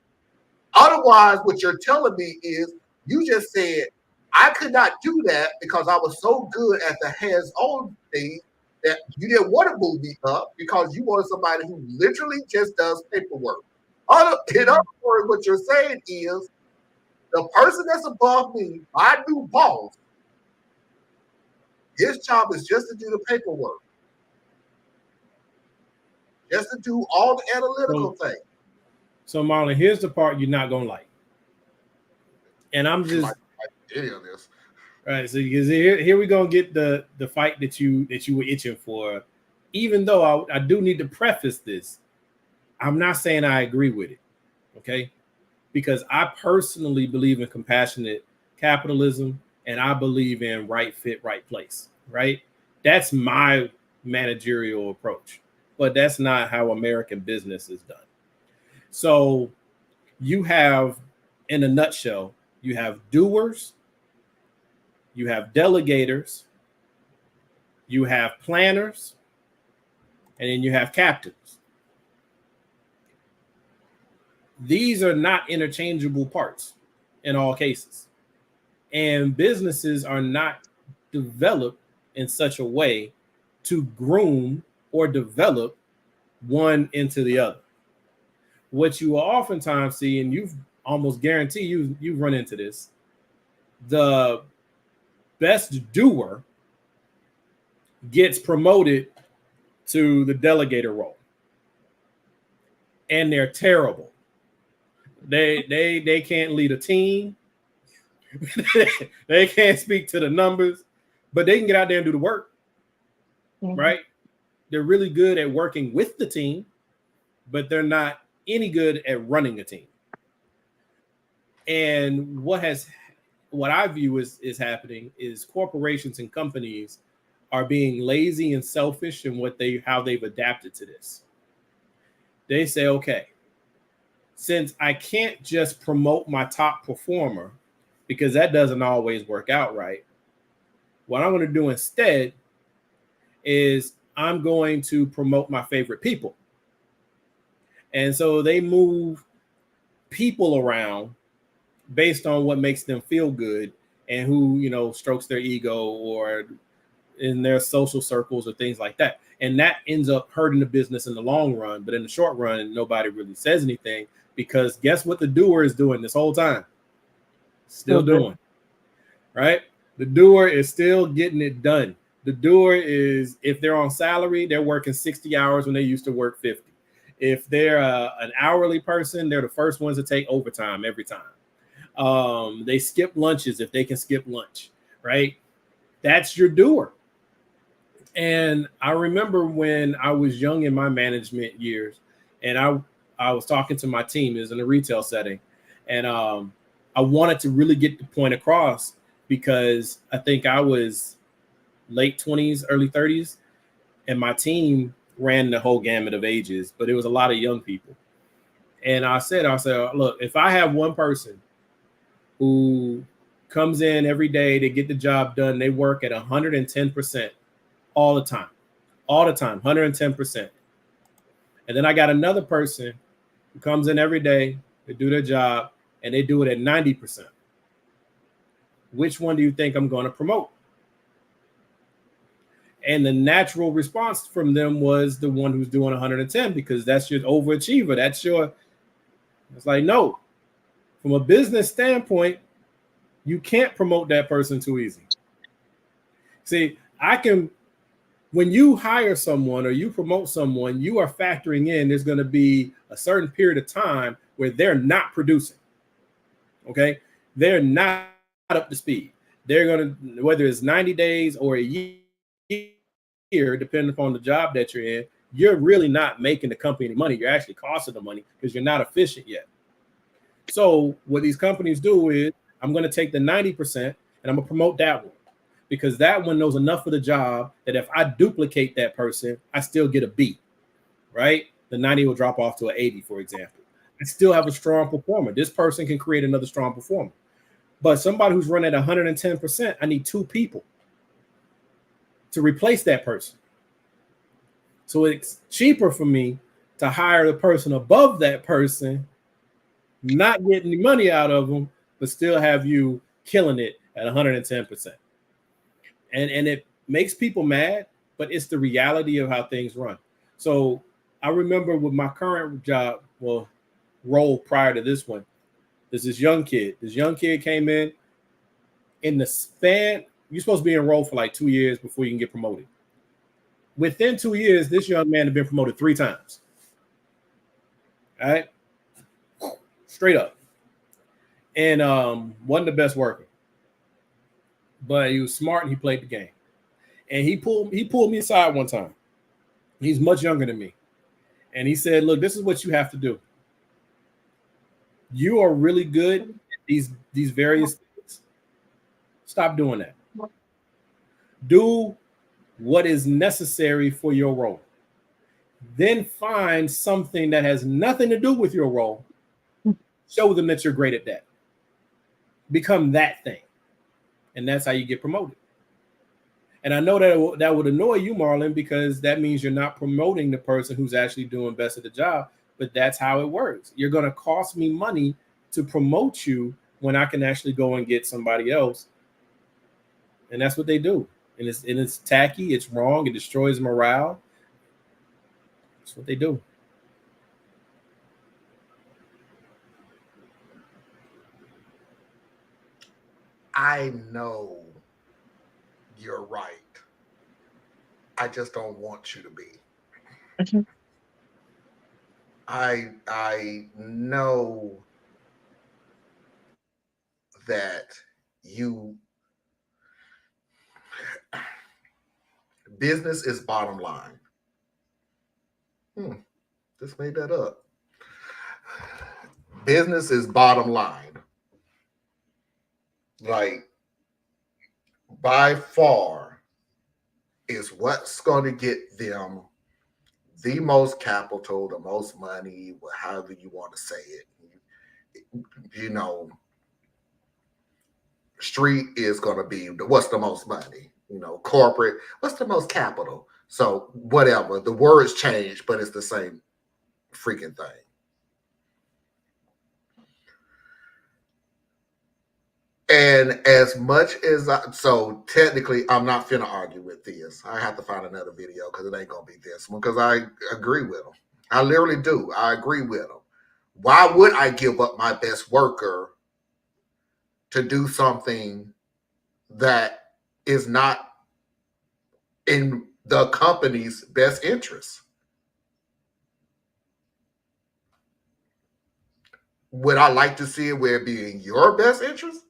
otherwise, what you're telling me is you just said, I could not do that because I was so good at the hands-on thing that you didn't want to move me up because you wanted somebody who literally just does paperwork. In other words, what you're saying is the person that's above me, my new boss, his job is just to do the paperwork, just to do all the analytical things. So, Marlon, here's the part you're not gonna like, and I'm just any of this. Right. So because here we gonna get the fight that you were itching for. Even though I do need to preface this, I'm not saying I agree with it. Okay, because I personally believe in compassionate capitalism, and I believe in right fit, right place. Right. That's my managerial approach, but that's not how American business is done. So you have, in a nutshell, you have doers, you have delegators, you have planners, and then you have captains. These are not interchangeable parts in all cases. And businesses are not developed in such a way to groom or develop one into the other. What you will oftentimes see, and you've almost guarantee you've run into this, the best doer gets promoted to the delegator role, and they're terrible. They can't lead a team. They can't speak to the numbers, but they can get out there and do the work. Right? They're really good at working with the team, but they're not any good at running a team. And what I view is happening is corporations and companies are being lazy and selfish in how they've adapted to this. They say, okay, since I can't just promote my top performer, because that doesn't always work out right, what I'm going to do instead is I'm going to promote my favorite people. And so they move people around based on what makes them feel good and who, strokes their ego or in their social circles or things like that. And that ends up hurting the business in the long run. But in the short run, nobody really says anything because guess what the doer is doing this whole time? Still doing, right? The doer is still getting it done. The doer is, if they're on salary, they're working 60 hours when they used to work 50. If they're an hourly person, they're the first ones to take overtime every time. They skip lunches if they can skip lunch, right? That's your doer. And I remember when I was young in my management years, and I was talking to my team, is in a retail setting, and I wanted to really get the point across because I think I was late 20s, early 30s, and my team ran the whole gamut of ages, but it was a lot of young people. And I said, look, if I have one person who comes in every day to get the job done, they work at 110% all the time, 110%. And then I got another person who comes in every day to do their job and they do it at 90%. Which one do you think I'm going to promote? And the natural response from them was the one who's doing 110 because that's your overachiever. It's like, no, from a business standpoint, you can't promote that person too easy. See, when you hire someone or you promote someone, you are factoring in there's going to be a certain period of time where they're not producing. Okay. They're not up to speed. They're going to, whether it's 90 days or a year, depending upon the job that you're in, you're really not making the company any money. You're actually costing the money because you're not efficient yet. So what these companies do is I'm going to take the 90% and I'm going to promote that one because that one knows enough of the job that if I duplicate that person, I still get a B, right? The 90 will drop off to an 80, for example. I still have a strong performer. This person can create another strong performer. But somebody who's running at 110%, I need two people to replace that person. So it's cheaper for me to hire the person above that person, not getting the money out of them, but still have you killing it at 110%. And it makes people mad, but it's the reality of how things run. So I remember with my current job, well, role prior to this one, there's this young kid. This young kid came in the span, you're supposed to be enrolled for like 2 years before you can get promoted. Within 2 years, this young man had been promoted 3 times. All right. Straight up. And wasn't the best worker. But he was smart and he played the game. And he pulled me aside one time. He's much younger than me. And he said, look, this is what you have to do. You are really good at these various things. Stop doing that. Do what is necessary for your role. Then find something that has nothing to do with your role. Show them that you're great at that. Become that thing. And that's how you get promoted. And I know that would annoy you, Marlon, because that means you're not promoting the person who's actually doing best at the job. But that's how it works. You're going to cost me money to promote you when I can actually go and get somebody else. And that's what they do. And it's tacky. It's wrong. It destroys morale. That's what they do. I know you're right. I just don't want you to be. Mhm. I know that business is bottom line. Just made that up. Business is bottom line. Like, by far is what's going to get them the most capital, the most money, however you want to say it. You know, street is going to be what's the most money. You know, corporate, what's the most capital? So whatever, the words change, but it's the same freaking thing. And as much as so technically, I'm not finna argue with this. I have to find another video because it ain't gonna be this one, because I agree with him. I literally do. I agree with him. Why would I give up my best worker to do something that is not in the company's best interest? Would I like to see it where it be in your best interest?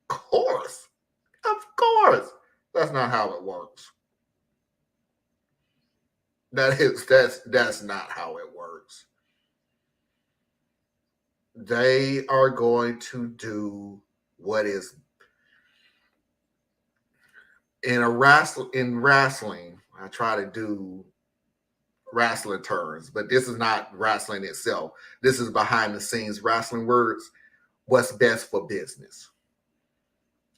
Of course. That's not how it works. That's not how it works. They are going to do what is in wrestling. I try to do wrestling terms, but this is not wrestling itself. This is behind the scenes wrestling words. What's best for business?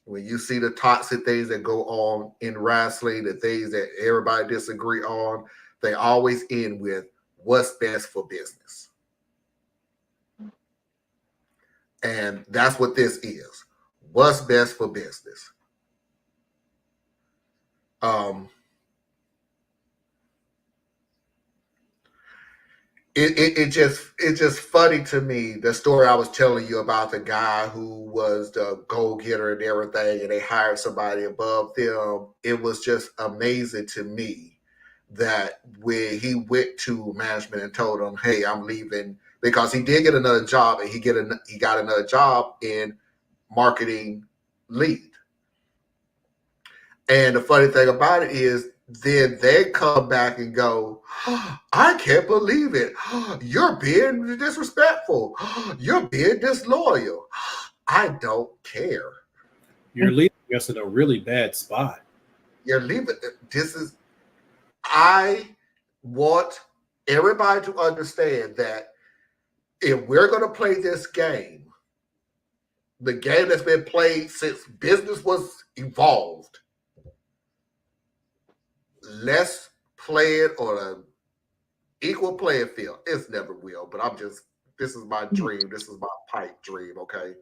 When you see the toxic things that go on in wrestling, the things that everybody disagree on, they always end with what's best for business. And that's what this is. What's best for business? It's just funny to me, the story I was telling you about the guy who was the go-getter and everything, and they hired somebody above them. It was just amazing to me that when he went to management and told them, hey, I'm leaving, because he did get another job, and he got another job in marketing lead. And the funny thing about it is, then they come back and go, I can't believe it. You're being disrespectful. You're being disloyal. I don't care. You're leaving us in a really bad spot. You're leaving. I want everybody to understand that if we're going to play this game, the game that's been played since business was evolved, let's play it on a Equal playing field. It's never will, but this is my dream. This is my pipe dream, okay?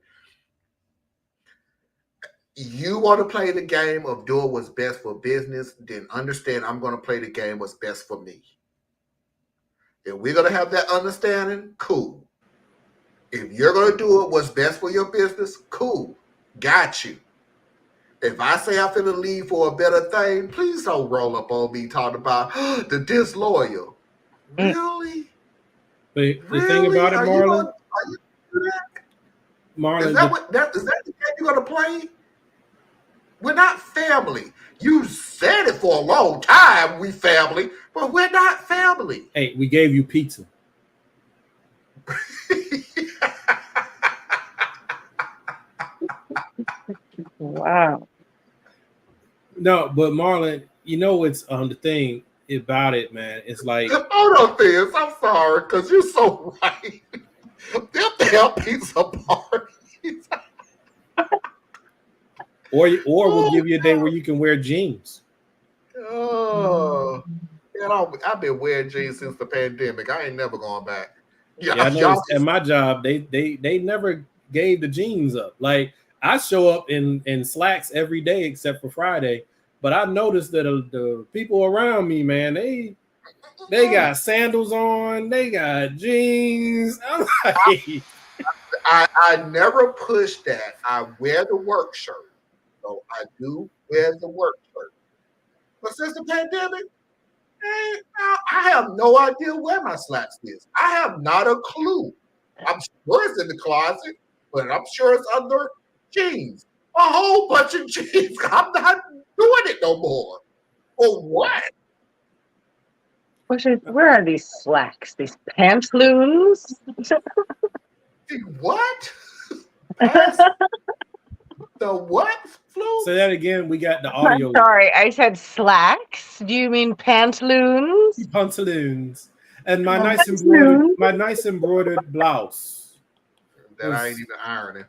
You want to play the game of doing what's best for business, then understand I'm going to play the game what's best for me. If we're going to have that understanding, cool. If you're going to do it what's best for your business, cool. Got you. If I say I'm going to leave for a better thing, please don't roll up on me talking about the disloyal. Really? But the thing about it, Marlon, is that the game you're going to play? We're not family. You said it for a long time, we family, but we're not family. Hey, we gave you pizza. Wow. No, but Marlon, you know it's the thing about it, man. It's like, hold on, Fizz. I'm sorry, because you're so right. Them damn pizza parties. or we'll give you a day where you can wear jeans. Oh, man, I've been wearing jeans since the pandemic. I ain't never going back. Yeah, I know. At my job, they never gave the jeans up. Like, I show up in slacks every day except for Friday, but I noticed that the people around me, man, they got sandals on, they got jeans. I'm like, I never push that. I wear the work shirt, so I do wear the work shirt. But since the pandemic, I have no idea where my slacks is. I have not a clue. I'm sure it's in the closet, but I'm sure it's under jeans. A whole bunch of jeans. I'm not doing it no more. For what? Where are these slacks? These pantaloons? What? The what? Say that again. We got the audio. I'm sorry, I said slacks. Do you mean pantaloons? Pantaloons. And my nice embroidered blouse. That I ain't even ironing.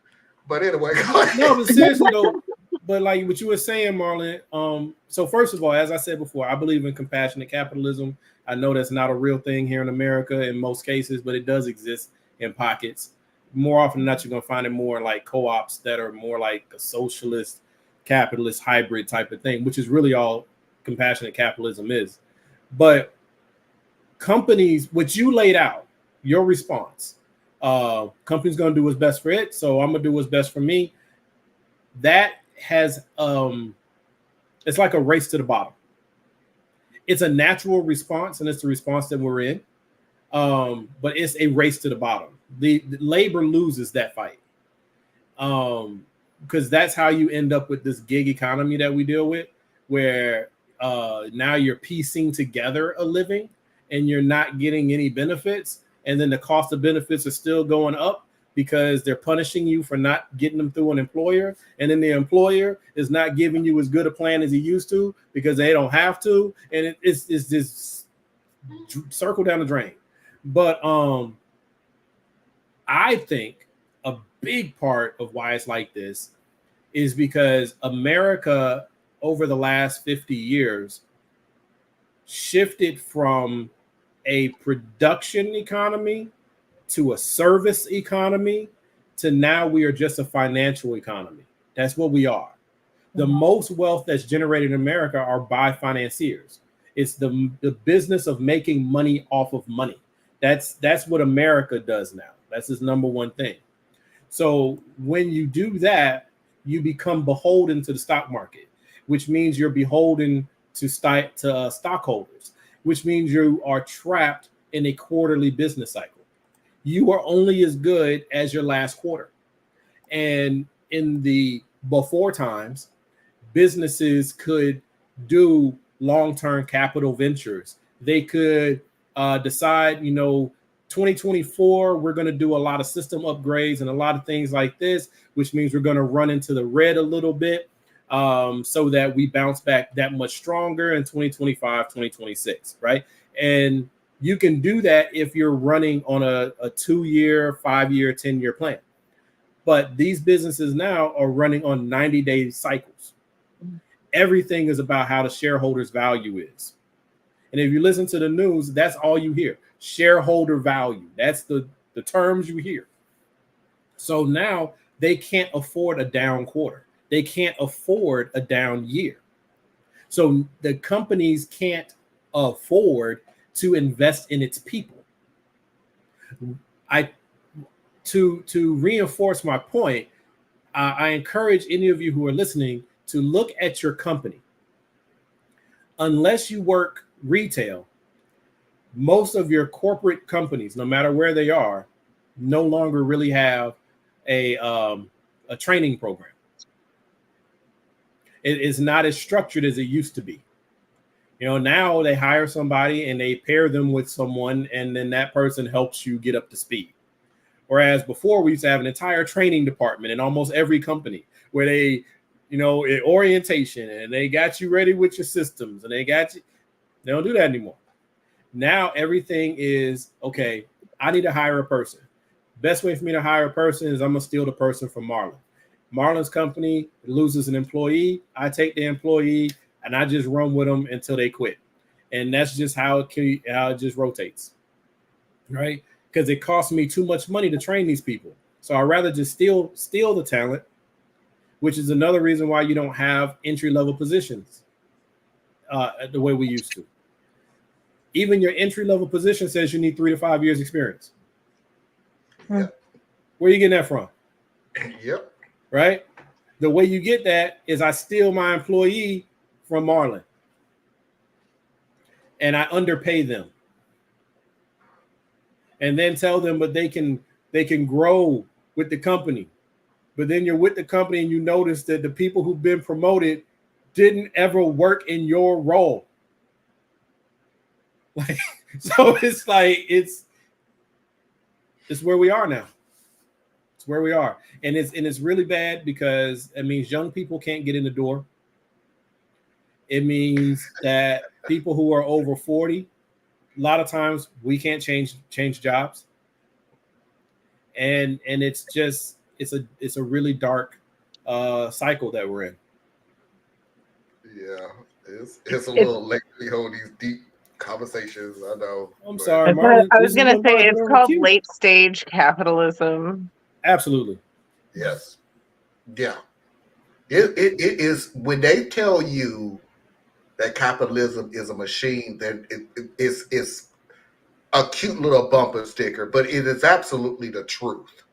But anyway, no, but seriously though, but like what you were saying, Marlon. So first of all, as I said before, I believe in compassionate capitalism. I know that's not a real thing here in America in most cases, but it does exist in pockets. More often than not, you're gonna find it more like co-ops that are more like a socialist, capitalist hybrid type of thing, which is really all compassionate capitalism is. But companies, what you laid out, your response. Company's gonna do what's best for it, so I'm gonna do what's best for me. That has it's like a race to the bottom. It's a natural response, and it's the response that we're in. But it's a race to the bottom. The labor loses that fight. Because that's how you end up with this gig economy that we deal with, where now you're piecing together a living and you're not getting any benefits. And then the cost of benefits are still going up because they're punishing you for not getting them through an employer. And then the employer is not giving you as good a plan as he used to because they don't have to. And it's this circle down the drain. But I think a big part of why it's like this is because America over the last 50 years shifted from a production economy to a service economy to now we are just a financial economy. That's what we are. The most wealth that's generated in America are by financiers. It's the business of making money off of money. That's what America does now. That's his number one thing. So when you do that, you become beholden to the stock market, which means you're beholden to stockholders, which means you are trapped in a quarterly business cycle. You are only as good as your last quarter. And in the before times, businesses could do long-term capital ventures. They could decide, 2024, we're going to do a lot of system upgrades and a lot of things like this, which means we're going to run into the red a little bit so that we bounce back that much stronger in 2025, 2026, right? And you can do that if you're running on a 2-year, 5-year, 10-year plan. But these businesses now are running on 90-day cycles. Everything is about how the shareholders' value is. And if you listen to the news, that's all you hear. Shareholder value. That's the terms you hear. So now they can't afford a down quarter. They can't afford a down year. So the companies can't afford to invest in its people. To reinforce my point, I encourage any of you who are listening to look at your company. Unless you work retail, most of your corporate companies, no matter where they are, no longer really have a training program. It is not as structured as it used to be. You know, now they hire somebody and they pair them with someone, and then that person helps you get up to speed. Whereas before, we used to have an entire training department in almost every company where they, you know, orientation, and they got you ready with your systems, and they got you. They don't do that anymore. Now everything is, okay, I need to hire a person. Best way for me to hire a person is I'm going to steal the person from Marlon. Marlon's company loses an employee. I take the employee and I just run with them until they quit. And that's just how it just rotates, right? Because it costs me too much money to train these people. So I'd rather just steal the talent, which is another reason why you don't have entry-level positions the way we used to. Even your entry-level position says you need 3 to 5 years experience. Yep. Where are you getting that from? Yep. Right? The way you get that is I steal my employee from Marlon. And I underpay them. And then tell them, but they can grow with the company. But then you're with the company and you notice that the people who've been promoted didn't ever work in your role. Like, so it's like it's where we are now. It's where we are. And it's really bad because it means young people can't get in the door. It means that people who are over 40, a lot of times we can't change jobs. And it's just it's a really dark cycle that we're in. Yeah, it's a little late to hold these deep conversations. I know. I'm sorry, Marlon. I was going to say it's called late stage capitalism. Absolutely. Yes. Yeah. It is when they tell you that capitalism is a machine, then it's a cute little bumper sticker, but it is absolutely the truth.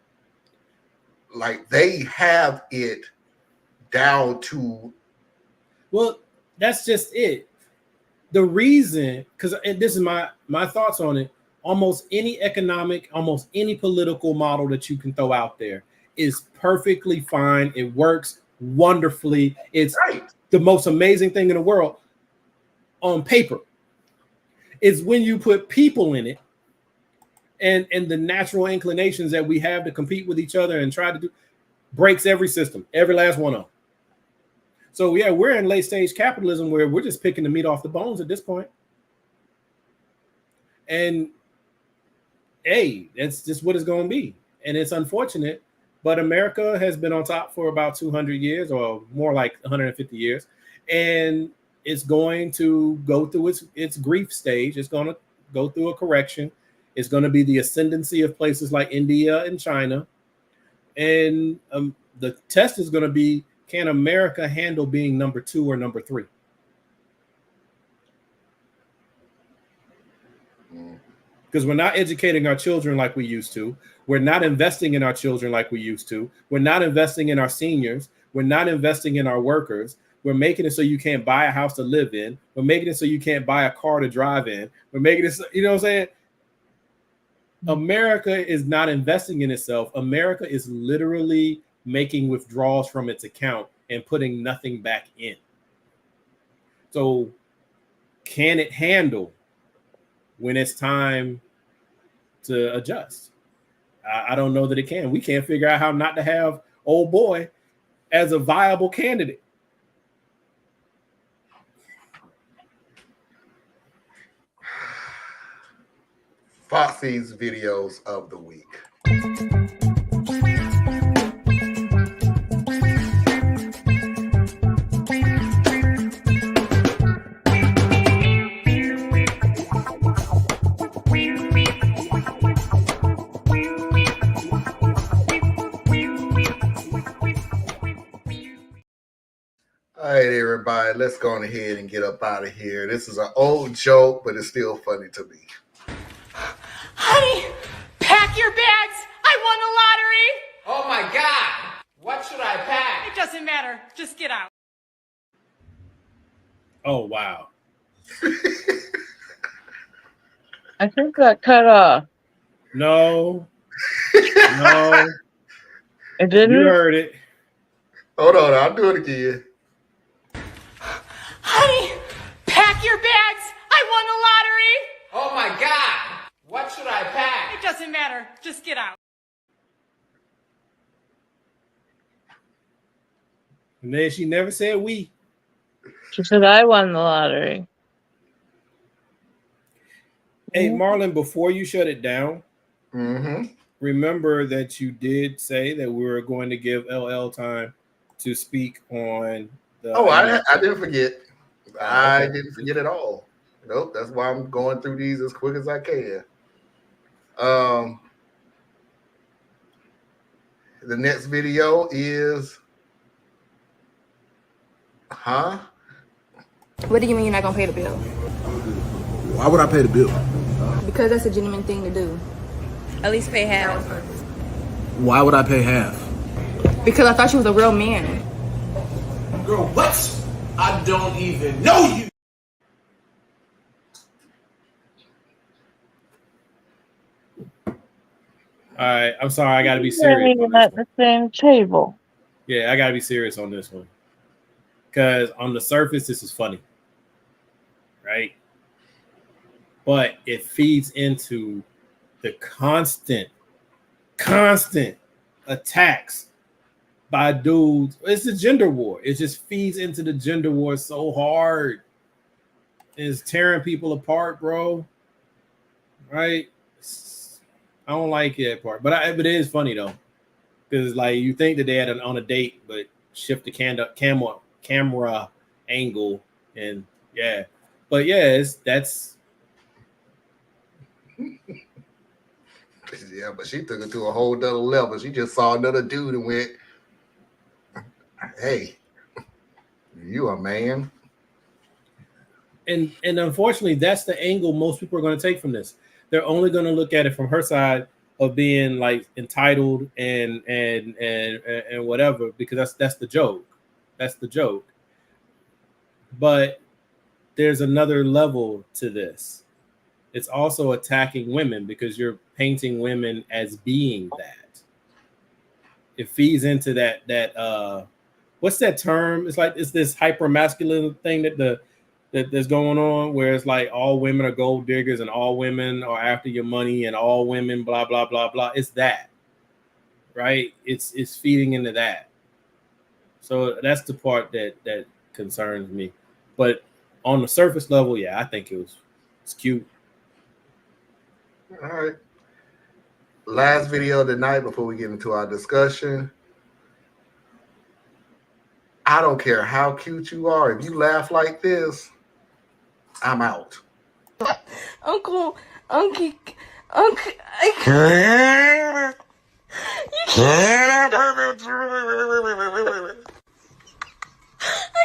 Like they have it down to. Well, that's just it. The reason, because this is my thoughts on it, almost any economic, almost any political model that you can throw out there is perfectly fine. It works wonderfully. It's right. The most amazing thing in the world on paper. It's when you put people in it and the natural inclinations that we have to compete with each other and try to do breaks every system, every last one of them. So yeah, we're in late stage capitalism where we're just picking the meat off the bones at this point. And hey, that's just what it's going to be. And it's unfortunate, but America has been on top for about 200 years or more like 150 years. And it's going to go through its grief stage. It's going to go through a correction. It's going to be the ascendancy of places like India and China. And the test is going to be, can America handle being number 2 or number 3? Because we're not educating our children like we used to. We're not investing in our children like we used to. We're not investing in our seniors. We're not investing in our workers. We're making it so you can't buy a house to live in. We're making it so you can't buy a car to drive in. We're making it, you know what I'm saying? America is not investing in itself. America is literally making withdrawals from its account and putting nothing back in. So can it handle when it's time to adjust? I don't know that it can. We can't figure out how not to have old boy as a viable candidate. Foxy's videos of the week. everybody. Let's go on ahead and get up out of here. This is an old joke, but it's still funny to me. Honey, pack your bags. I won the lottery. Oh my God. What should I pack? It doesn't matter. Just get out. Oh, wow. I think that cut off. No. No. It didn't? You heard it. Hold on, I'll do it again. Honey, pack your bags. I won the lottery. Oh my God. What should I pack? It doesn't matter. Just get out. And then she never said we. She said, I won the lottery. Hey, Marlon, before you shut it down, Mm-hmm. remember that you did say that we were going to give LL time to speak on the. Oh, I didn't forget. I Okay. didn't forget at all. Nope, that's why I'm going through these as quick as I can. The next video is, What do you mean you're not gonna pay the bill? Why would I pay the bill? Because that's a genuine thing to do. At least pay half. Why would I pay half? Because I thought you was a real man. Girl, what? I don't even know you. All right, I'm sorry. I got to be serious. Sitting at the same table. Yeah, I got to be serious on this one. Because on the surface, this is funny. Right? But it feeds into the constant attacks by dudes. It's a gender war. It just feeds into the gender war so hard. It's tearing people apart, bro. Right? I don't like that part. But it is funny, though. Because, like, you think that they had on a date, but shift the camera angle. And, yeah. But, yeah, that's... Yeah, but she took it to a whole nother level. She just saw another dude and went, "Hey, you a man." And unfortunately, that's the angle most people are going to take from this. They're only going to look at it from her side of being like entitled and whatever, because that's the joke. That's the joke. But there's another level to this. It's also attacking women because you're painting women as being that. It feeds into that what's that term? It's like it's this hyper masculine thing that's going on, where it's like all women are gold diggers and all women are after your money and all women blah blah blah blah. It's that, right? It's feeding into that. So that's the part that concerns me. But on the surface level, yeah, I think it's cute. All right. Last video of the night before we get into our discussion. I don't care how cute you are. If you laugh like this, I'm out. Uncle, I can't. I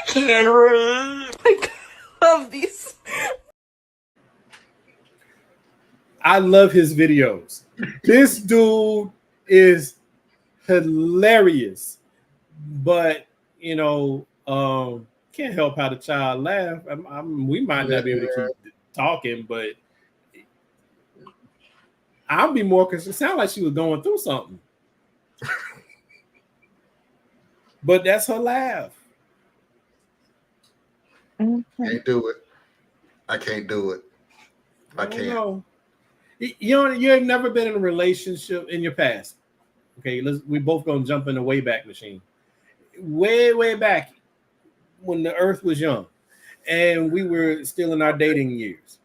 can't read. I love these. I love his videos. This dude is hilarious, but can't help how the child laugh. We might not be able to keep talking, but I'll be more concerned. It sounded like she was going through something, but that's her laugh. Can't do it. I can't do it. I can't. Know. You have never been in a relationship in your past. Okay, we both gonna jump in the Wayback Machine. Way back when the earth was young and we were still in our dating years.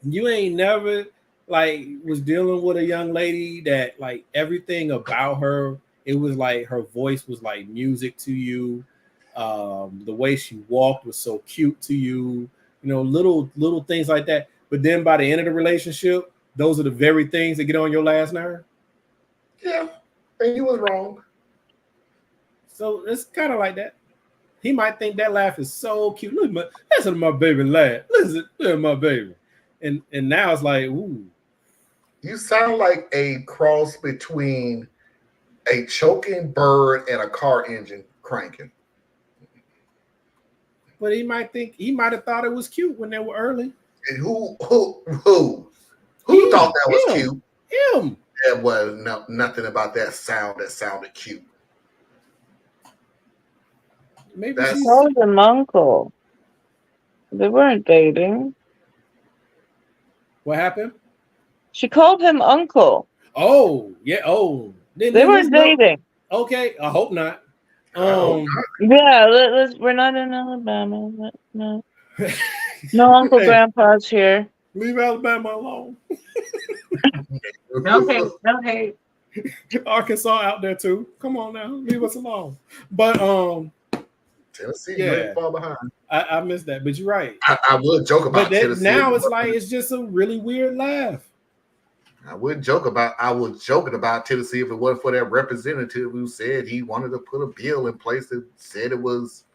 You ain't never was dealing with a young lady that everything about her, it was like her voice was like music to you. The way she walked was so cute to you, little things like that. But then by the end of the relationship, those are the very things that get on your last nerve. Yeah, and you was wrong. So it's kind of like that. He might think that laugh is so cute. Listen to my baby laugh. Listen to my baby. And now it's like, ooh. You sound like a cross between a choking bird and a car engine cranking. But he might have thought it was cute when they were early. And who thought that was cute? Him. There was nothing about that sound that sounded cute. Maybe she called him uncle. They weren't dating. What happened? She called him uncle. Oh, yeah. Oh, they weren't dating. Okay, I hope not. Yeah, we're not in Alabama. No, no Uncle Grandpa's here. Leave Alabama alone. No hate. Arkansas out there too. Come on now, leave us alone. But Tennessee, yeah, far behind. I missed that, but you're right. I would joke about Tennessee. Now it's like it's just a really weird laugh. I would joking about Tennessee if it wasn't for that representative who said he wanted to put a bill in place that said it was.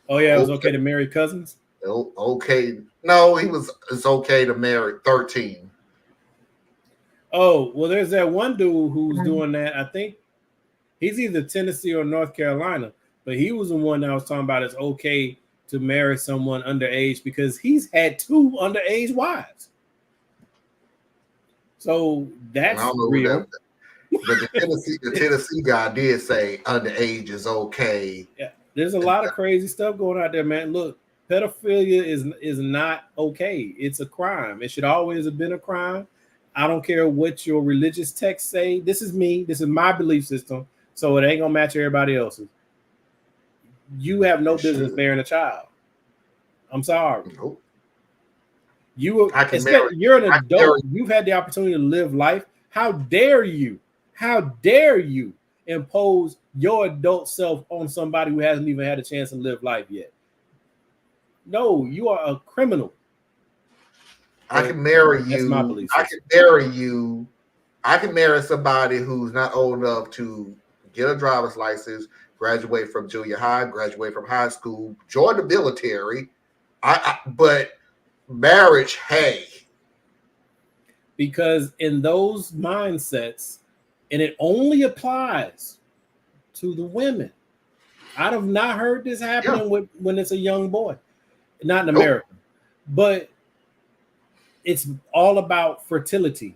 Oh yeah, it was okay to marry cousins. Okay, no, it's okay to marry 13. Oh well, there's that one dude who's doing that. I think he's either Tennessee or North Carolina, but he was the one that was talking about it's okay to marry someone underage because he's had 2 underage wives. So that's real. But the Tennessee guy did say underage is okay. Yeah, there's a lot of crazy stuff going out there, man. Look, pedophilia is not okay. It's a crime. It should always have been a crime. I don't care what your religious texts say. This is me. This is my belief system. So it ain't gonna match everybody else's. You have no business bearing a child. I'm sorry. Nope. You're an adult. You've had the opportunity to live life. How dare you? How dare you impose your adult self on somebody who hasn't even had a chance to live life yet? No, you are a criminal. I can marry you. That's my belief. I can marry you. I can marry somebody who's not old enough to get a driver's license, graduate from junior high, graduate from high school, join the military. But marriage, hey. Because in those mindsets, and it only applies to the women. I have not heard this happening when it's a young boy, not in America, but it's all about fertility.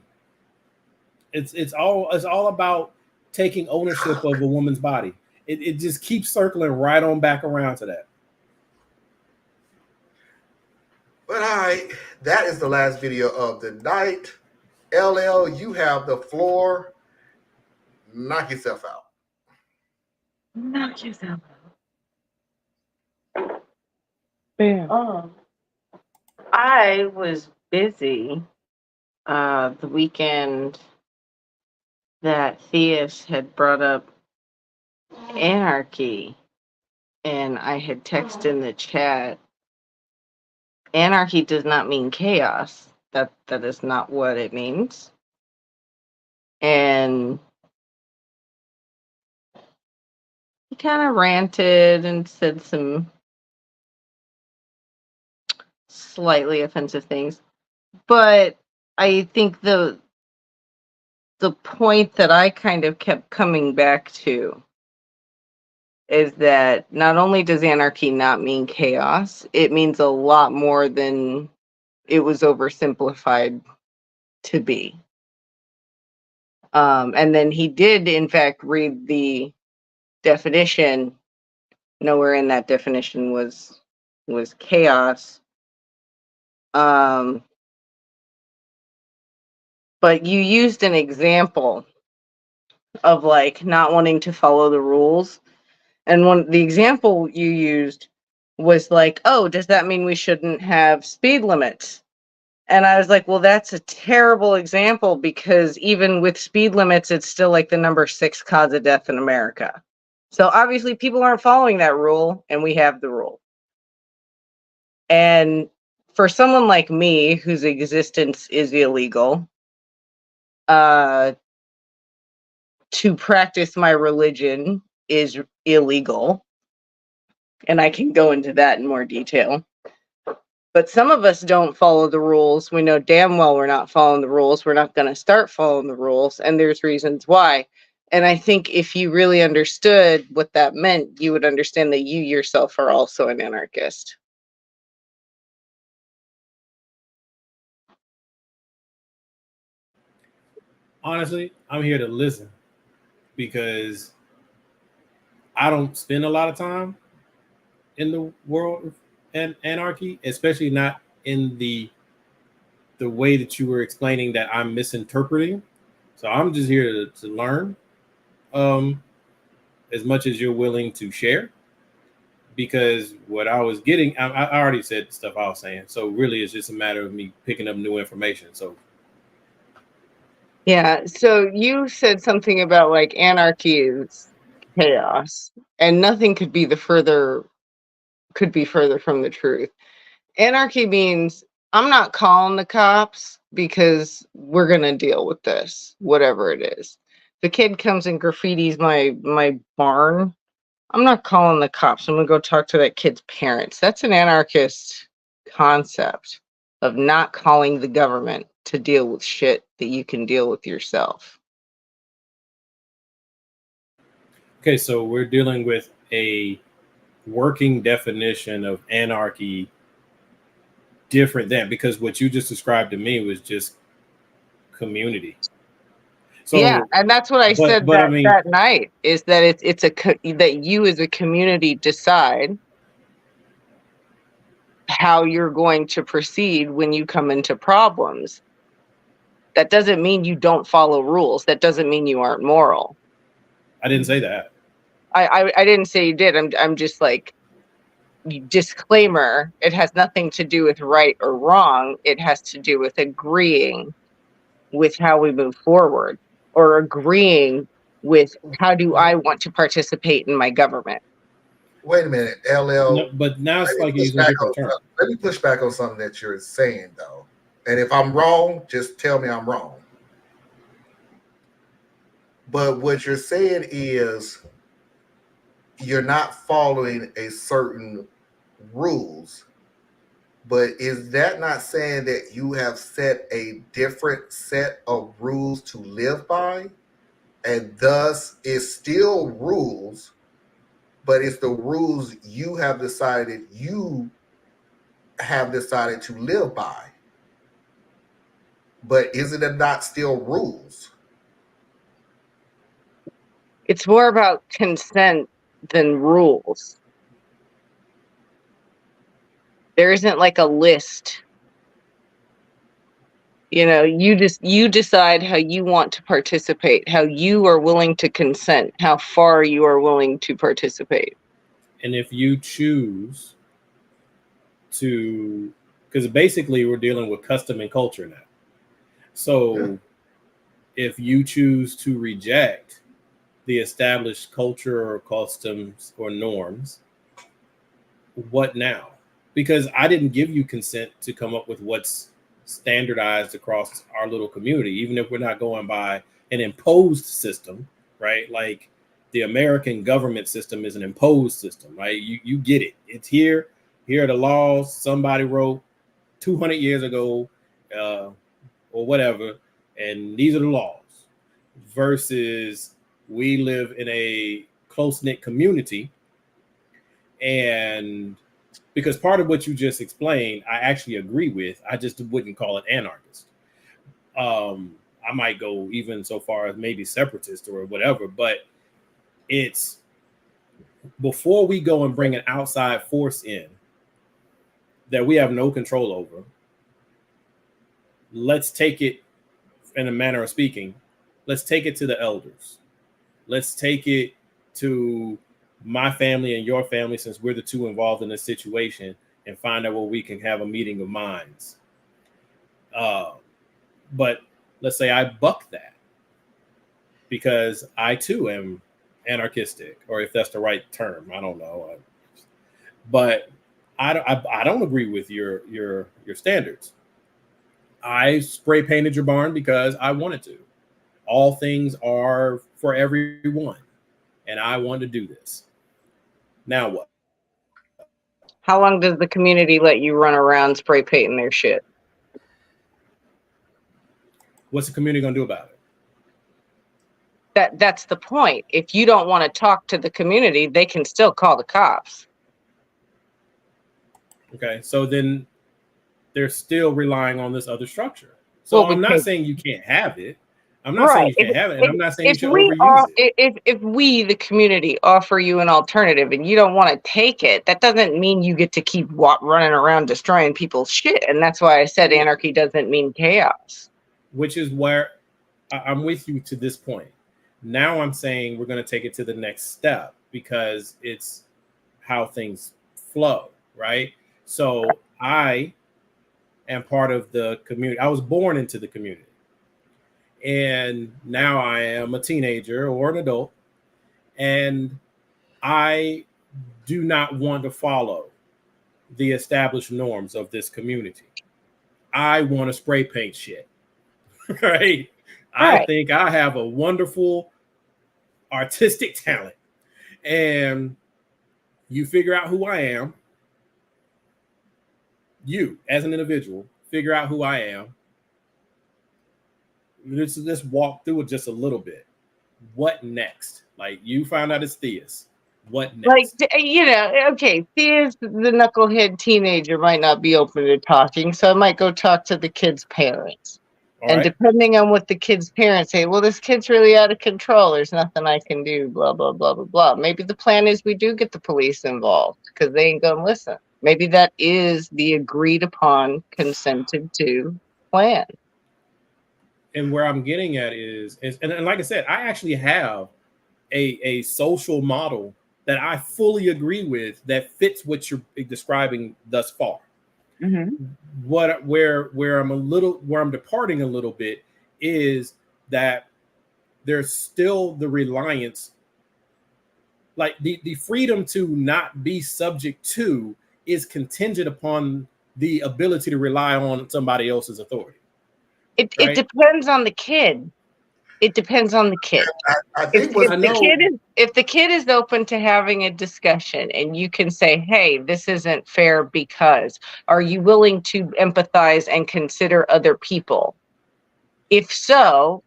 It's all about taking ownership of a woman's body. It just keeps circling right on back around to that. But all right, that is the last video of the night. LL, you have the floor. Knock yourself out. Knock yourself out. Bam. I was busy the weekend that Theus had brought up anarchy, and I had texted in the chat, anarchy does not mean chaos. That is not what it means. And he kind of ranted and said some slightly offensive things. But I think the point that I kind of kept coming back to is that not only does anarchy not mean chaos, it means a lot more than it was oversimplified to be. And then he did, in fact, read the definition. Nowhere in that definition was chaos. But you used an example of like not wanting to follow the rules. And the example you used was like, oh, does that mean we shouldn't have speed limits? And I was like, well, that's a terrible example because even with speed limits, it's still like the number 6 cause of death in America. So obviously people aren't following that rule, and we have the rule. And for someone like me, whose existence is illegal, to practice my religion is illegal. And I can go into that in more detail. But some of us don't follow the rules. We know damn well we're not following the rules. We're not going to start following the rules. And there's reasons why. And I think if you really understood what that meant, you would understand that you yourself are also an anarchist. Honestly, I'm here to listen because I don't spend a lot of time in the world of anarchy, especially not in the way that you were explaining that I'm misinterpreting. So I'm just here to learn as much as you're willing to share. Because what I was getting, I already said the stuff I was saying. So really, it's just a matter of me picking up new information. So yeah. So you said something about like anarchy is chaos, and nothing could be further from the truth. Anarchy means I'm not calling the cops because we're gonna deal with this, whatever it is. The kid comes and graffitis my barn. I'm not calling the cops. I'm gonna go talk to that kid's parents. That's an anarchist concept of not calling the government to deal with shit that you can deal with yourself. okay, so we're dealing with a working definition of anarchy different than, because what you just described to me was just community. So Yeah, and that's what I said but I mean, that night is that that you as a community decide how you're going to proceed when you come into problems. That doesn't mean you don't follow rules. That doesn't mean you aren't moral. I didn't say that. I didn't say you did. I'm just like, disclaimer, it has nothing to do with right or wrong. It has to do with agreeing with how we move forward, or agreeing with how do I want to participate in my government. Wait a minute, LL. No, but now it's like you're using different terms. Let me push back on something that you're saying, though. And if I'm wrong, just tell me I'm wrong. But what you're saying is you're not following a certain rules. But is that not saying that you have set a different set of rules to live by? And thus it's still rules, but it's the rules you have decided to live by. But isn't it not still rules? It's more about consent than rules. There isn't like a list. You decide how you want to participate, how you are willing to consent, how far you are willing to participate. And if you choose to, because basically we're dealing with custom and culture now. So if you choose to reject the established culture or customs or norms, what now? Because I didn't give you consent to come up with what's standardized across our little community, even if we're not going by an imposed system, right? Like the American government system is an imposed system, right? You get it. It's here. Here are the laws somebody wrote 200 years ago or whatever, and these are the laws. Versus we live in a close-knit community, and because part of what you just explained, I actually agree with. I just wouldn't call it anarchist. I might go even so far as maybe separatist or whatever, but it's before we go and bring an outside force in that we have no control over. Let's take it, in a manner of speaking, let's take it to the elders. Let's take it to my family and your family, since we're the two involved in this situation, and find out where we can have a meeting of minds. But let's say I buck that because I too am anarchistic, or if that's the right term, I don't know. But I don't agree with your standards. I spray painted your barn because I wanted to. All things are for everyone, and I want to do this. Now what? How long does the community let you run around spray painting their shit? What's the community gonna do about it? That's the point. If you don't want to talk to the community, they can still call the cops. Okay, so then they're still relying on this other structure. So I'm not saying you can't have it. I'm not saying you can't have it, and I'm not saying you should overuse it. If we, the community, offer you an alternative and you don't want to take it, that doesn't mean you get to keep running around destroying people's shit. And that's why I said anarchy doesn't mean chaos. Which is where I'm with you to this point. Now I'm saying we're going to take it to the next step because it's how things flow, right? So I am part of the community. I was born into the community. And now I am a teenager or an adult, and I do not want to follow the established norms of this community. I want to spray paint shit, right? I think I have a wonderful artistic talent, and you figure out who I am. You, as an individual, figure out who I am. Let's walk through it just a little bit. What next? Like, you found out it's Thea's. What next? Like, you know, okay, Thea's the knucklehead teenager might not be open to talking, so I might go talk to the kid's parents. And depending on what the kid's parents say, well, this kid's really out of control. There's nothing I can do, blah, blah, blah, blah, blah. Maybe the plan is we do get the police involved because they ain't going to listen. Maybe that is the agreed upon, consented to plan. And where I'm getting at is and like I said, I actually have a social model that I fully agree with that fits what you're describing thus far. Mm-hmm. Where I'm departing a little bit is that there's still the reliance, like the freedom to not be subject to is contingent upon the ability to rely on somebody else's authority. It depends on the kid. It depends on the kid. I think if the kid is open to having a discussion and you can say, hey, this isn't fair because, are you willing to empathize and consider other people? If so,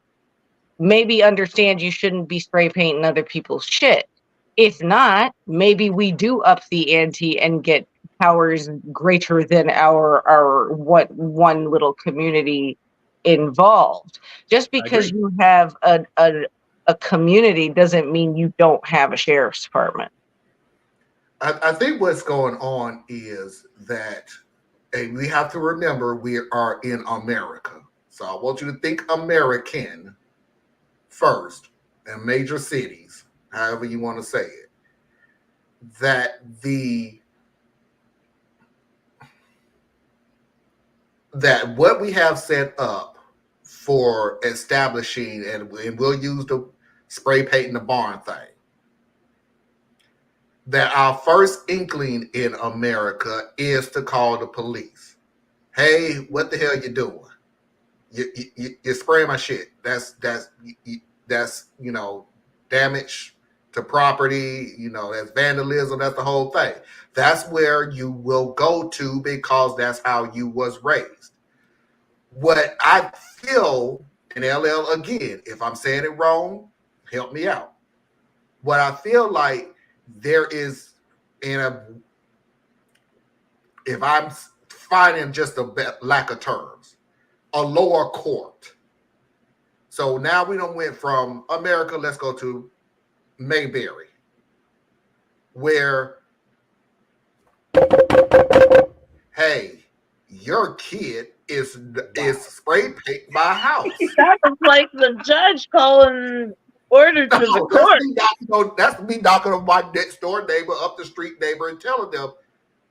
maybe understand you shouldn't be spray painting other people's shit. If not, maybe we do up the ante and get powers greater than our what one little community involved. Just because you have a community doesn't mean you don't have a sheriff's department. I think what's going on is that we have to remember we are in America. So I want you to think American first in major cities, however you want to say it. That what we have set up for establishing, and we'll use the spray painting the barn thing, that our first inkling in America is to call the police. Hey, what the hell you doing? You're spraying my shit. That's damage to property. That's vandalism. That's the whole thing. That's where you will go to because that's how you was raised. What I feel, and LL again, if I'm saying it wrong, help me out. What I feel like there is if I'm finding just a lack of terms, a lower court. So now we don't went from America, let's go to Mayberry, where, hey, your kid is spray paint my house. That was like the judge calling order to the court. That's me knocking on my next door neighbor, up the street neighbor, and telling them,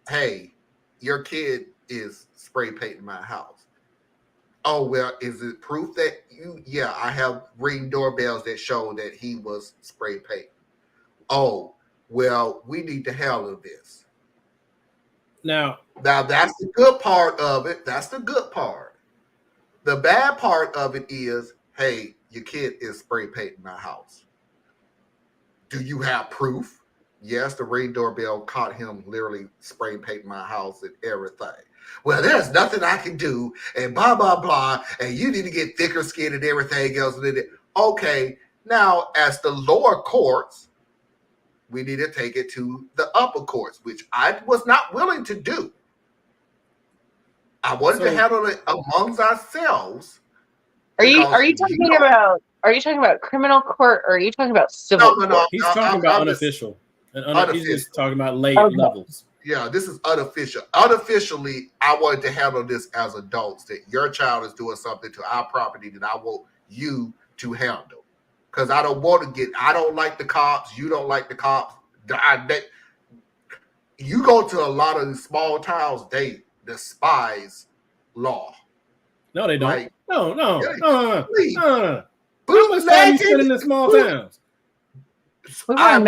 hey, your kid is spray painting my house. Oh, well, is it proof that yeah, I have Ring doorbells that show that he was spray painting. Oh, well, we need to handle this. Now that's the good part of it. That's the good part. The bad part of it is, hey, your kid is spray painting my house. Do you have proof? Yes, the Ring doorbell caught him literally spray painting my house and everything. Well, there's nothing I can do, and blah, blah, blah, and you need to get thicker skin and everything else. Okay, now as the lower courts, we need to take it to the upper courts, which I was not willing to do. I wanted to handle it amongst ourselves. Are you talking about criminal court, or are you talking about civil court? No. He's talking about unofficial. He's just talking about levels. Yeah, this is unofficial. Unofficially, I wanted to handle this as adults, that your child is doing something to our property that I want you to handle. Because I don't like the cops. You don't like the cops. You go to a lot of the small towns, they despise law. No, they don't. Like, No. How much much time you spend in the small towns? I've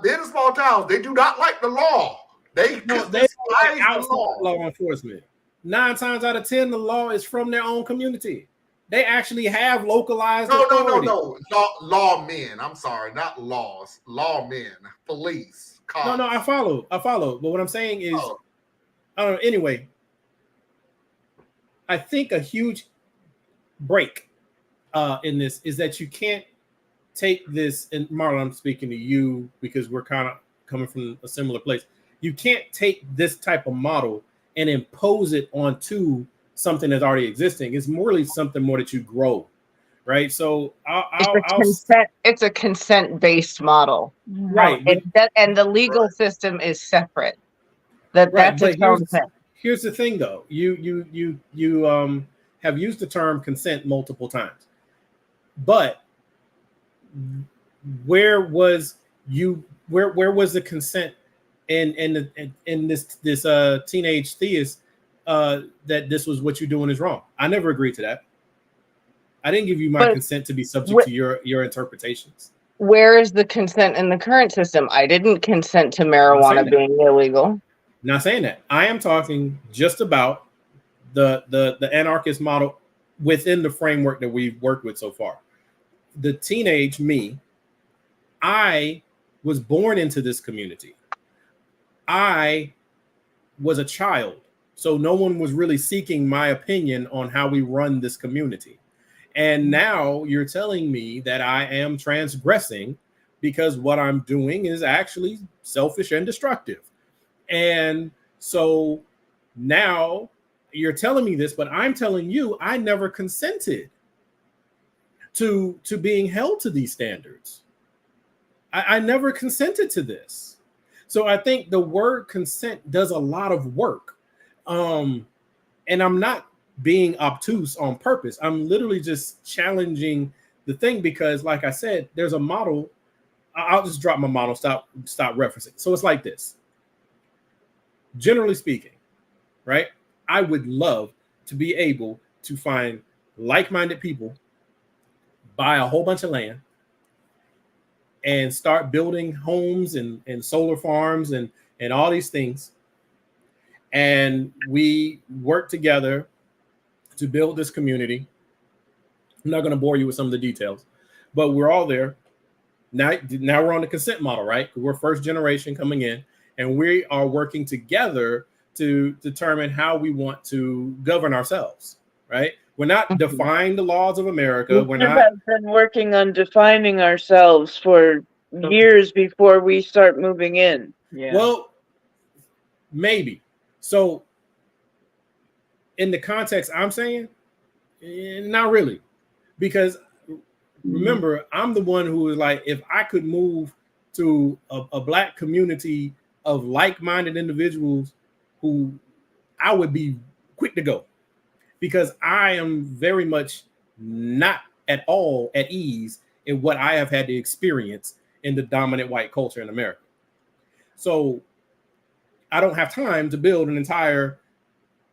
been in small towns. They do not like the law. They despise the law enforcement. 9 times out of 10, the law is from their own community. They actually have localized authority. No. Lawmen. I'm sorry, not laws. Lawmen, police, cops. No, I follow. But what I'm saying is, I don't know. Anyway, I think a huge break in this is that you can't take this, and Marlon, I'm speaking to you because we're kind of coming from a similar place. You can't take this type of model and impose it onto something that's already existing. It's morally something more that you grow, right? So it's a consent-based model, right? And the legal system is separate. That's its own thing. Here's the thing, though. You have used the term consent multiple times, but where was the consent in this teenage theist that this was what you're doing is wrong? I never agreed to that. I didn't give you my consent to be subject to your interpretations. Where is the consent in the current system? I didn't consent to marijuana being illegal. Not saying that. I am talking just about the anarchist model within the framework that we've worked with so far. The teenage me, I was born into this community. I was a child, so no one was really seeking my opinion on how we run this community. And now you're telling me that I am transgressing because what I'm doing is actually selfish and destructive. And so now you're telling me this, but I'm telling you I never consented to being held to these standards. I never consented to this. So I think the word consent does a lot of work. And I'm not being obtuse on purpose. I'm literally just challenging the thing because, like I said, there's a model. I'll just drop my model, stop referencing. So it's like this. Generally speaking, right? I would love to be able to find like-minded people, buy a whole bunch of land, and start building homes and solar farms and all these things. And we work together to build this community. I'm not going to bore you with some of the details, but we're all there. Now we're on the consent model, right? We're first generation coming in, and we are working together to determine how we want to govern ourselves, right? We're not defying the laws of America. We have been working on defining ourselves for years before we start moving in. Yeah. Well, maybe. So in the context I'm saying, not really. Because remember, I'm the one who is like, if I could move to a Black community of like-minded individuals, who I would be quick to go, because I am very much not at all at ease in what I have had to experience in the dominant white culture in America. So I don't have time to build an entire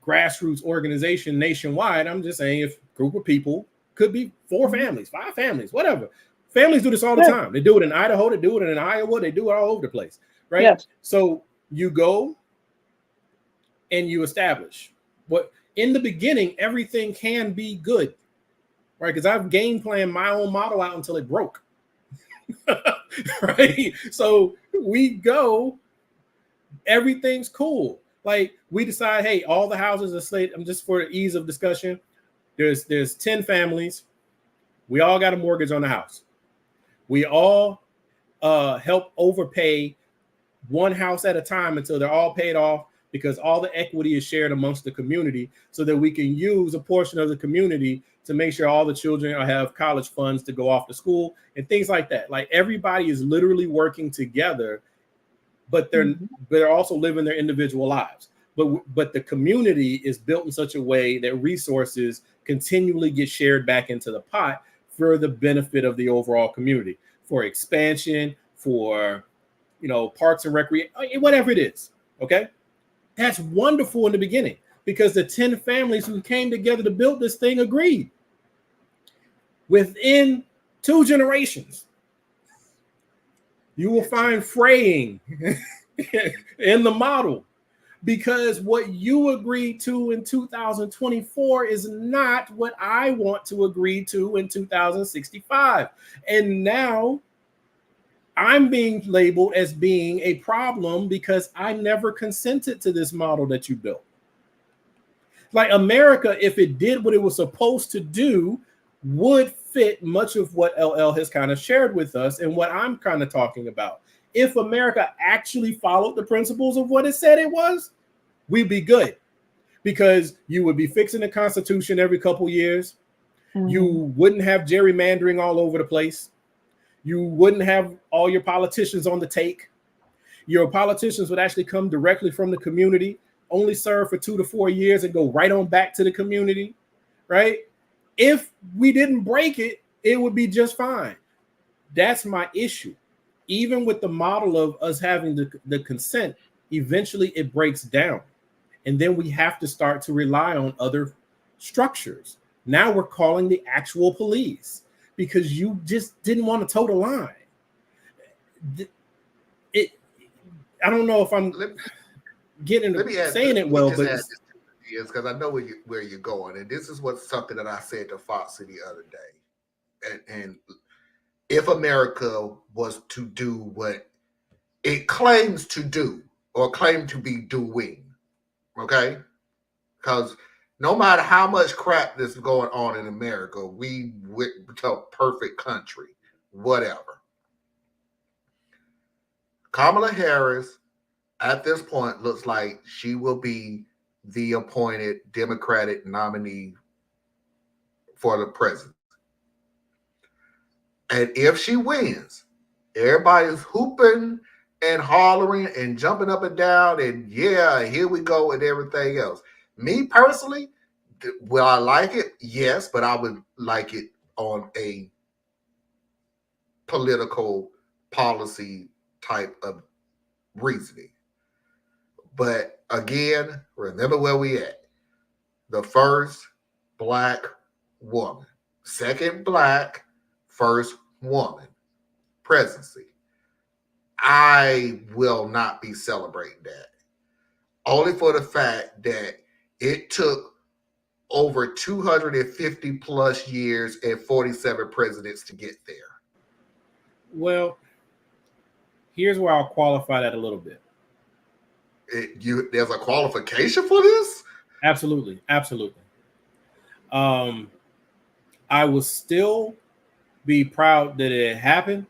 grassroots organization nationwide. I'm just saying, if a group of people, could be 4 families, 5 families, whatever. Families do this all the time. They do it in Idaho, they do it in Iowa, they do it all over the place, right? Yes. So you go and you establish what in the beginning, everything can be good, right? Because I've game planned my own model out until it broke. Right? So we go, everything's cool. Like we decide, hey, all the houses are slated. I'm just for the ease of discussion. There's 10 families. We all got a mortgage on the house. We all help overpay one house at a time until they're all paid off, because all the equity is shared amongst the community, so that we can use a portion of the community to make sure all the children have college funds to go off to school and things like that. Like everybody is literally working together, but they're also living their individual lives. But the community is built in such a way that resources continually get shared back into the pot for the benefit of the overall community, for expansion, for parks and recreation, whatever it is. Okay, that's wonderful in the beginning, because the 10 families who came together to build this thing agreed. Within 2 generations, you will find fraying in the model, because what you agreed to in 2024 is not what I want to agree to in 2065. And now I'm being labeled as being a problem because I never consented to this model that you built. Like America, if it did what it was supposed to do, would fit much of what LL has kind of shared with us and what I'm kind of talking about. If America actually followed the principles of what it said it was, we'd be good, because you would be fixing the Constitution every couple years. You wouldn't have gerrymandering all over the place. You wouldn't have all your politicians on the take. Your politicians would actually come directly from the community, only serve for 2 to 4 years and go right on back to the community, right? If we didn't break it, it would be just fine. That's my issue. Even with the model of us having the consent, eventually it breaks down. And then we have to start to rely on other structures. Now we're calling the actual police because you just didn't want to toe the line. I don't know if I'm saying it well, but because I know where you're going, and this is something that I said to Foxy the other day. And if America was to do what it claims to do or claim to be doing, okay? Because no matter how much crap that's going on in America, we a perfect country, whatever. Kamala Harris, at this point, looks like she will be the appointed Democratic nominee for the president. And if she wins, everybody's hooping and hollering and jumping up and down, and yeah, here we go and everything else. Me personally, will I like it? Yes, but I would like it on a political policy type of reasoning. But again, remember where we at. The first Black woman, second Black, first woman presidency. I will not be celebrating that. Only for the fact that it took over 250 plus years and 47 presidents to get there. Well, here's where I'll qualify that a little bit. There's a qualification for this? Absolutely. I will still be proud that it happened,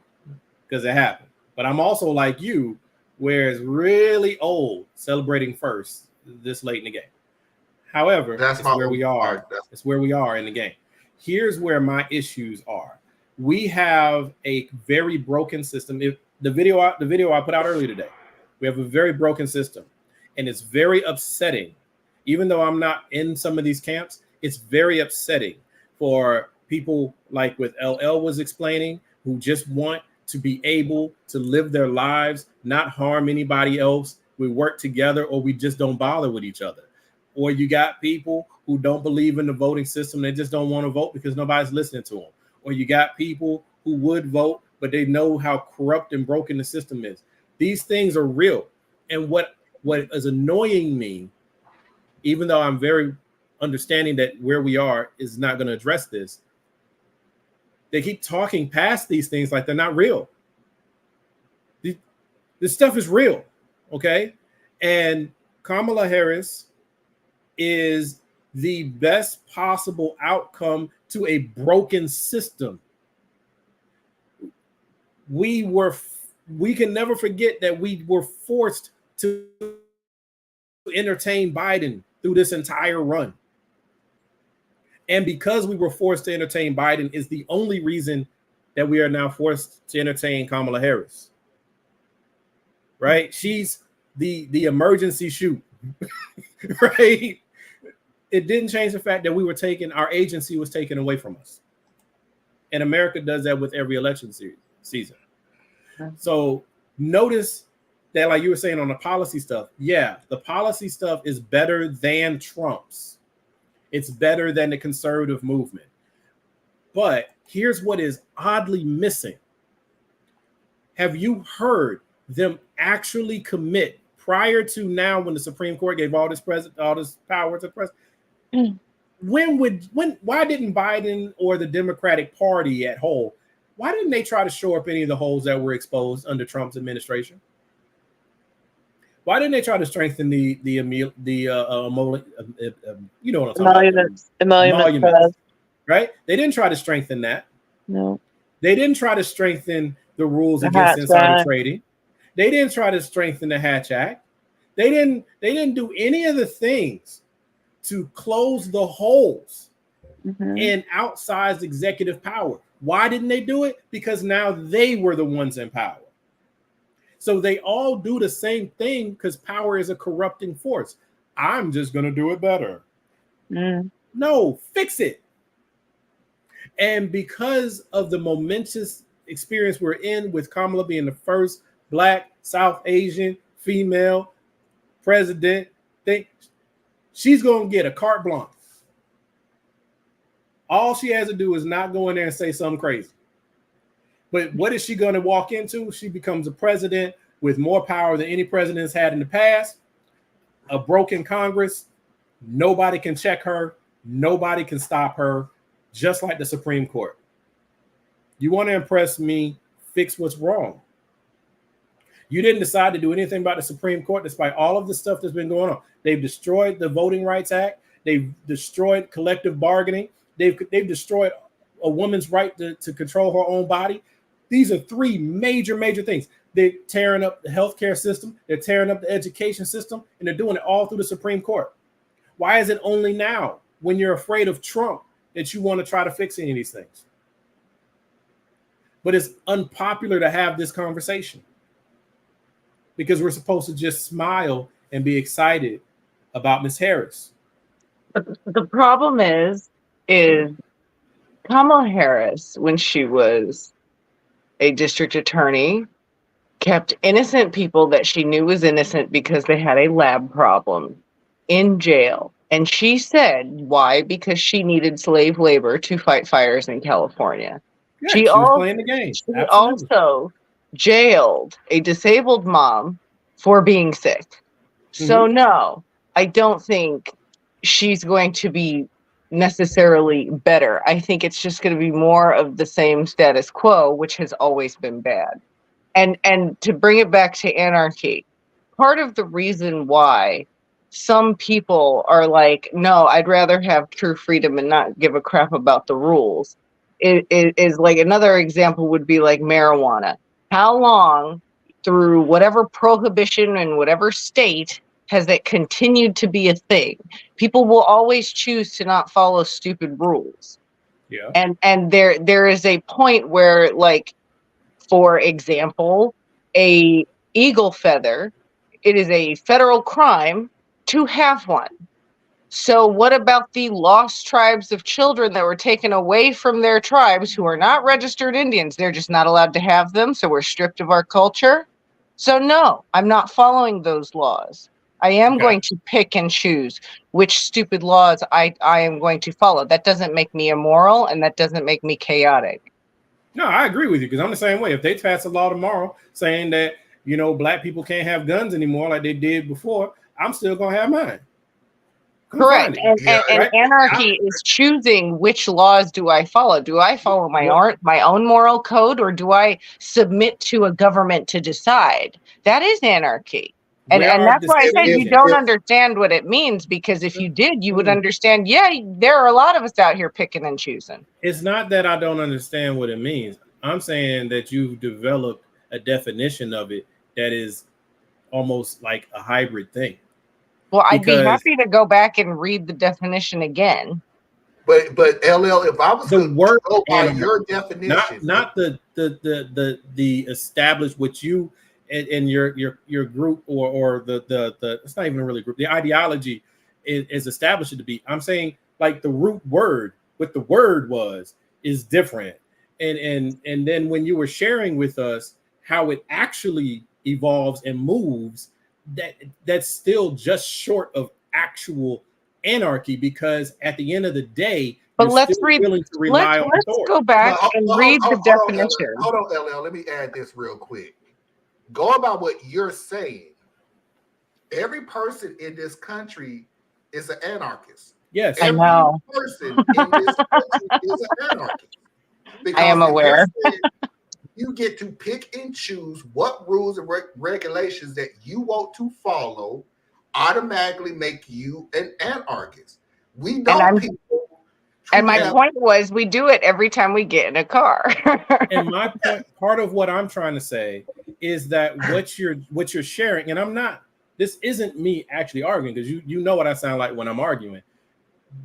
because it happened. But I'm also like you, where it's really old celebrating first this late in the game. However, it's where we are. It's where we are in the game. Here's where my issues are. We have a very broken system. If the video I put out earlier today, we have a very broken system, and it's very upsetting. Even though I'm not in some of these camps, it's very upsetting for people like what LL was explaining, who just want to be able to live their lives, not harm anybody else. We work together, or we just don't bother with each other. Or you got people who don't believe in the voting system. They just don't want to vote because nobody's listening to them. Or you got people who would vote, but they know how corrupt and broken the system is. These things are real. And what is annoying me, even though I'm very understanding that where we are is not going to address this, They keep talking past these things like they're not real. This stuff is real, okay? And Kamala Harris is the best possible outcome to a broken system. We can never forget that we were forced to entertain Biden through this entire run. And because we were forced to entertain Biden is the only reason that we are now forced to entertain Kamala Harris. Right? She's the emergency shoot. Right? It didn't change the fact that our agency was taken away from us. And America does that with every election season. So notice that, like you were saying on the policy stuff, yeah, the policy stuff is better than Trump's. It's better than the conservative movement. But here's what is oddly missing. Have you heard them actually commit prior to now when the Supreme Court gave all this power to the president? Why didn't Biden or the Democratic Party at whole, why didn't they try to shore up any of the holes that were exposed under Trump's administration? Why didn't they try to strengthen the you know what I'm talking about? Emoluments, right? They didn't try to strengthen that. No. They didn't try to strengthen the rules against insider trading. They didn't try to strengthen the Hatch Act. They didn't do any of the things to close the holes in outsized executive power. Why didn't they do it? Because now they were the ones in power. So they all do the same thing because power is a corrupting force. I'm just going to do it better. No, fix it. And because of the momentous experience we're in with Kamala being the first Black, South Asian, female president, she's going to get a carte blanche. All she has to do is not go in there and say something crazy. But what is she going to walk into? She becomes a president with more power than any president has had in the past, a broken Congress. Nobody can check her. Nobody can stop her, just like the Supreme Court. You want to impress me, fix what's wrong. You didn't decide to do anything about the Supreme Court despite all of the stuff that's been going on. They've destroyed the Voting Rights Act. They've destroyed collective bargaining. They've destroyed a woman's right to control her own body. These are three major things. They're tearing up the healthcare system. They're tearing up the education system, and they're doing it all through the Supreme Court. Why is it only now, when you're afraid of Trump, that you want to try to fix any of these things? But it's unpopular to have this conversation because we're supposed to just smile and be excited about Ms. Harris. But the problem is Kamala Harris, when she was a district attorney, kept innocent people that she knew was innocent because they had a lab problem in jail. And she said, why? Because she needed slave labor to fight fires in California. Yeah, she was playing the game. She also jailed a disabled mom for being sick. So no, I don't think she's going to be necessarily better. I think it's just going to be more of the same status quo, which has always been bad. And to bring it back to anarchy, part of the reason why some people are like, no, I'd rather have true freedom and not give a crap about the rules, is like, another example would be like marijuana. How long, through whatever prohibition in whatever state, has it continued to be a thing? People will always choose to not follow stupid rules. Yeah. And there is a point where, like, for example, a eagle feather, it is a federal crime to have one. So what about the lost tribes of children that were taken away from their tribes who are not registered Indians? They're just not allowed to have them, so we're stripped of our culture. So no, I'm not following those laws. I am going to pick and choose which stupid laws I am going to follow. That doesn't make me immoral, and that doesn't make me chaotic. No, I agree with you, because I'm the same way. If they pass a law tomorrow saying that, Black people can't have guns anymore like they did before, I'm still going to have mine. Correct. Yeah, And right? anarchy is choosing which laws do I follow. Do I follow my own moral code, or do I submit to a government to decide? That is anarchy. And Where are that's why I said you decisions? don't understand what it means, because if you did, you would understand, yeah, there are a lot of us out here picking and choosing. It's not that I don't understand what it means. I'm saying that you've developed a definition of it that is almost like a hybrid thing. Well, I'd be Because happy to go back and read the definition again. But LL, if I was the to word go by anarchy, your definition, not the established what you and your group or the it's not even really a group. The ideology is established to be. I'm saying like the root word, what the word was, is different. And then when you were sharing with us how it actually evolves and moves, that's still just short of actual anarchy, because at the end of the day, But you're let's still read. willing to Let's rely on authority. go back and read the definition. Hold on, LL. Let me add this real quick. Go about what you're saying. Every person in this country is an anarchist. Yes, I know. Every person in this country is an anarchist. I am aware. You get to pick and choose what rules and regulations that you want to follow automatically make you an anarchist. We know people. And my point was, we do it every time we get in a car. And my point, part of what I'm trying to say is that what you're sharing, and I'm not, this isn't me actually arguing, because you know what I sound like when I'm arguing,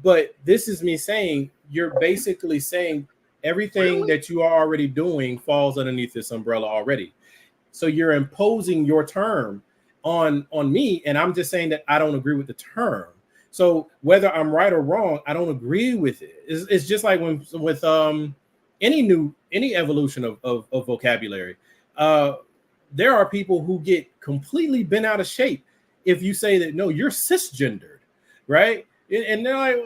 but this is me saying, you're basically saying everything that you are already doing falls underneath this umbrella already. So you're imposing your term on me, and I'm just saying that I don't agree with the term. So whether I'm right or wrong, I don't agree with it. It's just like with any evolution of vocabulary. There are people who get completely bent out of shape if you say that, no, you're cisgendered, right? And they're like,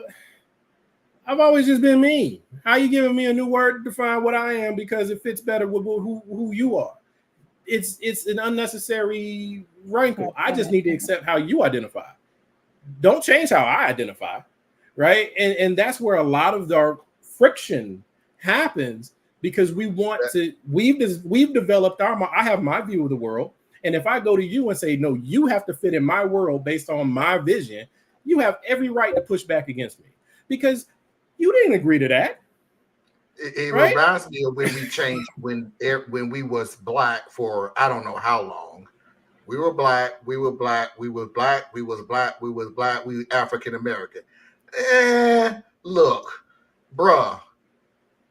I've always just been me. How are you giving me a new word to define what I am because it fits better with who you are? It's an unnecessary wrinkle. I just need to accept how you identify. Don't change how I identify, right? And that's where a lot of our friction happens, because we want to. We've developed I have my view of the world, and if I go to you and say, no, you have to fit in my world based on my vision, you have every right to push back against me, because you didn't agree to that. It right? reminds me of when we changed when we was black for I don't know how long. We were black, we were black, we was black, we was black, we was black, we African American. Look, bruh,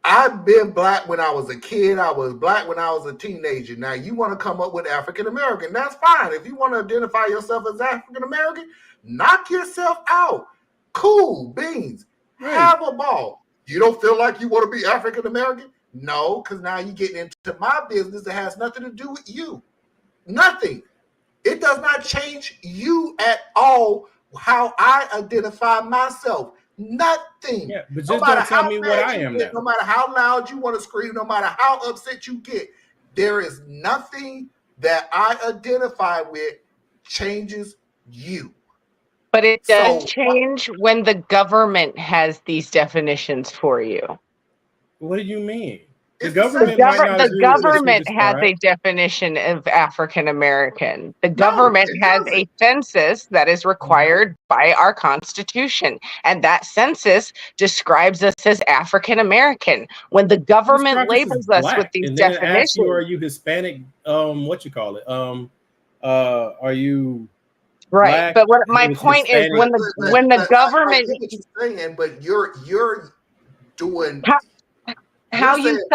I've been black when I was a kid. I was black when I was a teenager. Now you want to come up with African American? That's fine. If you want to identify yourself as African American, knock yourself out. Cool beans. Right. Have a ball. You don't feel like you want to be African American? No, because now you're getting into my business that has nothing to do with you. Nothing. It does not change you at all how I identify myself. Nothing. Yeah, but just don't tell me what I am now. No matter how loud you want to scream, no matter how upset you get, there is nothing that I identify with changes you. But it does change when the government has these definitions for you. What do you mean? The government has a definition of African American. The government has a census that is required by our Constitution, and that census describes us as African American. When the government labels us with these definitions, are you Hispanic? What you call it? Are you right? Black? But what my point is, when the government, I get what you're saying, but you're doing. How you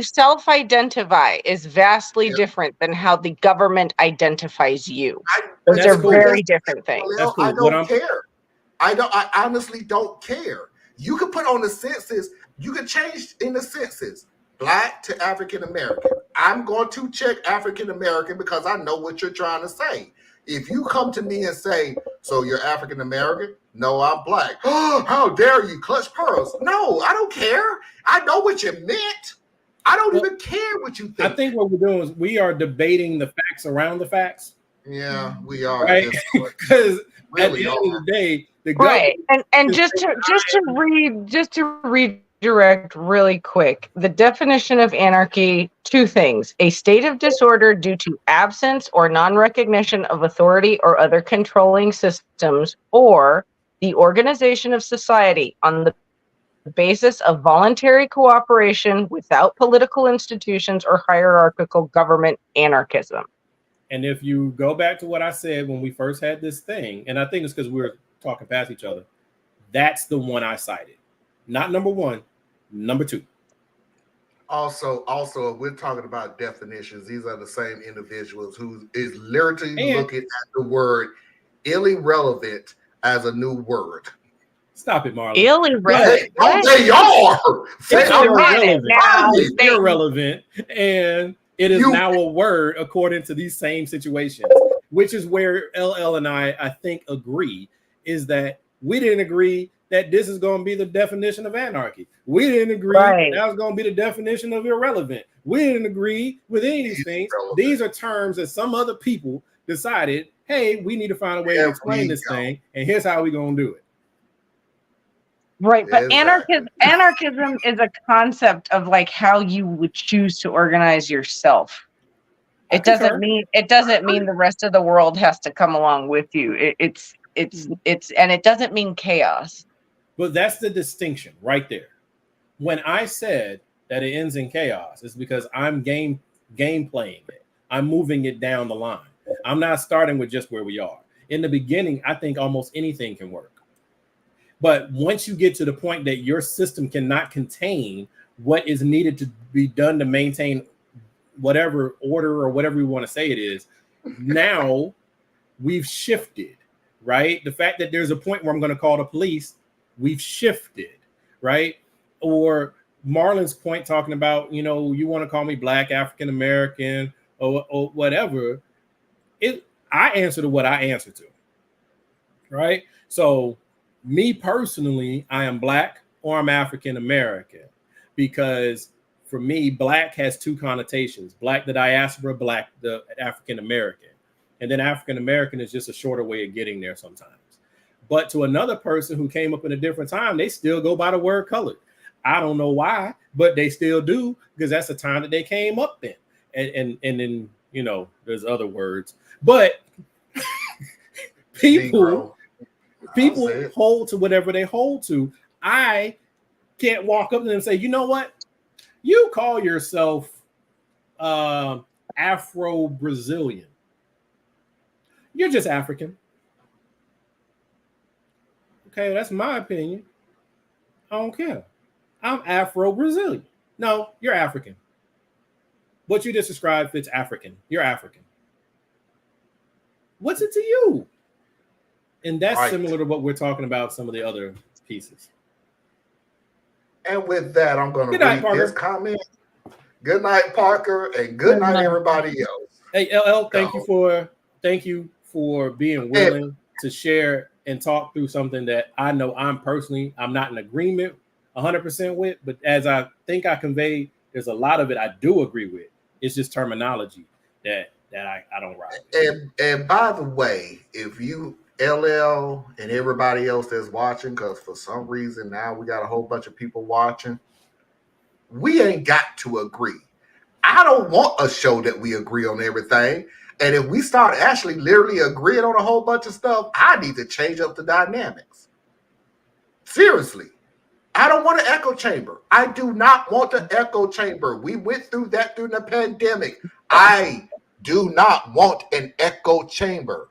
self-identify is vastly different than how the government identifies you. Those are very different things. Well, I don't care. I honestly don't care. You can put on the census, you can change in the census, black to African American. I'm going to check African American because I know what you're trying to say. If you come to me and say, so you're African American? No, I'm black. Oh, how dare you clutch pearls? No, I don't care. I know what you meant. I don't even care what you think. I think what we're doing is we are debating the facts around the facts. Yeah, we are. Right? Because at the end of the day, the right. government And just to redirect really quick, the definition of anarchy: two things: a state of disorder due to absence or non-recognition of authority or other controlling systems, or the organization of society on the basis of voluntary cooperation without political institutions or hierarchical government, anarchism. And if you go back to what I said when we first had this thing, and I think it's because we were talking past each other, that's the one I cited. Not number one, number two. Also, if we're talking about definitions, these are the same individuals who is literally looking at the word irrelevant as a new word. Stop it, Marlon. Irrelevant. They are. It's irrelevant, and it is now a word according to these same situations, which is where LL and I think agree, is that we didn't agree that this is going to be the definition of anarchy. We didn't agree that was going to be the definition of irrelevant. We didn't agree with any of these things. These are terms that some other people decided, hey, we need to find a way to explain this thing, and here's how we're going to do it. Right, but anarchism is a concept of like how you would choose to organize yourself. It doesn't mean the rest of the world has to come along with you. It's and it doesn't mean chaos. But that's the distinction right there. When I said that it ends in chaos, it's because I'm game playing it. I'm moving it down the line. I'm not starting with just where we are. In the beginning, I think almost anything can work. But once you get to the point that your system cannot contain what is needed to be done to maintain whatever order or whatever we want to say it is, now we've shifted, right? The fact that there's a point where I'm going to call the police, we've shifted, right? Or Marlon's point talking about, you want to call me Black, African American, or whatever. I answer to what I answer to, right? So me personally, I am Black or I'm African American, because for me, Black has two connotations: Black, the diaspora; Black, the African American. And then African American is just a shorter way of getting there sometimes. But to another person who came up in a different time, they still go by the word colored. I don't know why, but they still do, because that's the time that they came up in. And then, there's other words. But people hold to whatever they hold to. I can't walk up to them and say, you know what? You call yourself Afro-Brazilian. You're just African. Okay, that's my opinion. I don't care. I'm Afro-Brazilian. No, you're African. What you just described fits African. You're African. What's it to you? And that's similar to what we're talking about, some of the other pieces. And with that, I'm going to read this comment. Good night, Parker, and good night, everybody else. Hey, LL, thank you for being willing to share and talk through something that I know I'm not in agreement 100% with, but as I think I conveyed, there's a lot of it I do agree with. It's just terminology that I don't ride with. And by the way, if you LL and everybody else that's watching, because for some reason now we got a whole bunch of people watching, we ain't got to agree. I don't want a show that we agree on everything. And if we start actually literally agreeing on a whole bunch of stuff, I need to change up the dynamics. Seriously. I don't want an echo chamber. I do not want an echo chamber. We went through that during the pandemic. I do not want an echo chamber.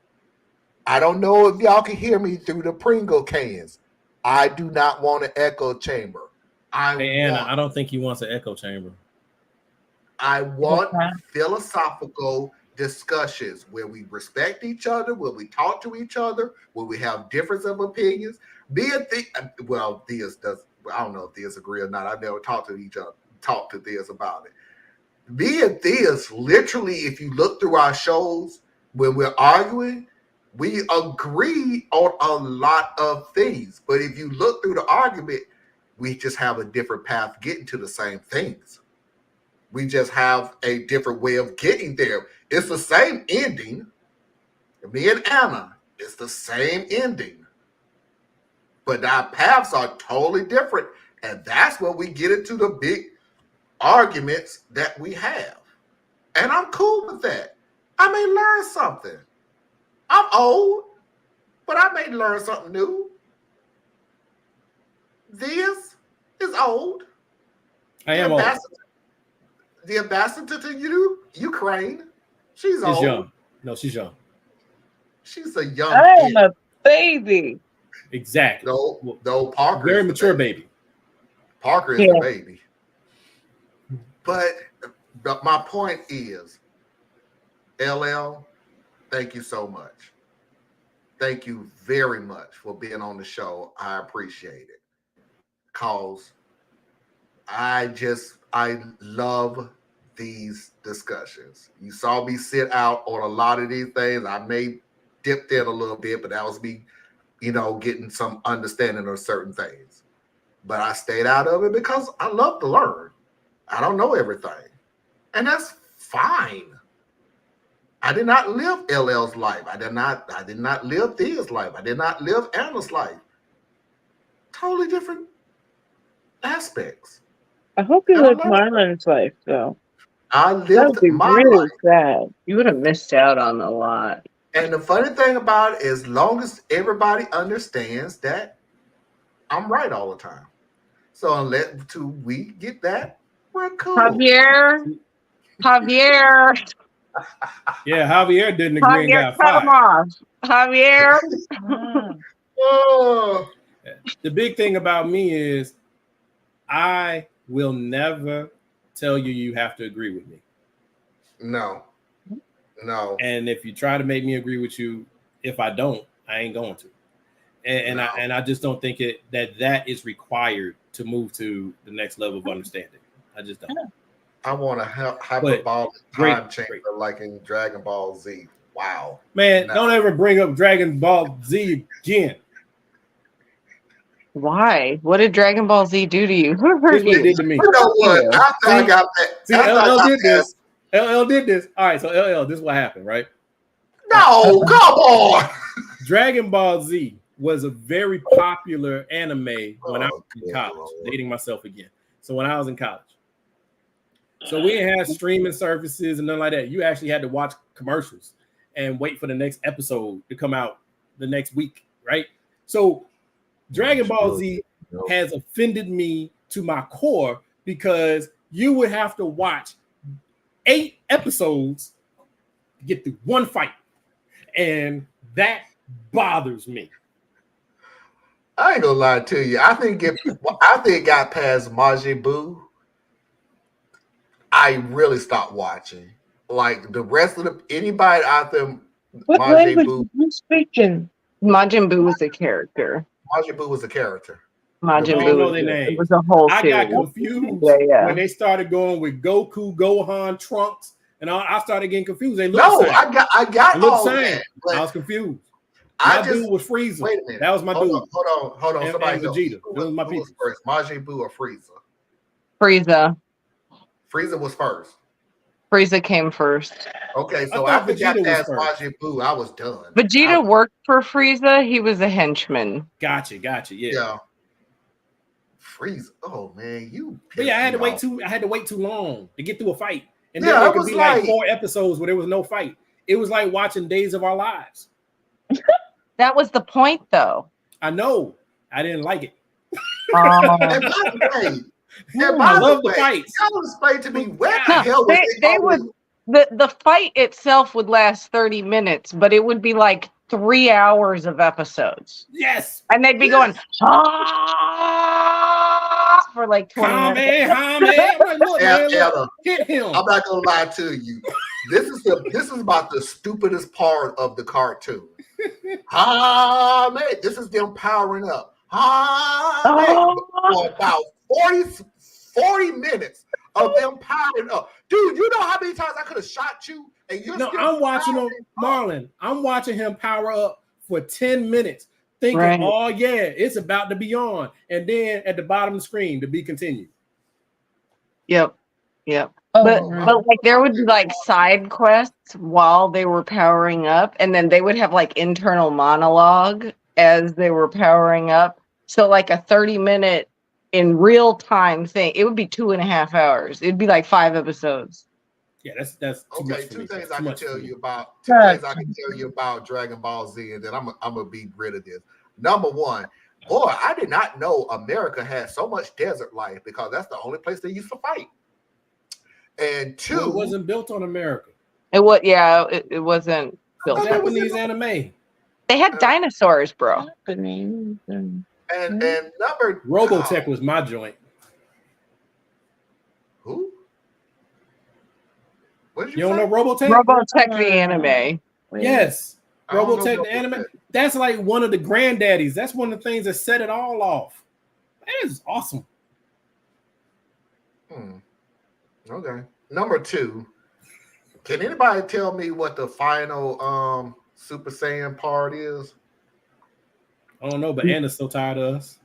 I don't know if y'all can hear me through the Pringle cans. I do not want an echo chamber. Anna, I don't think he wants an echo chamber. I want philosophical discussions where we respect each other, where we talk to each other, where we have difference of opinions. Theas does. I don't know if Theas agree or not. I've never talked to Theas about it. Me and Theas, literally, if you look through our shows when we're arguing, we agree on a lot of things. But if you look through the argument, we just have a different path getting to the same things. We just have a different way of getting there. It's the same ending. Me and Anna, It's the same ending, but our paths are totally different. And that's where we get into the big arguments that we have. And I'm cool with that. I may learn something. I'm old, but I may learn something new. This is old. I am old. The ambassador to Ukraine. She's She's old. young. No, she's young. She's a young I am kid. a baby. Exactly. No, Parker. Very mature baby. Parker is the baby. But my point is, LL, thank you so much. Thank you very much for being on the show. I appreciate it. Because I love these discussions. You saw me sit out on a lot of these things. I may dipped in a little bit, but that was me, getting some understanding of certain things. But I stayed out of it because I love to learn. I don't know everything. And that's fine. I did not live LL's life. I did not live Thea's life. I did not live Anna's life. Totally different aspects. I hope you lived Marlon's life, though. I lived my really life. Sad. You would have missed out on a lot. And the funny thing about it, as long as everybody understands that I'm right all the time. So unless we get that, we're cool. Javier. Yeah, Javier didn't agree and got cut him fired. off. Javier. The big thing about me is I will never tell you have to agree with me. No. And if you try to make me agree with you, if I don't, I ain't going to. And I just don't think that is required to move to the next level of understanding. I just don't. I want a hyperbolic time chamber like in Dragon Ball Z. Wow. Man, don't ever bring up Dragon Ball Z again. Why? What did Dragon Ball Z do to you? Who hurt you? It did to me. You know what? After I got that. See, LL did this. LL did this. All right, so LL, this is what happened, right? No, come on. Dragon Ball Z was a very popular anime when I was in college. Dating myself again. So when I was in college. So we didn't have streaming services and nothing like that. You actually had to watch commercials and wait for the next episode to come out the next week, right? So Dragon Ball Z has offended me to my core because you would have to watch 8 episodes to get through one fight. And that bothers me. I ain't gonna lie to you. I think it got past Majin Buu. I really stopped watching. Like the rest of anybody out there. What language are you speaking? Majin Buu was a character. Majin Buu was a character. Majin Buu. It was a whole I series. got confused when they started going with Goku, Gohan, Trunks, and I started getting confused. They looked the same. I got all that. I was confused. My dude was Frieza. Wait a minute. That was my dude. Hold on. Somebody and Vegeta. Those was my people. First, Majin Buu or Frieza? Frieza. Frieza was first. Frieza came first. Okay, so after got past Majin Buu, I was done. Vegeta worked for Frieza. He was a henchman. Gotcha. Yeah. Frieza. Oh man, But yeah, I had to wait too long to get through a fight. And then there could be like 4 episodes where there was no fight. It was like watching Days of Our Lives. That was the point, though. I know. I didn't like it. I love the fights. Y'all explain to me where the hell they would. The fight itself would last 30 minutes, but it would be like 3 hours of episodes. Yes. And they'd be going for like 20 minutes. Hit him. I'm not gonna lie to you. This is about the stupidest part of the cartoon. This is them powering up. For about 40 minutes of them powering up. Dude, you know how many times I could have shot you? And you're I'm watching him, Marlon. I'm watching him power up for 10 minutes, thinking, oh yeah, it's about to be on. And then at the bottom of the screen, to be continued. Yep. But like there would be like side quests while they were powering up, and then they would have like internal monologue as they were powering up. So like a 30-minute in real time thing, it would be 2.5 hours. It'd be like 5 episodes. Yeah, that's too much for two me. things That's I too can much tell for me. you about. Two things I can tell you about Dragon Ball Z, and then I'm gonna be rid of this. Number one, boy, I did not know America had so much desert life because that's the only place they used to fight. And two, Well, it wasn't built on America. It was it wasn't built. Japanese anime. They had dinosaurs, bro. And number Robotech was my joint. Who? What did you don't know Robotech? Robotech the anime. Yes. I don't know Robotech the anime. That's like one of the granddaddies. That's one of the things that set it all off. That is awesome. Okay. Number two, can anybody tell me what the final Super Saiyan part is? I don't know, but Anna's so tired of us.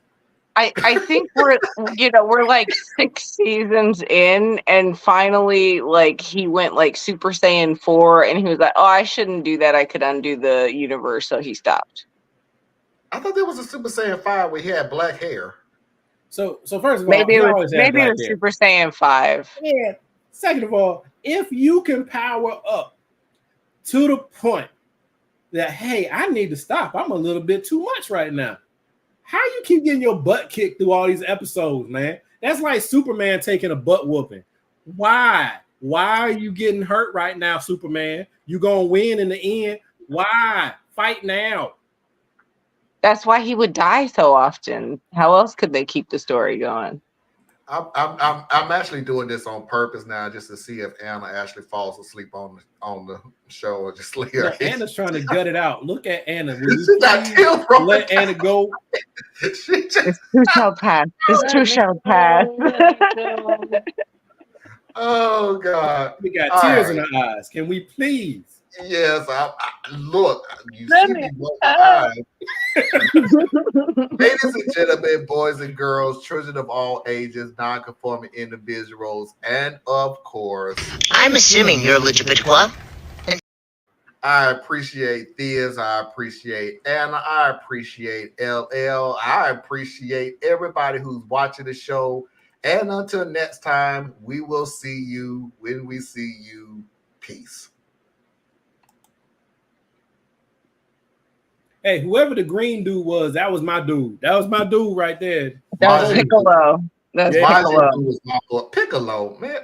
I think we're like 6 seasons in, and finally like he went like Super Saiyan 4, and he was like, oh, I shouldn't do that, I could undo the universe, so he stopped. I thought there was a Super Saiyan 5 where he had black hair. So first of all, maybe it was hair. Super Saiyan 5. Yeah. Second of all, if you can power up to the point that, hey, I need to stop, I'm a little bit too much right now. How you keep getting your butt kicked through all these episodes, man? That's like Superman taking a butt whooping. Why? Why are you getting hurt right now, Superman? You gonna win in the end? Why? Fight now. That's why he would die so often. How else could they keep the story going? I'm actually doing this on purpose now, just to see if Anna actually falls asleep on the show or just lay her. Anna's trying to gut it out. Look at Anna. Let Anna go. This too shall pass. This too shall pass. Oh God, we got tears in our eyes. Can we please? Yes, I look. You see me roll my eyes. Ladies and gentlemen, boys and girls, children of all ages, non-conforming individuals, and of course, I'm assuming you're LGBTQ. I appreciate Theas, I appreciate Anna, I appreciate LL, I appreciate everybody who's watching the show. And until next time, we will see you when we see you. Peace. Hey, whoever the green dude was, that was my dude. That was my dude right there. That was Piccolo. That's Piccolo. Piccolo, man.